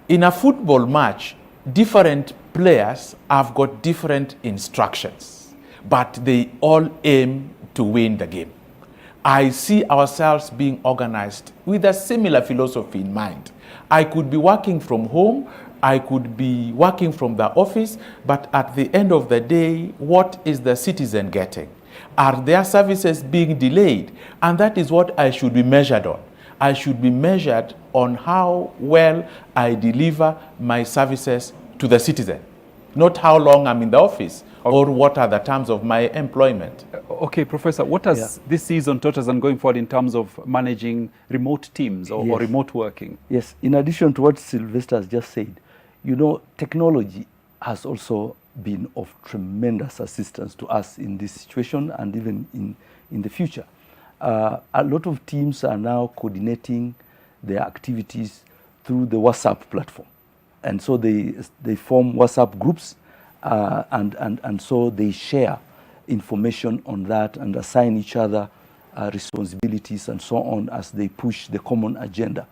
in a football match, different players have got different instructions, but they all aim to win the game. I see ourselves being organized with a similar philosophy in mind. I could be working from home, I could be working from the office, but at the end of the day, what is the citizen getting? Are their services being delayed? And that is what I should be measured on. I should be measured on how well I deliver my services to the citizen, not how long I'm in the office or what are the terms of my employment. Okay, Professor, what has this season taught us and going forward in terms of managing remote teams or remote working? Yes, in addition to what Sylvester has just said, you know, technology has also been of tremendous assistance to us in this situation and even in the future. A lot of teams are now coordinating their activities through the WhatsApp platform. And so they form WhatsApp groups and so they share information on that and assign each other responsibilities and so on as they push the common agenda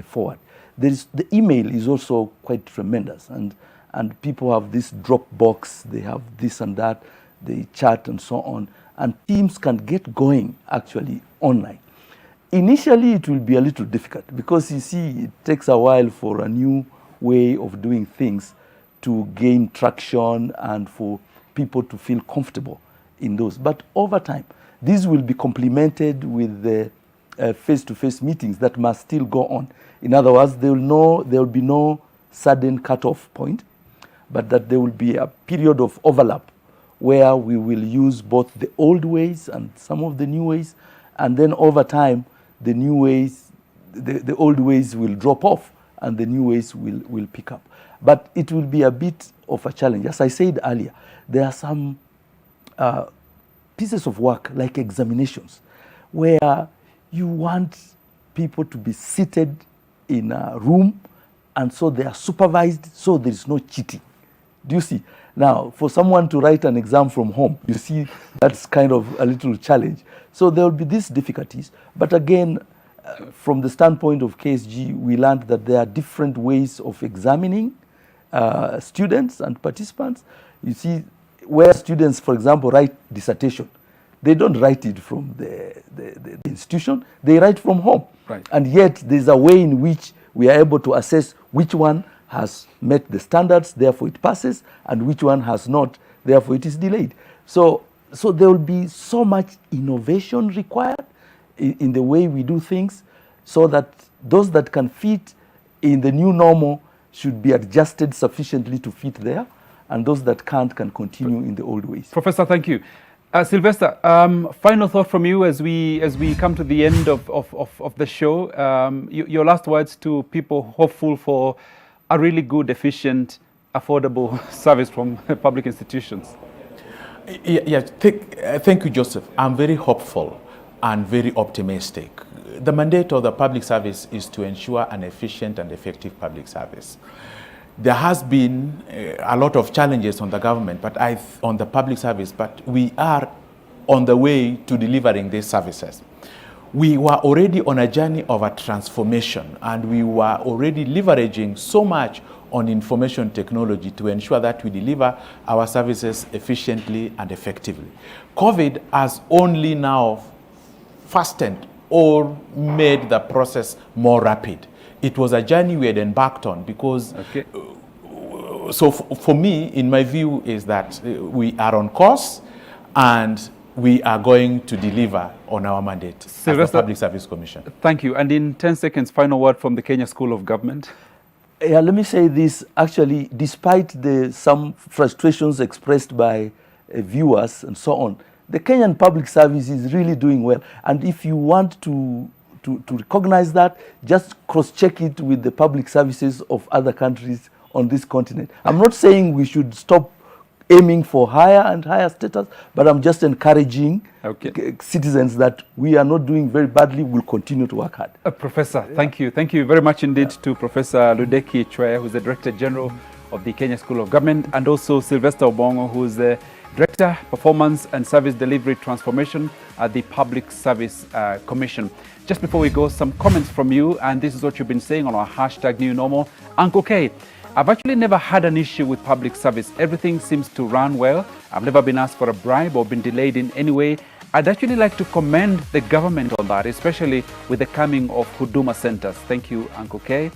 forward. The email is also quite tremendous, and people have this Dropbox, they have this and that, they chat and so on, and teams can get going actually online. Initially, it will be a little difficult because you see, it takes a while for a new way of doing things to gain traction and for people to feel comfortable in those. But over time, these will be complemented with the face-to-face meetings that must still go on. In other words, there will be no sudden cut-off point, but that there will be a period of overlap where we will use both the old ways and some of the new ways, and then over time, the new ways, the old ways will drop off and the new ways will pick up. But it will be a bit of a challenge. As I said earlier, there are some pieces of work like examinations where you want people to be seated in a room and so they are supervised so there is no cheating. Do you see? Now, for someone to write an exam from home, you see, that's kind of a little challenge. So there will be these difficulties. But again, from the standpoint of KSG, we learned that there are different ways of examining students and participants. You see, where students, for example, write dissertation, they don't write it from the institution, they write from home. Right. And yet there's a way in which we are able to assess which one has met the standards, therefore it passes, and which one has not, therefore it is delayed. So there will be so much innovation required in the way we do things, so that those that can fit in the new normal should be adjusted sufficiently to fit there, and those that can't can continue in the old ways. Professor, thank you. Sylvester, final thought from you as we come to the end of the show. Your last words to people hopeful for a really good, efficient, affordable service from public institutions. Yeah, thank you, Joseph. I'm very hopeful and very optimistic. The mandate of the public service is to ensure an efficient and effective public service. There has been a lot of challenges on the government, on the public service, but we are on the way to delivering these services. We were already on a journey of a transformation, and we were already leveraging so much on information technology to ensure that we deliver our services efficiently and effectively. COVID has only now fastened or made the process more rapid. It was a journey we had embarked on because, so for me, in my view, is that we are on course and we are going to deliver on our mandate as the Public Service Commission. Thank you. And in 10 seconds, final word from the Kenya School of Government. Yeah, let me say this. Actually, despite some frustrations expressed by viewers and so on, the Kenyan public service is really doing well. And if you want to recognize that, just cross-check it with the public services of other countries on this continent. I'm not saying we should stop aiming for higher and higher status, but I'm just encouraging citizens that we are not doing very badly, we'll continue to work hard. Professor, thank you. Thank you very much indeed to Professor Ludeki Chwea, who's the Director General of the Kenya School of Government, and also Sylvester Obongo, who's the Director, Performance and Service Delivery Transformation at the Public Service Commission. Just before we go, some comments from you, and this is what you've been saying on our hashtag New Normal. Uncle K, I've actually never had an issue with public service. Everything seems to run well. I've never been asked for a bribe or been delayed in any way. I'd actually like to commend the government on that, especially with the coming of Huduma centers. Thank you, Uncle K.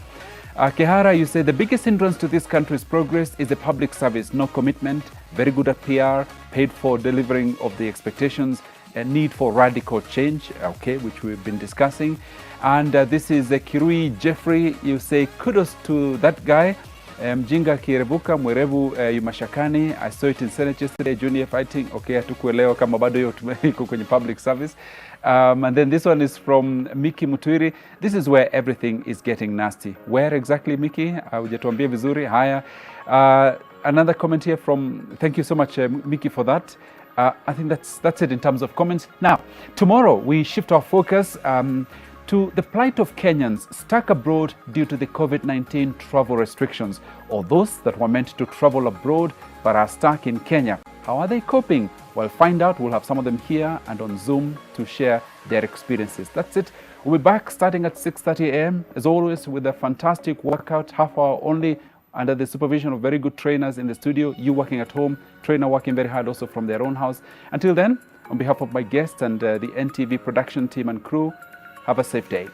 Kehara, you say the biggest hindrance to this country's progress is the public service. No commitment, very good at PR, paid for delivering of the expectations, a need for radical change, which we've been discussing. And this is Kirui Jeffrey. You say kudos to that guy. Mjinga Kirebuka Mwerevu Yumashakani. I saw it in Senate yesterday, junior fighting. Hatukuelewa kama bado hiyo iko kwenye public service. And then this one is from Miki Mutwiri. This is where everything is getting nasty. Where exactly, Miki? Hujatuambia vizuri. Haya. Another comment here from, thank you so much, Miki, for that. I think that's it in terms of comments. Now, tomorrow we shift our focus to the plight of Kenyans stuck abroad due to the COVID-19 travel restrictions, or those that were meant to travel abroad but are stuck in Kenya. How are they coping? Well, find out. We'll have some of them here and on Zoom to share their experiences. That's it. We'll be back starting at 6:30 a.m. as always with a fantastic workout, half hour only, under the supervision of very good trainers in the studio, you working at home, trainer working very hard also from their own house. Until then, on behalf of my guests and the NTV production team and crew, have a safe day.